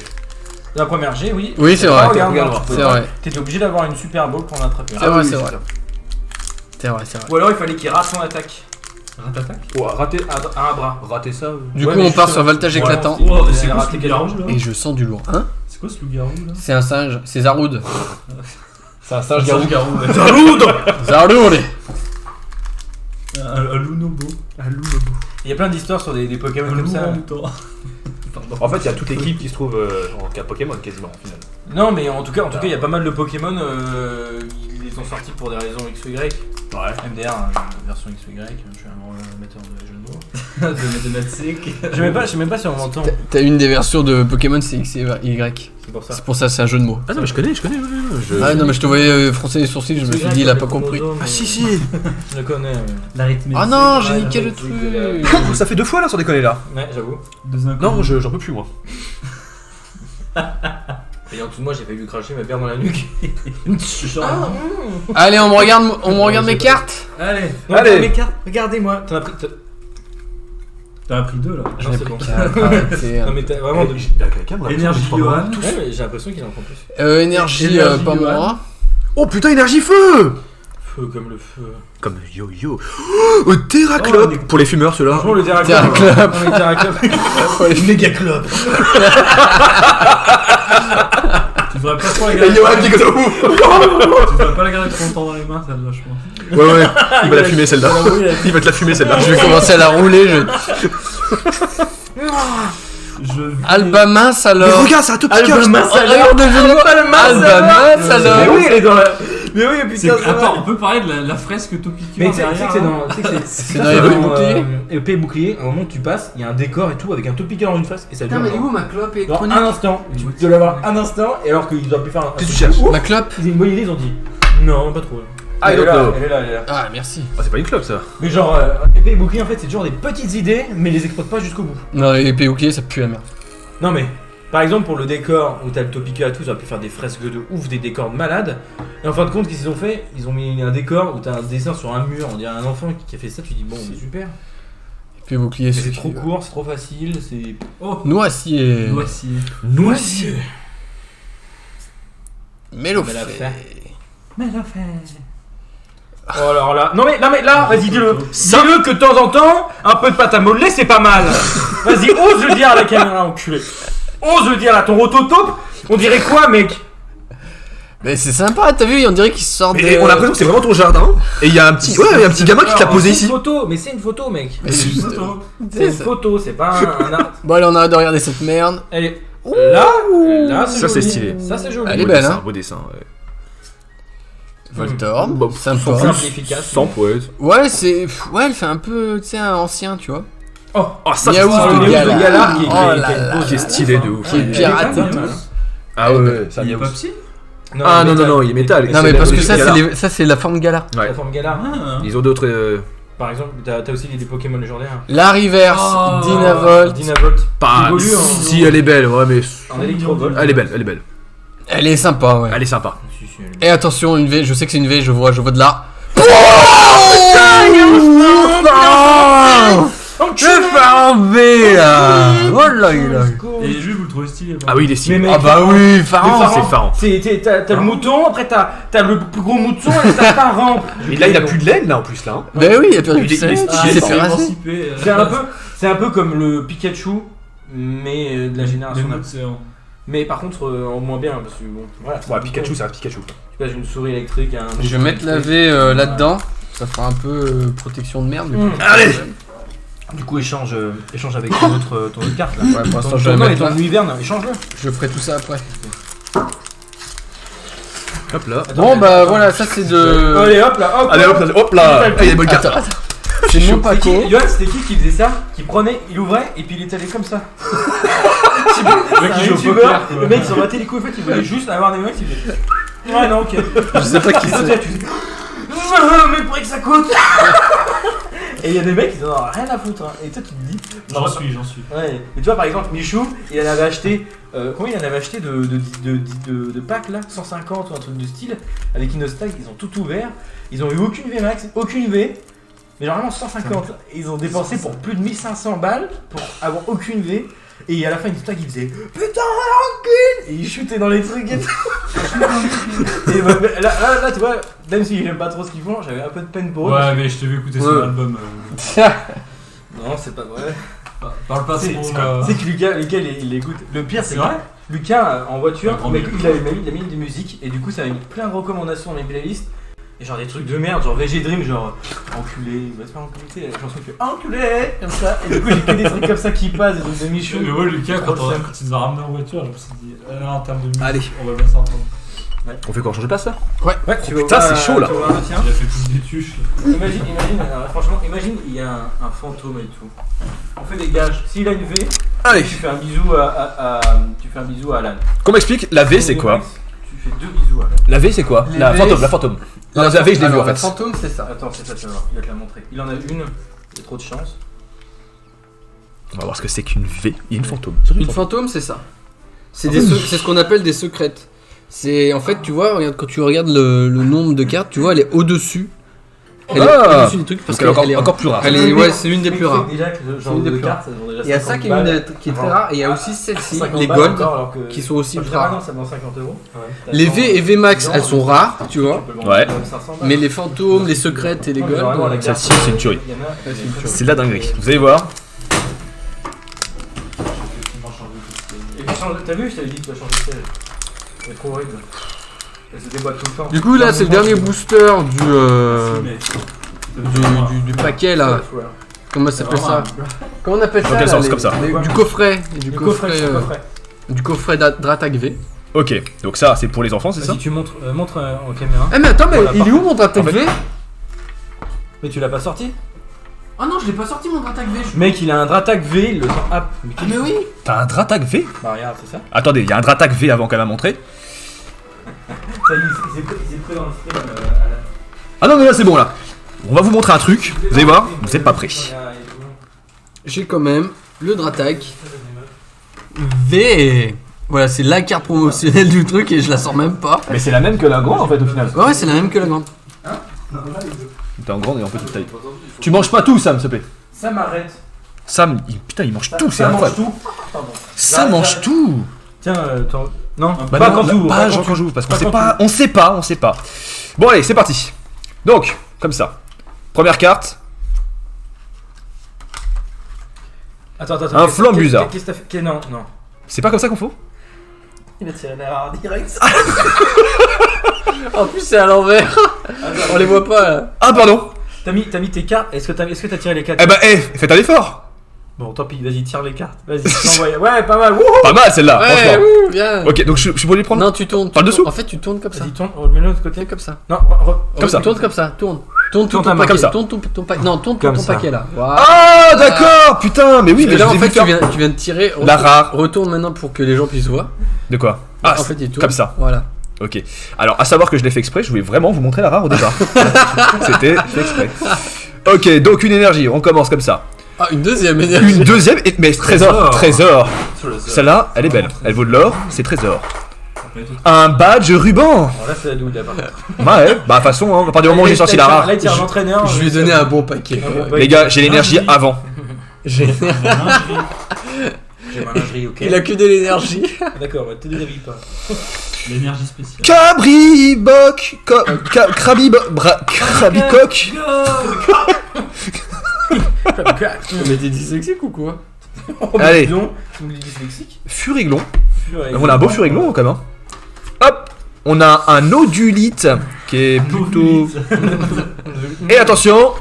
la première G, oui. Oui, c'est T'avais vrai. pas regard Regarde noir, noir. tu C'est pouvais pas. vrai. T'étais obligé d'avoir une super bowl pour l'attraper. C'est vrai, oui, c'est oui, vrai. ça. C'est vrai, c'est vrai. Ou alors il fallait qu'il rate son attaque Ratatak. Ouais, rater à un bras. ça. Du Ouais, coup, mais on part justement, sur voltage voilà, éclatant. c'est- Oh, Il c'est a quoi raté ce loup-garou là Et je sens du lourd. Hein? C'est quoi ce loup-garou là C'est un singe, c'est Zaroud. C'est un singe Un garou. garou. ouais. Zaroud. Un loup-nobo. Il y a plein d'histoires sur des Pokémon Un comme loup ça. en mouton. En fait, il y a toute l'équipe qui se trouve en cas Pokémon quasiment au final. Non, mais en tout cas, il y a pas mal de Pokémon. Ils les ont sortis pour des raisons X ou Y. Ouais. MDR, version X ou Y. Je suis un grand amateur de jeux de mots. de Natsik. Je sais même pas si on m'entend. T'as une des versions de Pokémon, c'est X et Y. C'est pour ça. C'est pour ça, c'est un jeu de mots. Ah non, mais je connais. Ah non, mais je te voyais froncer les sourcils, je me suis dit, il a pas compris. Ah si. Je le connais. L'arithmétique. Ah non, j'ai niqué le truc. Ça fait 2 fois là sans déconner là. Ouais, j'avoue. Non, j'en peux plus moi. Et en dessous de moi, j'ai failli lui cracher ma bière dans la nuque. Allez, on me regarde mes cartes. Allez. Allez. Mes cartes, regardez-moi. T'en as pris. T'en as pris 2 là. J'en Non, ai c'est pris bon. 4. Arrêtez. Non, mais t'as vraiment de. Énergie Johan. Ouais, mais j'ai l'impression qu'il en prend plus. Énergie, Énergie, pas Johan. moi. Oh putain, énergie feu. Feu comme le feu. Comme yo-yo. Terraclope. Pour les fumeurs ceux-là. Franchement, le Terraclope. Terraclope. Non, mais Terraclope. Méga club. Tu devrais pas trop la Et garder. Johan qui est comme ça. Tu devrais pas la garder trop longtemps dans les mains, celle-là, je pense. Ouais. Il va la fumer celle-là. Il va te la fumer celle-là. Je vais commencer à la rouler. Alba mince Mais alors. regarde, c'est un top piqueur. Regarde le jeu de mots. Alba mince Mais alors. oui, elle est dans la. Mais oui, putain, ça Attends, va. on peut parler de la fresque Topicure Mais tu sais derrière. que c'est dans. Tu sais que c'est dans Épée et Bouclier. Épée et bouclier, à un moment où tu passes, il y a un décor et tout avec un Topiqueur dans une face et ça dure. ma clope Genre un instant, tu dois l'avoir un instant et alors qu'ils doivent plus faire un. Qu'est-ce que tu cherches? Ma clope. Ils ont une bonne idée, ils ont dit non, pas trop. Ah, elle est donc, là, non. elle est là, elle est là. Ah, merci. Ah, c'est pas une clope ça. Mais genre, épée et bouclier en fait, c'est toujours des petites idées, mais ils les exploitent pas jusqu'au bout. Non, épée bouclier, ça pue la merde. Non mais, par exemple pour le décor où t'as le Topica et tout, ils auraient pu faire des fresques de ouf, des décors malades. Et en fin de compte, qu'est-ce qu'ils ont fait? Ils ont mis un décor où t'as un dessin sur un mur, on dirait un enfant qui a fait ça, tu dis bon, c'est super. Épée bouclier, Mais c'est trop court, c'est trop facile, c'est. Oh, Noisier. Noisier. Noisier. Mélofée. Mais la fait. Oh alors là, non mais là, vas-y dis-le. Dis-le que de temps en temps, un peu de pâte à modeler c'est pas mal. Vas-y, ose le dire à la caméra, enculé. Ose le dire à ton rototope. On dirait quoi, mec? Mais c'est sympa, t'as vu, on dirait qu'il sort Mais des. on a l'impression que c'est vraiment ton jardin. Et il y a un petit, il y a un petit gamin qui te l'a posé C'est ici. une photo, mais c'est une photo, mec. Mais c'est juste- C'est une photo, c'est pas un art. Bon, allez, on arrête de regarder cette merde. Elle est là, Ça, c'est joli. stylé. Ça c'est joli. Elle est Beau belle, dessin, hein. beau dessin. Ouais. Voltorb, Bon, sympa. Simple et efficace. Sans poète. Ouais, c'est. Ouais, elle fait un peu, tu sais, un ancien, tu vois. Oh, ça Yaourt c'est de le Galar. Galar qui est- Oh qui est- là qui est là. beau, qui est stylé de ouf. Qui est pirate et tout. Ah ouais, ça Il est me pas petit. Ah non, il est métal. Non, mais parce que ça, Galar. ça, c'est la forme Galar. La Ouais. forme Galar. Ah. Ils ont d'autres. Par exemple, t'as aussi des Pokémon légendaires. La reverse, Oh. Dynavolt. Dynavolt. Pas. Évolue en- Si elle est belle, ouais, mais. En électrovolt. Elle est belle, elle est belle. Elle est sympa, ouais. Elle est sympa. Si, si, elle est- Et attention, une V, je sais que c'est une V, je vois de là. Je fais un V là. Oh là là. Et les jeux, vous le trouvez stylé. Ah oui, il est stylé. Mais Ah bah oui, Pharaon. C'est Pharaon. T'as le mouton, après t'as le plus gros mouton et t'as pas rampe. Et là, il a plus de laine là en plus là. hein. Bah oui, il a perdu Il du est sel. stylé. Il s'est fait raser. C'est un peu comme le Pikachu, mais de la génération d'après. Mais par contre, en moins bien, parce que bon, voilà. Ouais, Pikachu, c'est un Pikachu. Tu passes une souris électrique à un. Je vais mettre la V là-dedans. Ça fera un peu protection de merde. Mais Allez. Du coup, échange avec ton autre carte là. Ouais, pour l'instant, je vais Ton la et mettre ton là. Univerne, échange-le. Je ferai tout ça après. Hop là. Bon bah voilà, ça c'est de. Allez hop là, hop. Allez, hop là. Ah, il y a des bonnes cartes. Attends. C'est mon Paco. C'était qui faisait ça? Qui prenait, il ouvrait et puis il étalait comme ça. Je sais plus, Le mec qui c'est un joue au youtubeur, poker, quoi. le mec il s'en battait les couilles, en fait il voulait juste avoir des mecs, il faisait. Ouais, non, ok. Je sais pas qui Et toi, c'est. tu dis, mais pour que ça coûte. Et il y a des mecs qui en ont rien à foutre. Hein. Et toi tu te dis. J'en suis. Ouais. Mais tu vois par exemple Michou, il en avait acheté. Combien il en avait acheté de packs là? 150 ou un truc de style. Avec Inostag, ils ont tout ouvert. Ils ont eu aucune V max, aucune V. Mais genre vraiment 150. Et ils ont dépensé pour plus de 1500 balles pour avoir aucune V. Et à la fin, Inostag il faisait putain, aucune! Et il shootait dans les trucs et tout. Et bah, là, tu vois, même si j'aime pas trop ce qu'ils font, j'avais un peu de peine pour eux. Ouais, mais je t'ai vu écouter son Ouais. album. Non, c'est pas vrai. Parle pas C'est trop. c'est que Lucas, il l'écoute. Le pire, c'est C'est vrai que Lucas, en voiture, Un grand il écoute. a mis des musiques et du coup, ça a mis plein de recommandations dans mes playlists. Et genre des trucs de merde, genre VG Dream, genre enculé, va te faire enculer, tu sais, la chanson qui fait enculé, comme ça. Et du coup, j'ai que des trucs comme ça qui passent, des trucs de Michou. Mais ouais, Lucas, Trop quand le seum. il nous a ramené en voiture, je me suis dit, en termes de musique, Allez. on va bien s'entendre. On fait quoi, on change de place là? Ouais, putain, c'est chaud, là. Tu vas voir le tien. Il a fait plus des tuches. Imagine, franchement, imagine, il y a un fantôme et tout. On fait des gages. S'il a une V, Allez, tu fais un bisou tu fais un bisou à Alan. qu'on m'explique, la V c'est quoi? Tu fais 2 bisous à Alan. La V c'est quoi? Les La V, fantôme, la fantôme. Non, la V je l'ai vu Alors, en la fait. fantôme, c'est ça. Attends, c'est ça, tu vas voir, il va te la montrer. Il en a une, il y a trop de chance. On va voir ce que c'est qu'une V. Il y a une fantôme. Une fantôme, c'est ça. C'est ce qu'on appelle des secrètes. C'est en fait, tu vois, regarde, quand tu regardes le nombre de cartes, tu vois, elle est au-dessus. Elle est au-dessus des trucs parce Donc elle est qu'elle est encore plus rare. Elle est, ouais, c'est une des plus rares. Déjà, que ce genre C'est une des de plus cartes, ça vaut déjà Il y a ça qui est, 50 balles. qui est très rare et il y a aussi celle-ci, 50 les balles gold, encore, alors que- qui sont aussi Enfin, rares. non, ça vaut 50 euros. Les V et V Max, elles sont rares, tu vois. peux le vendre Ouais. même 500 balles. Mais les fantômes, les secrètes et les Non, mais vraiment, la gold. carte, Celle-ci, c'est une tuerie. il y en a- c'est une tuerie. C'est de la dinguerie. Vous allez voir. Et puis, t'as vu, je t'avais dit que tu vas changer de siège. C'est trop horrible. Elle se déboîte tout le temps. Du coup, là, c'est le dernier booster du paquet là. Ouais. Comment ça s'appelle ça? Comment on appelle Dans ça quel là, sens, comme ça du coffret. Du coffret. coffret Dratag V. Ok, donc ça c'est pour les enfants, c'est ça? Si tu montres en caméra. Eh mais attends, mais Voilà, il est où mon Dratag En fait- V? Mais tu l'as pas sorti? Ah non, je l'ai pas sorti mon Dratag V. Mec, il a un Dratag V, il le sort app. Mais oui. T'as un Dratag V? Bah regarde, c'est ça. Attendez, il y a un Dratag V avant qu'elle m'a montré. Ça y est, il s'est pris dans le stream. Ah non mais là c'est bon là. On va vous montrer un truc. Vous allez voir, vous êtes pas prêts. J'ai quand même le Dratag V. Voilà, c'est la carte promotionnelle du truc et je la sors même pas. Mais c'est la même que la grande en fait au final. Ouais, c'est la même que la grande. T'es en grande et en petite taille. Tu manges pas tout Sam s'il te plaît. Ça m'arrête. Sam, putain il mange tout, c'est Ça mange incroyable. tout. Pardon. Ça mange tout. Tiens, non, Bah pas non, quand tu ouvres. pas quand quand j'ouvre parce qu'on pas sait quand pas, on sait pas. Bon allez, c'est parti. Donc, comme ça. Première carte, Attends. Un flambuzard. Qu'est-ce que t'as fait? Non. c'est pas comme ça qu'on faut? Il a tiré la rare direct. En plus, c'est à l'envers. On les voit pas là. Ah pardon. T'as mis tes cartes. Est-ce que t'as tiré les cartes? Eh bah faites un effort. Bon, tant pis, vas-y, tire les cartes. Vas-y, t'envoies. Ouais, pas mal. Wouhou. Pas mal celle-là, Ouais, franchement. ouh, bien. Ok, donc je suis pour lui prendre. Non, tu tournes. Par tu dessous tournes. En fait, tu tournes comme ça. Vas-y, tourne, remets-le de l'autre côté. Comme ça. Non, Comme ça. Tourne comme ça. Tourne Tourne ton ta main. paquet. Comme ça. Tourne ton paquet. Non, tourne Comme ton ça. paquet là. Voilà. Ah d'accord, putain, mais oui, mais Et là, je en vous ai fait, vu faire. tu viens de tirer. La rare. Retourne maintenant pour que les gens puissent voir. De quoi? Ah, En fait, il tourne. comme ça. Voilà. Ok. Alors, à savoir que je l'ai fait exprès, je voulais vraiment vous montrer la rare au départ. C'était fait exprès. Ok, donc une énergie, on commence comme ça. Ah, une deuxième énergie. Une deuxième, mais trésor. Trésor. Celle-là, elle est belle. Elle vaut de l'or, c'est trésor. Un badge ruban. Alors là, c'est la douille là par contre. Ouais, bah de toute façon, à partir du moment où j'ai sorti la rare. Là, il tire un entraîneur. Je lui ai donné un bon paquet. Les gars, j'ai l'énergie avant. J'ai- J'ai ma lingerie, ok. Il a que de l'énergie. D'accord, bah, te déshabille pas. L'énergie spéciale. Cabriboc, crabicoc. Mais t'es dyslexique ou quoi? Allez. Tu me dis dyslexique. Furiglon. On a un beau furiglon quand même. Hop, on a un odulite qui est plutôt. Et attention,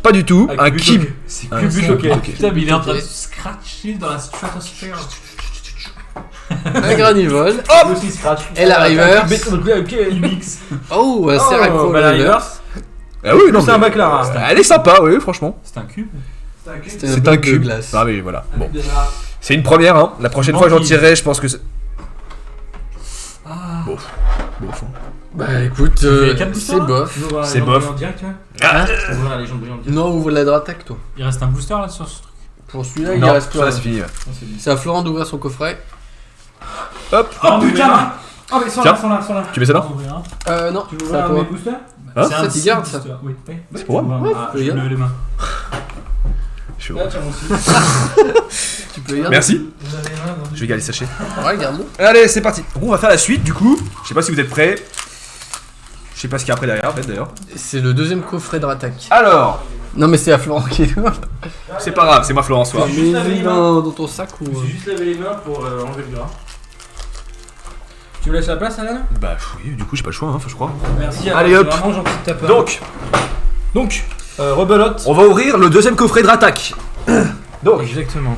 pas du tout, un kib. C'est Ah, que c'est ok. ok. Putain, mais il est en train de scratcher dans la stratosphère. Un granivole. Lui aussi scratch. Et la river. Il mixe. Oh, un Seraco. Bah la river. Ah oui, non, C'est un mais- bac là. elle est sympa, oui, franchement. C'est un cube. C'est un bloc de cube. glace. Ah mais voilà. Bon, c'est une première. Hein. La prochaine fois, j'en tirerai. Je pense que c'est. Bof. Bof. hein. Bah écoute, fais quatre c'est boosters, bof. C'est bof. En direct, tu vois. Ah, Ouvrir la légende brillante direct. Non, ouvre la Dratag toi. Il reste un booster là sur ce truc. Pour celui-là, il non, reste ça pas. c'est fini. ouais. C'est à Florent d'ouvrir son coffret. Hop. Oh putain. Oh mais sont Tiens. là. Tu mets ça là? Non, Tu veux c'est à ouvrir mes toi. boosters? Hein Ça, tu gardes, ça. Oui. C'est pour moi. Ouais, Ah, tu peux je y lève les mains. Je suis Là, heureux. tiens, mon aussi. Tu peux y aller. Merci. Vous avez les mains dans Je vais garder le sachet. Ouais, garde-le. Allez, c'est parti. Donc on va faire la suite du coup. Je sais pas si vous êtes prêts. Je sais pas ce qu'il y a après derrière en fait d'ailleurs. C'est le deuxième coffret Dratag. Alors, Non, mais c'est à Florent qui est là. c'est pas grave, c'est moi Florent Soir. Juste laver Mets-le les dans ton sac ou. Je me suis juste lavé les mains pour enlever le gras. Tu me laisses la place, Alan? Bah oui, du coup j'ai pas le choix, hein, je crois. Merci. Allez, Alan, hop. c'est vraiment gentil de ta part. Donc, rebelote. on va ouvrir le deuxième coffret de Ratak. Donc, Exactement.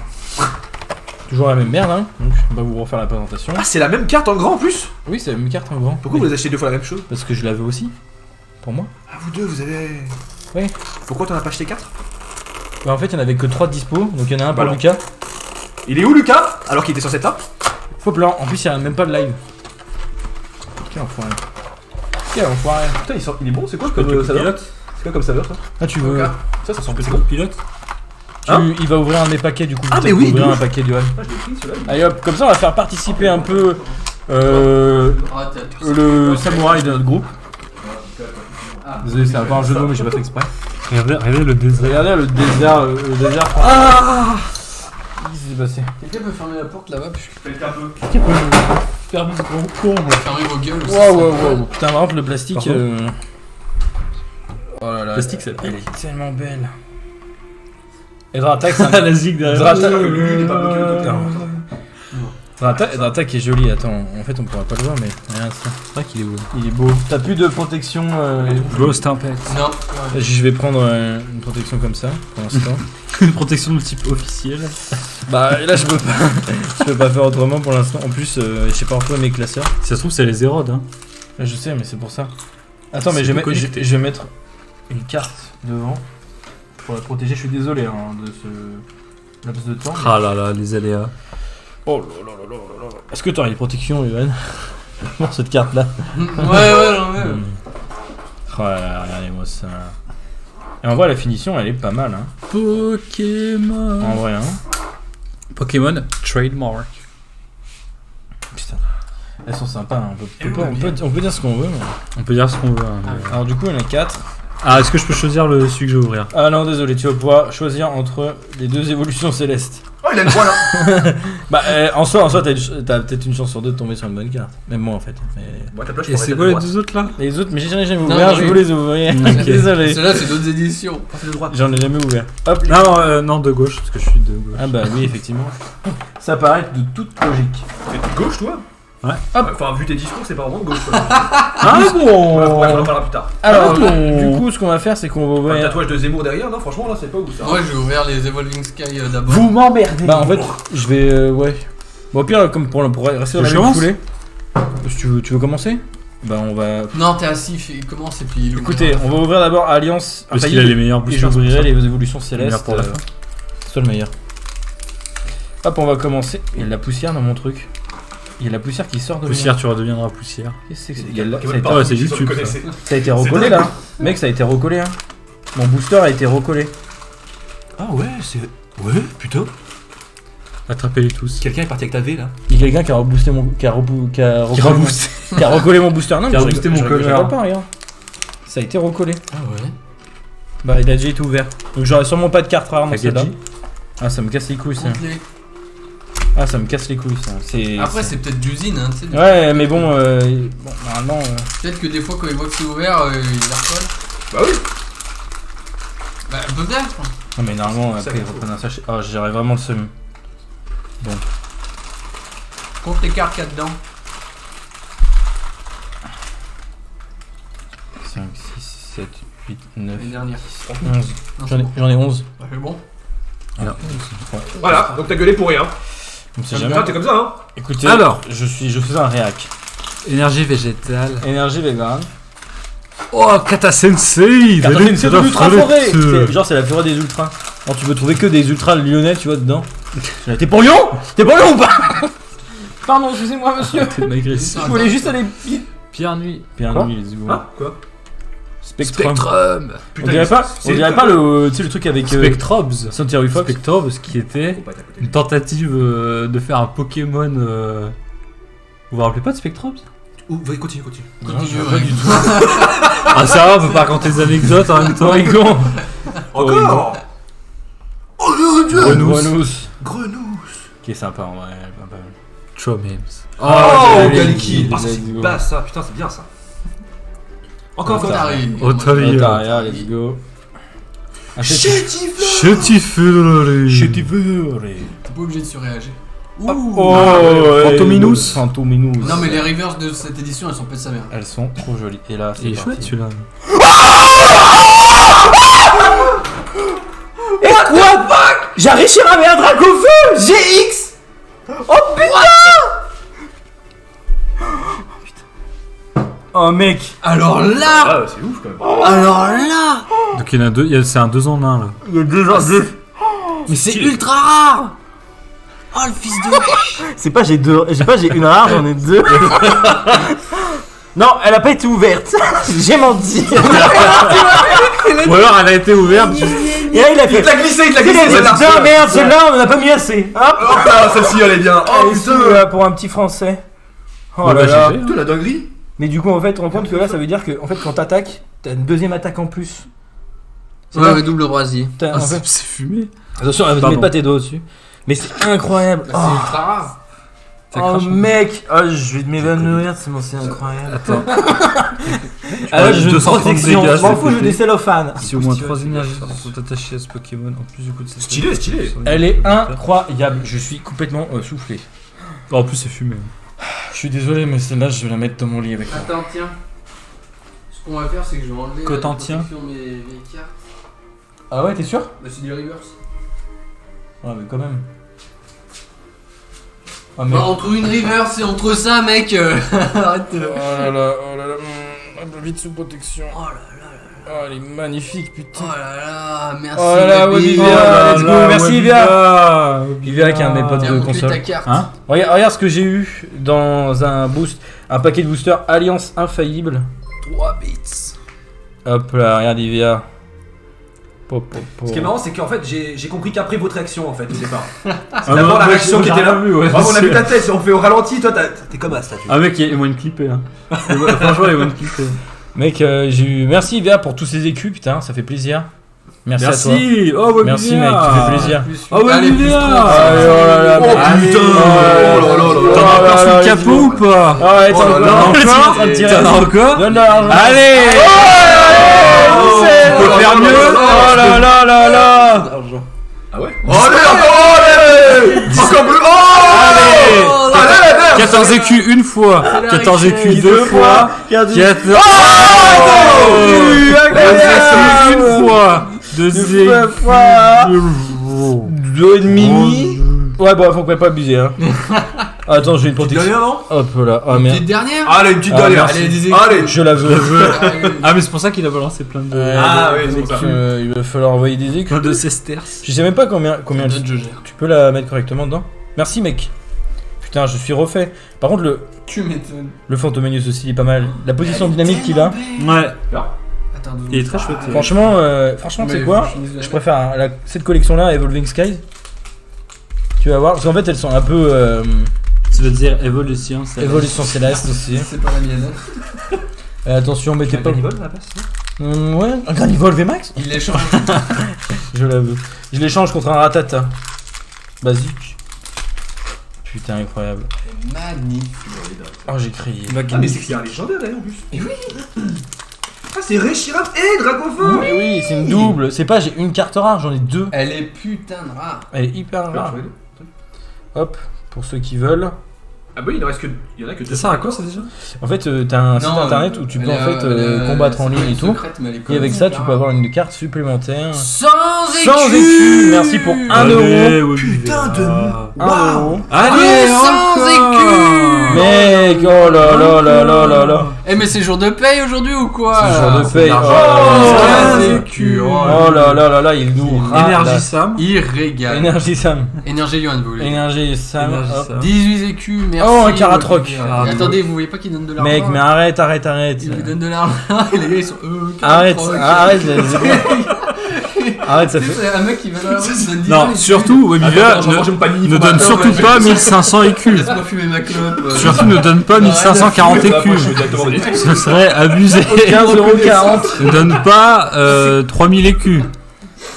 Toujours la même merde, hein. Donc, on va vous refaire la présentation. ah, c'est la même carte en grand en plus. Oui, c'est la même carte en grand. Pourquoi vous les achetez deux fois la même chose? Parce que je l'avais aussi. Pour moi. Ah, vous deux, vous avez. Oui. Pourquoi t'en as pas acheté 4? Bah, en fait, il n'y en avait que 3 de dispo. Donc, il y en a un pour Bah, Lucas. Il est où Lucas? Alors qu'il était censé être là. Faux plan. En plus, il n'y a même pas de live. Quel enfoiré. Quel enfoiré. Putain, il est bon, c'est quoi comme saveur? C'est quoi comme saveur ça? Ah, tu veux. Ça sent C'est petit. quoi pilote? Il va ouvrir un des paquets du coup. Ah, peut-être mais oui, ouvrir de un ouf. paquet du One. Ah, je l'ai pris celui-là. Allez hop, comme ça on va faire participer un peu le samouraï de notre groupe. Désolé, c'est un peu un jeu de mots, mais j'ai pas fait exprès. Regardez le désert. Regardez le désert. Ah! Qu'est-ce qui s'est passé? Quelqu'un peut fermer la porte là-bas puisque Quelqu'un peut. Fermez ce gros con. fermez vos gueules aussi. Wow. Putain, par contre, le plastique. Par contre. Oh là là. Plastique, ça elle est tellement belle. Et Dratak, c'est un. La zig derrière. Dratak. Il est pas bloqué le docteur. Dratak est joli, attends, en fait on pourra pas le voir, mais regarde ça. C'est vrai qu'il est beau. Il est beau. T'as plus de protection. Ghost Impact. Non. Je vais prendre une protection comme ça pour l'instant. Une protection de type officiel. Bah là je peux pas. Je peux pas faire autrement pour l'instant. En plus, je sais pas retrouver mes classeurs. Si ça se trouve, c'est les érodes. Hein. Je sais, mais c'est pour ça. Attends, mais C'est je vais, connecté. je vais mettre une carte devant pour la protéger. Je suis désolé hein, de ce laps de temps. Ah là là, les aléas. Oh là là là là là là. Est-ce que t'aurais une protection, Evan? Pour cette carte là. Ouais. Oh là là, regardez-moi ça. Et en vrai, la finition elle est pas mal. Hein. Pokémon. En vrai, hein. Pokémon Trademark. Putain. Elles sont sympas. Hein. On peut dire ce qu'on veut. Mais... On peut dire ce qu'on veut. Hein, mais- Alors, du coup, il y en a 4. Ah, est-ce que je peux choisir celui que je vais ouvrir? Ah non, désolé, tu vas pouvoir choisir entre les deux évolutions célestes. Oh, il a une voix là. Bah, en soi, t'as peut-être une chance sur deux de tomber sur une bonne carte. Même moi en fait. Mais... Moi, ta place, je Et pourrais c'est être quoi de les droite. deux autres là? Les autres, mais j'en ai jamais Non, ouvert, je oui. vous les ouvrir. Ok. Désolé. Ceux-là, c'est d'autres éditions. Ah, c'est de droite. J'en ai jamais ouvert. Hop. Non, de gauche, parce que je suis de gauche. Ah bah oui, effectivement. Ça paraît de toute logique. T'es de gauche, toi? Ouais. Enfin, vu tes discours, c'est pas vraiment de gauche. Quoi. Ah Ouais, on en bon. parlera plus tard. Alors, Ah bon. du coup, ce qu'on va faire, c'est qu'on va Un ouvrir. tatouage de Zemmour derrière, non? Franchement, là, c'est pas où ça. Moi, je vais ouvrir les Evolving Sky d'abord. Vous m'emmerdez. Bah en fait, je vais ouais. Bon au pire comme pour rester dans la Je même commence foulée. Si tu veux commencer? Bah on va. Non, t'es assis, il commence et puis il ouvre. Écoutez, on va ouvrir d'abord Alliance Parce qu'il a les meilleurs et boosters. j'ouvrirai c'est les évolutions Le meilleur célestes. pour la fin. C'est toi le meilleur. Hop, on va commencer. Il y a de la poussière dans mon truc. Il y a de la poussière qui sort de ça. Poussière, tu redeviendras poussière. Qu'est-ce que c'est? Il y a de la- Pokémon ça, a été... partout, ouais, c'est si YouTube, vous le ça. connaissez. ça a été recollé là. Mec, ça a été recollé. Hein. Mon booster a été recollé. Ah ouais, c'est. Ouais, putain. Attrapez-les tous. Quelqu'un est parti avec ta V là. Il y a quelqu'un qui a reboosté mon. Qui a recollé mon booster. Non, Qui a mais reboosté je mon rigole colleur. pas, regarde. Ça a été recollé. Ah ouais. Bah, il a déjà été ouvert. Donc, j'aurai sûrement pas de carte rare dans Takagi. celle-là. Ah, ça me casse les couilles ça. Compte-les. Ah, ça me casse les couilles ça. Après, c'est peut-être d'usine, hein, tu sais. Ouais, mais bon, normalement. Peut-être que des fois, quand il voit que c'est ouvert, il la recolle. Bah oui. Bah, peut-être. Non, mais normalement, Ça après, ils fait reprennent un sachet. Ah, j'aurais vraiment le seum. Compte les cartes qu'il y a dedans. 5, 6, 7, 8, 9, L'année dernière. 11. Non, c'est J'en ai, bon. j'en ai 11. Bah, c'est bon. Voilà, donc t'as gueulé pour rien. Donc, c'est Putain, jamais. t'es comme ça, hein. Écoutez, Alors. je faisais un réac. Énergie végétale. Énergie vegan. Oh, Kata Sensei. Carton, c'est de l'ultra forêt. Genre, c'est la forêt des ultras. Alors, tu peux trouver que des ultras lyonnais, tu vois, dedans. T'es pour Lyon? T'es pour Lyon ou pas? Pardon, excusez-moi, monsieur. Malgré Je voulais juste aller. Pierre Nuit. Pierre Quoi Nuit, let's go. Hein? Quoi? Spectrum. Spectrum. On dirait pas le, tu sais, le truc avec Spectrobs. Santeri Fox. Spectrobs qui était Faut pas être à côté. une tentative de faire un Pokémon. Vous vous rappelez pas de Spectrobs? Continue. Non, je vois pas du tout. Ah ça va, on peut pas raconter des anecdotes en même temps. Encore. Oh le dieu. Grenousse. Grenousse. Qui est sympa en vrai. Pas mal. Chomems. Oh, Galiki. Galiki. Ah, Let's c'est go. basse ça, putain, c'est bien ça. Encore un Otari. Otari. Otaria, let's go. Un Chétifleur. Chétifleur. T'es pas obligé de surréagir. Fantominous. Fantominous. Non, mais les reverse de cette édition, elles sont pas de sa mère. Elles sont trop jolies. Et là, c'est Il est parti. chouette celui-là. Et quoi? J'arrive sur un Dracofeu GX. Oh putain. Oh mec. Alors là Ah, c'est ouf quand même. Alors là Donc il y en a deux, c'est un 2 en 1 là. Il y a deux ans. Mais c'est ultra rare. Oh le fils de... C'est pas j'ai une rare, j'en ai deux. Non, elle a pas été ouverte. J'ai menti. Ou alors elle a été ouverte. Et là il a fait. Il t'a glissé, Ah merde, celle-là on en a pas mis assez. Hop. Oh putain, celle-ci elle est bien. Oh Allez, putain. pour un petit français. Oh Bah, là là. GG. Putain, la dinguerie. Mais du coup en fait, tu te rends compte que là ça veut dire que en fait quand t'attaques, t'as une deuxième attaque en plus. C'est Ouais, ça. mais double brasier. T'as- en fait- C'est fumé. Attention, ne Pardon. mets pas tes doigts dessus. Mais c'est incroyable. C'est ultra rare. Ça Oh crache. mec, je vais m'évanouir, c'est incroyable. Attends. Ah là, je veux 230 protection, dégâts, je m'en c'est fous, je veux pété. des cellophanes. Si au moins 3 énergies sont attachées à ce Pokémon, en plus du coup de cette. Stylé, stylé. Elle est incroyable, je suis complètement soufflé. En plus c'est fumé. Je suis désolé, mais celle-là, je vais la mettre dans mon lit avec moi. Attends, tiens. Ce qu'on va faire, c'est que je vais enlever Cotentin. la protection de mes vieilles cartes. Ah ouais, t'es sûr? Bah, c'est du reverse. Ouais, mais quand même. Ah, Bah, entre une reverse et entre ça, mec. Arrête. Oh là là, vite sous protection. Oh là là. Oh, elle est magnifique, putain. Oh là là, merci. Oh là là, ouais, baby. Vivia, let's go, merci Vivia. Vivia Vivia qui est un de mes potes Viens de montrer console. ta carte. Hein? Regarde ce que j'ai eu dans un boost, un paquet de boosters Alliance Infaillible. 3 bits. Hop là, regarde Vivia. Po, po, po. Ce qui est marrant, c'est qu'en fait, j'ai compris qu'après votre réaction en fait au départ. C'est Ah, d'abord bah, la moi, réaction qui j'ai était là. rien vu, ouais, Ah, on a c'est- vu ta tête, on fait au ralenti, toi t'es comme un statue. Ah mec, il y a moins de clippé hein. Franchement, il y a moins de clippé. Mec, j'ai eu. Merci Vivia pour tous ces écus, putain, ça fait plaisir. Merci, à toi. Merci. Oh ouais, Merci Vivia. mec, tu fais plaisir. Oh ouais, Allez, Vivia. plus trois. Allez, oh là là, Oh allez. putain. Oh là là. T'en as encore sous le capot ou pas? Ah ouais, Oh là là. t'en T'en as encore? Donne de l'argent. Allez. Tu peux faire mieux. Oh là là là là. Ah ouais. Allez, encore plus. Allez. Oh allez, 14 écus une fois, 14 écus deux fois, 14 écus une fois, deux fois. écus. Deux et demi. Ouais, bon, faut pas abuser, hein. Attends, j'ai une protection. Dernière, non? Hop là, oh Petite merde. dernière. Allez, une petite Ah, dernière. merci. Allez, des Allez. Je la veux. Ah mais c'est pour ça qu'il a balancé plein de Ah, oui, c'est pour ça. Il va falloir envoyer des écus. plein de sesterces. Je sais même pas combien D'autres, je gère. tu peux la mettre correctement dedans. Merci mec. Putain, je suis refait. Par contre, Tu m'étonnes. le Fantominous aussi, il est pas mal. La position dynamique qu'il a. Ouais, Attends, il est très chouette. Franchement, tu sais quoi? Je préfère cette collection-là à Evolving Skies. Tu vas voir, parce qu'en fait, elles sont un peu Ça veut dire évolution. ça. évolution céleste aussi. C'est pas la mienne. Attention, mettez pas. Cannibal à la place. Ouais, un Garnivore VMAX? Il les change. Je l'avoue. Je l'échange contre un Ratata. Basique. Putain, incroyable. Magnifique. Oh, j'ai crié. Ah, mais c'est un légendaire d'ailleurs en plus. Et oui. Ah, c'est Reshiram et Dracofeu. Mais oui, c'est une double. C'est pas, j'ai une carte rare, j'en ai deux. Elle est putain de rare. Elle est hyper rare. Hop, pour ceux qui veulent. Ah bah il y en a que Ça sert à quoi ça déjà? En fait, t'as un site internet où tu peux en fait combattre en ligne et tout. Et avec ça, tu peux avoir une carte supplémentaire. Sans Sans écus. Merci pour 1 euro. Putain de 1 euro. Allez, sans encore. Mec, oh là là là là là là. Eh mais c'est jour de paye aujourd'hui ou quoi? C'est jour de paye. Sans Oh, écus. oh là là là là, il nous rate. Énergie Sam. Il régale. Énergie Sam. Énergie Yohan, vous voulez. Énergie Sam. Énergie hop. Sam. 18 écus, merci. Oh, un Karatroc. Et attendez, vous voyez pas qu'il donne de l'argent? Mec, mais arrête. Il vous donne de l'argent et les gars ils sont. Arrête, Karatroc. arrête. Arrête, ça Tu sais, fait. c'est un mec qui va dans la rue, il donne 10 Non, balles, surtout, Webivia ne donne surtout pas 1500 écus. Laisse-moi fumer ma clope. Surtout ne donne pas 1540 écus. Ce serait abusé. 15,40€. Ne donne pas 3000 écus.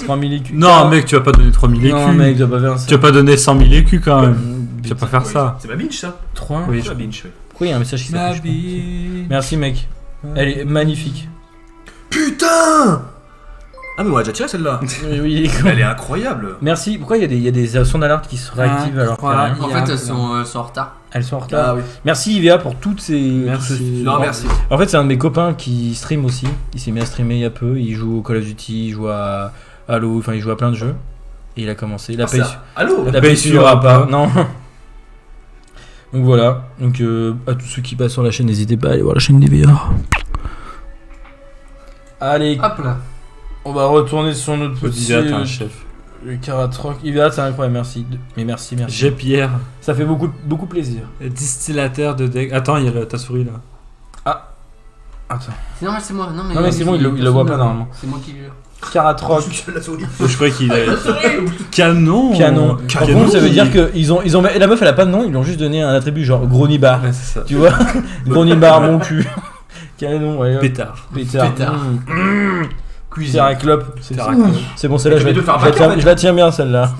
3000 écus. Non, mec, tu vas pas donner 3000 écus. Non, mec, tu vas pas faire ça. Tu vas pas donner 100 000 écus quand même. Tu vas pas faire ça. C'est ma binge ça. 3. Oui, C'est ma binge, oui. Pourquoi il y a un message qui s'affiche pas? Merci, mec. Elle est magnifique. Putain. Ah, mais on l'a déjà tiré celle-là. Oui. Elle est incroyable. Merci. Pourquoi il y a des sons d'alerte qui se réactivent alors qu'il y a rien En fait, elles sont en retard. Elles sont en retard. Ah oui. Merci Ivea pour toutes ces. Merci. Non, merci. En fait, c'est un de mes copains qui stream aussi. Il s'est mis à streamer il y a peu. Il joue au Call of Duty, il joue à Halo, enfin il joue à plein de jeux. Et il a commencé. La paye Allô. suivra pas. Non. Donc voilà. Donc à tous ceux qui passent sur la chaîne, n'hésitez pas à aller voir la chaîne d'Ivea. Allez, Hop là. on va retourner sur notre petit. Ivea, t'es un chef. Le Karatroc. Ivea, c'est incroyable. Merci. Mais merci. J'ai Pierre, Ça fait beaucoup plaisir. distillateur de deck. Attends, il y a ta souris là. Attends. Non, mais c'est moi. Non, mais c'est bon, il le voit pas normalement. C'est moi qui jure. Karatroc. La souris. Je croyais qu'il avait. Canon. Canon. Par contre, ça veut dire que ils ont la meuf elle a pas de nom, ils lui ont juste donné un attribut genre gros nibar. Ouais, c'est ça. Tu vois, gros nibar mon cul. Canon, ouais. Pétard. Pétard. Pétard. C'est un clope. C'est bon, celle-là, Tu vas te faire un je la paquet, en tiens- fait. je la tiens bien celle-là.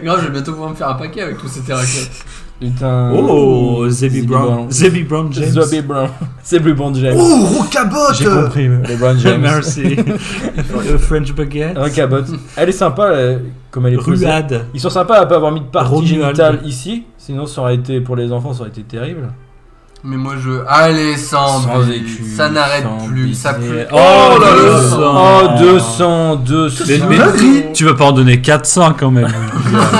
Grave, je vais bientôt pouvoir me faire un paquet avec tous ces terraclottes. Putain. Oh, Zebby Brown. Zebby Brown James. Zebby Brown. Zebby Brown James. Oh, Rocabote. J'ai compris, les Brown James. Merci. Le French Baguette. Rocabote. Elle est sympa, comme elle est posée. Ruade. Ils sont sympas à pas avoir mis de partie Romuald. génitale ici, sinon ça aurait été pour les enfants, ça aurait été terrible. Mais moi je. Allez, sans Sans écu. écu, Ça n'arrête sans plus. bise. Ça pue. Oh là là. Oh 200. Mais tu vas pas en donner 400 quand même.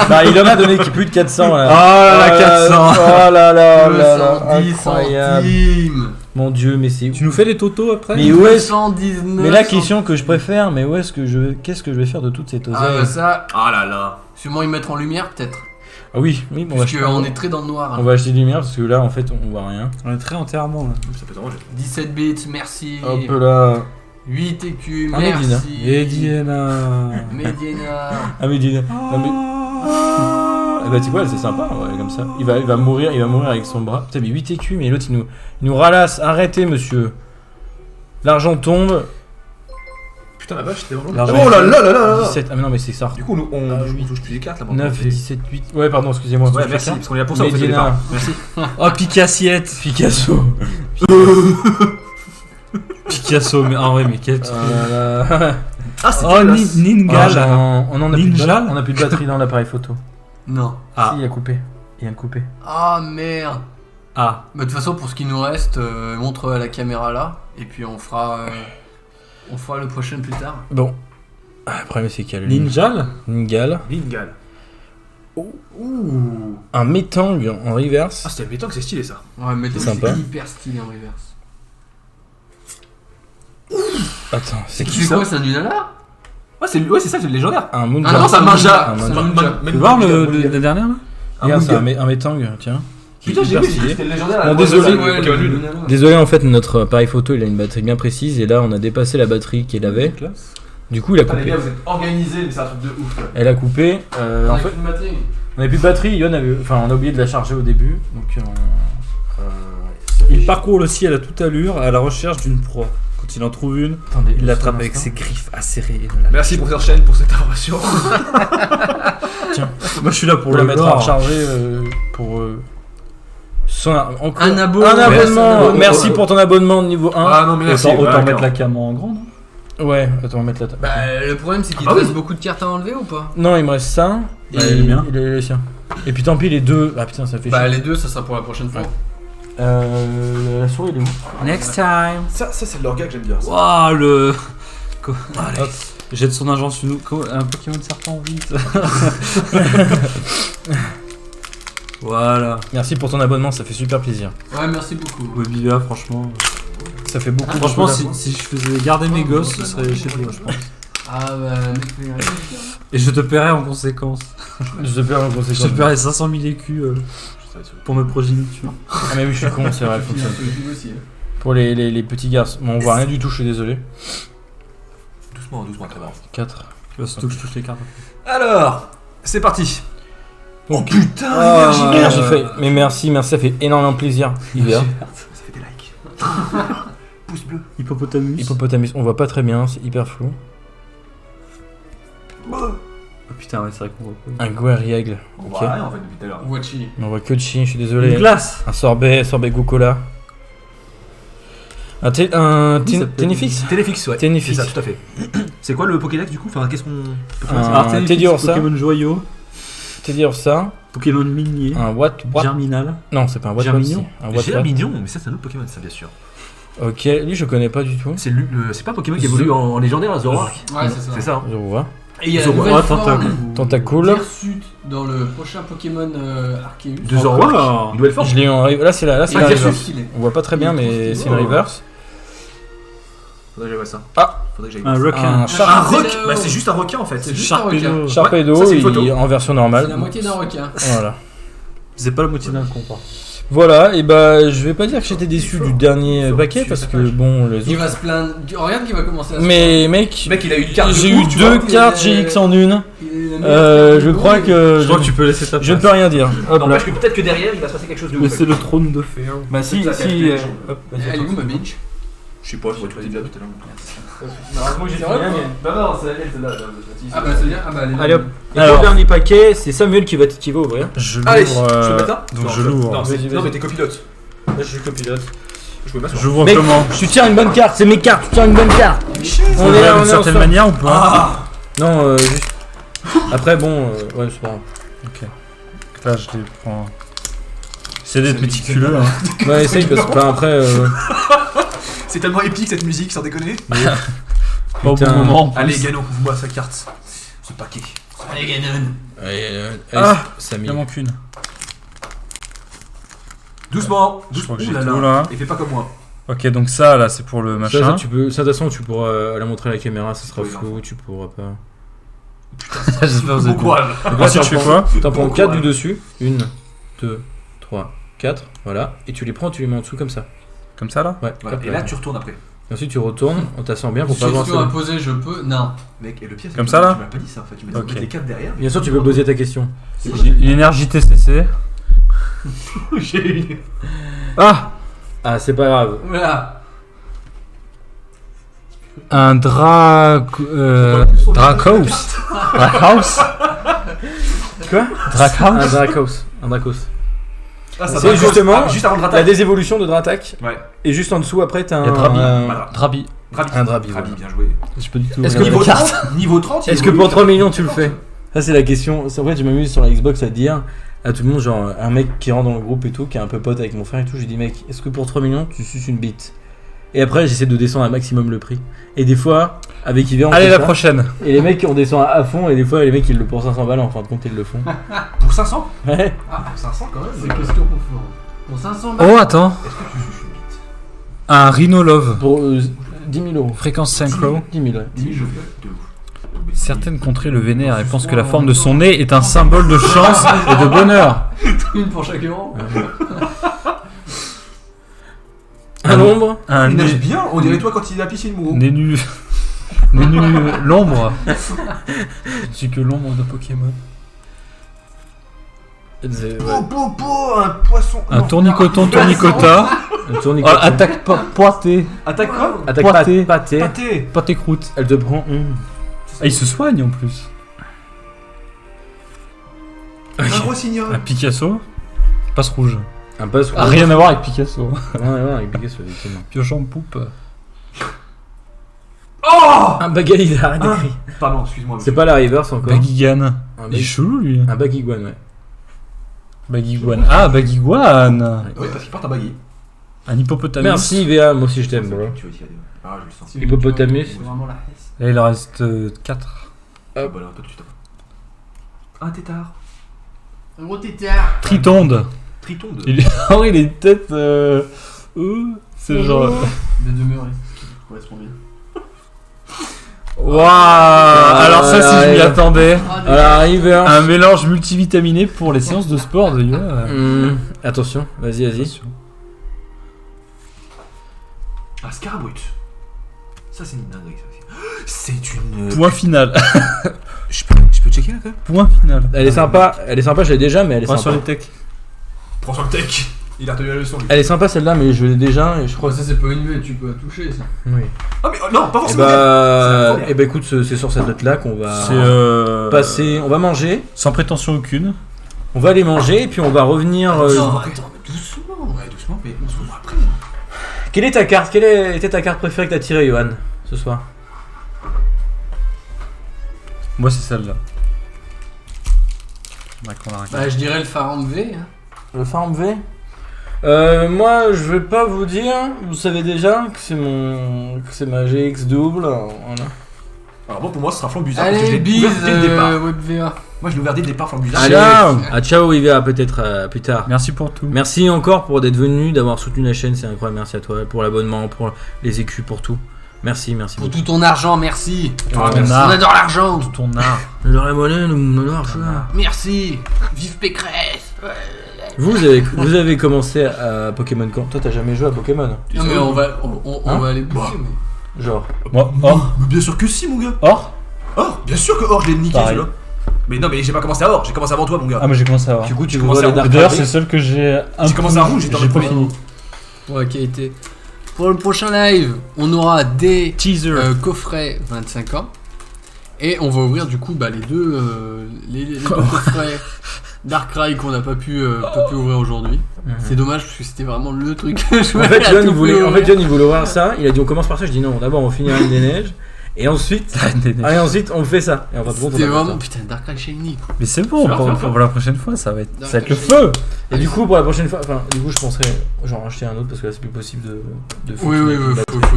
Bah il en a donné qui plus de 400 là. Oh là là, 400. Oh là là là là, 210 incroyable. centimes. Mon dieu, mais c'est. Tu nous fais les totos après? Mais où est-ce 219 Mais la question que je préfère, mais où est-ce que je qu'est-ce que je vais faire de toute cette oseille? Ah bah ça, Ah là là. sûrement y mettre en lumière peut-être. Ah oui, bon, on va Puisque acheter- on est très dans le noir. on va acheter des lumières parce que là en fait on voit rien. On est très enterrement là. Ça peut s'arranger. 17 bits, merci. Hop là. 8 écus, Ah, Medina. merci. Ediena. Medina. Ah mais dis. Non, mais... Ah bah tu sais quoi, c'est sympa, ouais, comme ça. Il va mourir avec son bras. Putain mais 8 écus, mais l'autre il nous ralasse. Arrêtez monsieur. L'argent tombe. Putain, la vache, c'était vraiment. L'argent. Oh là là là là là. 17. Ah mais non mais c'est ça. Du coup, on Ah, oui. touche plus les cartes là. 9, 17, 8. Ouais pardon, excusez-moi. Ouais, merci, parce qu'on est là pour ça, on fait des Medina. départ. Merci. Oh, Picassiette. Picasso. Picasso, mais en vrai, mais quel truc. Ah, c'est Oh, dégueulasse. Ningal. On en a plus de Ninja. on a plus de batterie dans l'appareil photo. Non. Ah. Si, il a coupé. Il vient de couper. Ah merde. Ah. Bah, de toute façon, pour ce qui nous reste, montre à la caméra là. Et puis on fera le prochain plus tard. Bon. Ah, le problème c'est qu'il y a le Ninjal. Ningal. Ningal. Ouh. Un Metang en reverse. Ah, c'était le béton que c'est stylé ça. Ouais, mais C'est c'est sympa. hyper stylé en reverse. Attends, c'est qui C'est ça? quoi, c'est un Nunala? Ouais, c'est ça, c'est le légendaire. Un Moonja. Ah non, c'est un Manja. Un C'est Manja. un Ninja. Tu veux voir la dernière là? Regarde, c'est un Metang, tiens. Qui est Putain, j'ai hyper vu, stylé. c'était le légendaire. Non, désolé. Ouais, le Nunala. Désolé, en fait, notre appareil photo il a une batterie bien précise et là on a dépassé la batterie qu'il avait. Classe. Du coup, il a Ah, les coupé. gars, vous êtes organisés, mais c'est un truc de ouf. Quoi. Elle a coupé. On En a fait, plus de batterie. on avait plus de batterie. Yon avait, enfin, on a oublié de la charger au début. Donc, Il parcourt le ciel à toute allure à la recherche d'une proie. Quand il en trouve une, attendez, il l'attrape un avec instant. ses griffes acérées. Et ne la- Merci, professeur Chen, pour cette intervention. Moi je suis là pour Pour la le mettre à lore. recharger pour encore Un abonnement. un abonnement. Ouais, Merci pour ton abonnement de niveau 1. Ah non, mais merci. Autant mettre la cam en grand, non? Ouais, attends, on va mettre la table. Bah, le problème c'est qu'il Ah te oui. reste beaucoup de cartes à enlever ou pas? Non, il me reste ça. Bah, et le mien. et le sien. Et puis tant pis, les deux. Ah putain, ça fait Bah, chier. les deux, ça sera pour la prochaine fois. La souris, elle est où? Next time. Ça c'est l'orga que j'aime bien. ça. Waouh, le. Hop. Jette son agent sur nous. Un Pokémon de serpent vite. Voilà. Merci pour ton abonnement, ça fait super plaisir. Ouais, merci beaucoup. Webivia, franchement. Ça fait beaucoup. Franchement, beaucoup si je faisais garder mes gosses, ce serait chez toi, je pense. Ah bah, mec, Et je te paierais en conséquence. Je te perds en Je te conséquence. paierais 500 000 écus pour ma progéniture. Ah, mais oui, je suis con, c'est vrai, elle fonctionne. Pour les petits garçons. Bon, on voit rien du tout, je suis désolé. Doucement, doucement, très bien. 4. Tu vois, surtout que je touche les cartes. Alors, c'est parti. Oh putain, Énergie fait. Mais merci, ça fait énormément plaisir. Ivea. Ça fait des likes. Pouce bleu. Hippopotamus. Hippopotamus, on voit pas très bien, c'est hyper flou. Oh putain, ouais, c'est vrai qu'on voit pas. Un Guerriègle. On Ok. voit rien en fait depuis tout à l'heure. Wachi. On voit que le chien, je suis Une désolé. glace. Un sorbet Gocola. Un ça peut être- Ténifix Téléfix, ouais. Ténifix. C'est ça, tout à fait. C'est quoi le Pokédex du coup? Enfin, qu'est-ce qu'on. Un Teddy Ursa. Pokémon joyau, Teddy Ursa. Pokémon minier, Un What? Germinal. Non, c'est pas un What. Germignon. Un What. Germignon, mais ça c'est un autre Pokémon, ça bien sûr. Ok, lui je connais pas du tout. C'est pas un Pokémon qui évolue en légendaire à Zoroark? Ouais, c'est ça. C'est ça. Je vois. Et il y a la Zoroark, nouvelle forme Tentacool. d'Hirsute dans le prochain Pokémon Arceus. De Zoroark. Une nouvelle forme. Je l'ai eu en là c'est la Ah, reverse. Hirsute, il est. On voit pas très bien mais c'est une reverse. Faudrait que j'aille voir ça. Ah. Faudrait que j'aille Un voir ça. requin. Un Un Sharpedo. roc. Bah c'est juste un requin en fait. C'est juste un requin. Sharpedo. Sharpedo, Ouais, ça, c'est une photo. il est en version C'est normale. la moitié d'un requin. Voilà. C'est pas la moitié d'un con, par contre. Voilà, et bah je vais pas dire que j'étais déçu du dernier paquet parce que bon les Il autres. va se plaindre. Regarde qu'il va commencer à se Mais mec, Mec, il a eu une carte. j'ai eu tu vois, 2 cartes GX en une. plaindre. Je crois que Je crois que tu peux laisser ta place. je ne peux rien dire. Hop là. N'empêche que peut-être que derrière il va se passer quelque chose de Mais ouf. c'est le trône de fer. Bah si, Ça, c'est si. la Hop, Elle est où ma bitch? Je sais pas, je vois tout déjà tout à l'heure. moi j'ai C'est vrai, rien, quoi. mais- Non, c'est celle-là. Ah bah c'est bien. Ah bah elle est là. Allez hop. Et Alors. le dernier paquet, c'est Samuel qui va ouvrir. Je Allez, l'ouvre. je peux le mettre là? Donc Non, je l'ouvre. Non, Vas-y, mais t'es copilote. Là je suis copilote. Je peux m'asseoir. J'ouvre Mec, comment? tu tiens une bonne carte, c'est mes cartes, tu tiens une bonne carte. On On est là, d'une on est certaine ensemble. manière ou pas? Non, juste. Après bon, ouais c'est pas grave. Là, je les prends. C'est d'être méticuleux. Hein. Ouais, essaye parce que après. C'est tellement épique cette musique, sans déconner. Pas au bon Putain. moment. en plus. Allez, Ganon, ouvre-moi sa carte. Ce paquet. Allez Ganon. Ah, Samy. Il en manque une. Doucement. Je crois que Ouh j'ai là tout, là. là. Et fais pas comme moi. Ok, donc ça là, c'est pour le Ça, machin. tu peux, ça de toute façon tu pourras la montrer à la caméra, ça sera Oui, flou, tu pourras pas. J'espère que vous avez Pourquoi là Donc là, Ensuite, je fais quoi? T'en prends Pourquoi 4 du dessus. 1, 2, 3, 4. Voilà. Et tu les prends, tu les mets en dessous comme ça. Comme ça là? Ouais. Voilà. hop Et là, tu retournes après. Et ensuite tu retournes, on t'assoit bien pour pas avancer. Question à poser, je peux. Non. Mec, et le pire, c'est Comme que ça, là tu m'as pas dit ça en fait. Tu m'as dit Ok. les 4 derrière. Bien sûr, tu peux poser ta question. Une énergie TCC. J'ai une. Ah! Ah, c'est pas grave. Voilà. Un Dracos. Dracos? Quoi Un Dracos? Dracos. Un Dracos. Ah, ça C'est va. justement Ah, juste avant le La Dratak. désévolution de Dratak. Ouais. Et juste en dessous, après, t'as Il y a un. Drabi. Voilà. Drabi. Drabi. Un Drabi, Drabi, voilà. bien joué. Je peux du tout. Est-ce que regarder. Niveau les cartes- 30, niveau 30, il Est-ce que évolue. pour 3 millions tu le fais? Ça, c'est la question. En fait, je m'amuse sur la Xbox à dire à tout le monde, genre, un mec qui rentre dans le groupe et tout, qui est un peu pote avec mon frère et tout, je lui dis, mec, est-ce que pour 3 millions tu suces une bite? Et après, j'essaie de descendre un maximum le prix. Et des fois, avec Yver, on Allez, fait la ça. prochaine. Et les mecs, on descend à fond, et des fois, les mecs, ils le pour 500 balles, en fin de compte, ils le font. Pour 500 Ouais. Ah, pour 500 quand même. C'est question pour Florent. Pour 500 balles. Oh, attends. Est-ce que tu suces une bite Un Rhino Love. Pour 10 000 euros. Fréquence synchro. 10 000, ouais. 10 000, je fais de ouf. Certaines contrées le vénèrent et pensent que la forme de son nez est un symbole de chance et de bonheur. Une pour chaque euro. À l'ombre. Un Il nage nez bien, on dirait toi quand il a pissé une mourou. nu. L'ombre. Je suis que l'ombre de Pokémon. Un poisson. Un non. tournicoton tournicota. Un tourniquet. Oh, attaque poité. Attaque quoi Attaque Pâté. pâté. Pâté. Pâté croûte. Elle te prend. Ah, il se soigne en plus. Un rossignol. Un Picasso. Passe rouge. Un passe. Ah, rien à voir avec Picasso. Rien à voir avec Picasso, effectivement. Pioche en poupe. Oh Un Bagali, arrête Ah. d'écrire. Pardon, excuse-moi. C'est pas la reverse encore. Bagigan. Un Il est chelou lui. Bagiguan, ouais. Bagiguan. Ah, Bagiguan. Oui, parce qu'il porte un baggy. Un hippopotamus. Merci VA, moi aussi je t'aime, bro. Tu veux dire. Ah, je le sens. Hippopotamus. C'est vraiment la hesse. Là, il en reste 4. Ah, bah là, toi tu tapes. Un tétard. Un gros tétard. Tritonde. Tritonde. Il a oh, il a une tête. C'est genre. De demeurer. Qui correspond bien. Waouh. Alors, ça, si je m'y attendais. Alors, reverse. Un mélange multivitaminé pour les séances de sport de yoga. Attention, vas-y, vas-y. Attention. Un Scarabrut. Ça, c'est une dinguerie, ça aussi. C'est une. Point final. Je peux checker là quand même. Point final. Elle est sympa, je l'ai déjà, mais elle est Point sur sympa. les techs. Prends sur le tech. Il a retenu la leçon lui. Elle est sympa celle-là, mais je l'ai déjà et je crois Ça, c'est pas une baie, tu peux la toucher ça. Oui. Ah, mais non, pas Et forcément. C'est la première. bah écoute, c'est sur cette note-là qu'on va C'est passer. On va manger, sans prétention aucune. on va aller manger et puis on va revenir. Attends, mais doucement. Ouais, doucement, mais on se voit après. Quelle est ta carte? Quelle était ta carte préférée que t'as tirée, Johan, ce soir? Moi, c'est celle-là. Je dirais le Farm V. Hein. Le Farm V. Moi, je vais pas vous dire. Vous savez déjà que c'est ma GX double. Voilà. Alors bon, pour moi, ce sera Flambuza. parce que je Allez, l'ai bise, ouvert dès le départ. WebVA. Moi, je l'ai ouvert dès le départ, Flambuza. Allez, ciao Ivea, peut-être plus tard. Merci pour tout. Merci encore pour d'être venu, d'avoir soutenu la chaîne, c'est incroyable. Merci à toi pour l'abonnement, pour les écus, pour tout. Merci Pour beaucoup. tout ton argent, merci. merci. On adore l'argent. Tout ton art. Le Raymondin, nous marche. Merci. Vive Pécresse. Vous avez commencé à Pokémon quand? Toi, t'as jamais joué à Pokémon? Non mais on va aller Bah. pousser. Mais... Genre. Moi, or. Mais bien sûr que si, mon gars. Or. Or, bien sûr que Or, je l'ai niqué, Pareil. celui-là. Mais non, mais j'ai pas commencé à Or, j'ai commencé avant toi, mon gars. Ah, mais j'ai commencé à voir. Du coup, tu commences vois à les Dark D'ailleurs, Rabbit. c'est celle que j'ai un J'ai commencé à rouge, j'étais dans j'ai le pas premier. fini. Ouais, qui a été. Pour le prochain live, on aura des Teaser. coffrets 25 ans. Et on va ouvrir du coup les deux coffrets Darkrai qu'on n'a pas pu ouvrir aujourd'hui. C'est dommage parce que c'était vraiment le truc que je En fait, John, il voulait ouvrir ça. Il a dit on commence par ça. Je dis non, d'abord on finit Reine des Neiges. Et ensuite, on fait ça. Et en fin de compte, on c'était a fait vraiment ça. putain Darkrai Shiny quoi. Mais c'est bon, pour la prochaine fois, ça va être Darkrai le Shiny. feu. Et du coup, pour la prochaine fois, je penserais genre acheter un autre parce que là c'est plus possible de Oui, faut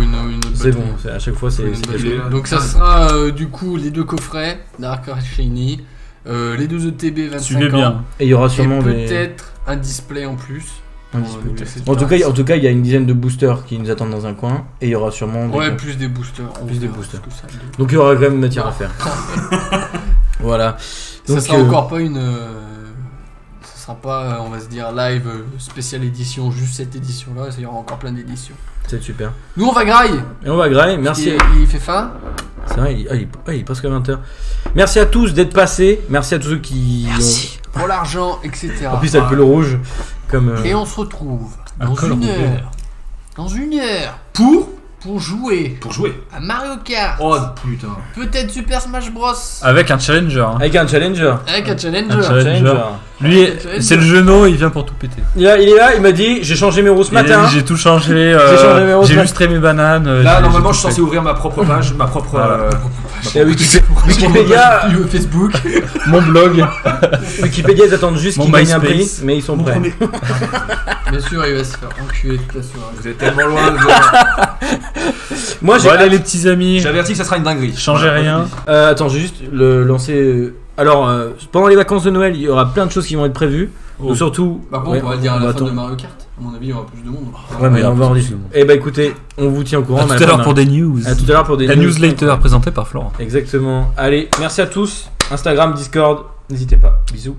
une autre C'est batterie. bon, à chaque fois c'est Faut une caché. batterie. Donc ça sera du coup les deux coffrets Darkrai Shiny, les deux ETB 25 Suivez ans. bien. Et il y aura Et sûrement des. peut-être un display en plus. Un Pour, display. cette En tout carte. cas, il y a une dizaine de boosters qui nous attendent dans un coin. Et il y aura sûrement. Ouais, des... plus des boosters. On Plus des verra boosters. ce que ça donne. Donc il y aura quand même matière à faire. Voilà. Ça Donc, sera encore pas une. Ça sera pas, on va se dire, live spéciale édition, juste cette édition-là. Il y aura encore plein d'éditions. c'est super. Nous, on va graille. Et on va grailler. Merci. Il fait faim. C'est vrai, il est presque 20h. Merci à tous d'être passés. Merci à tous ceux qui. Pour l'argent, etc. En plus, avec le rouge. Comme. Et on se retrouve dans col une roulé. heure. Dans une heure. Pour jouer Pour jouer. à Mario Kart. Oh putain. Peut-être Super Smash Bros. Avec un challenger. hein. Avec un challenger. Avec un challenger. Un challenger. Challenger. Lui, Challenger. c'est le genou, il vient pour tout péter. Il est là, il m'a dit j'ai changé mes roues ce Il a matin. dit, j'ai tout changé. J'ai changé mes roses. J'ai lustré mes bananes. Là, j'ai normalement, tout je suis censé fait. ouvrir ma propre page, ma propre. Voilà. Et Wikipédia, Facebook. Mon blog. Wikipédia, ils attendent juste Mon qu'ils gagnent un prix, MySpace. mais ils sont Mon prêts. premier- Bien sûr, il va se faire enculer toute la soirée. Vous êtes tellement loin. Moi, Bon, j'ai. allez, les petits amis. J'avertis que ça sera une dinguerie. Changez rien. Attends, j'ai juste le lancer. Alors, pendant les vacances de Noël, il y aura plein de choses qui vont être prévues. Donc, surtout. Par contre, ouais, on va le dire à la fin attendre. de Mario Kart. À mon avis, il y aura plus de monde. Ouais, mais Ouais, on va en plus discuter. de monde. Eh bah écoutez, on vous tient au courant. À tout mais à la l'heure fin pour des news. À tout à l'heure pour des La news. newsletter présentée par Florent. Exactement. Allez, merci à tous. Instagram, Discord, n'hésitez pas. Bisous.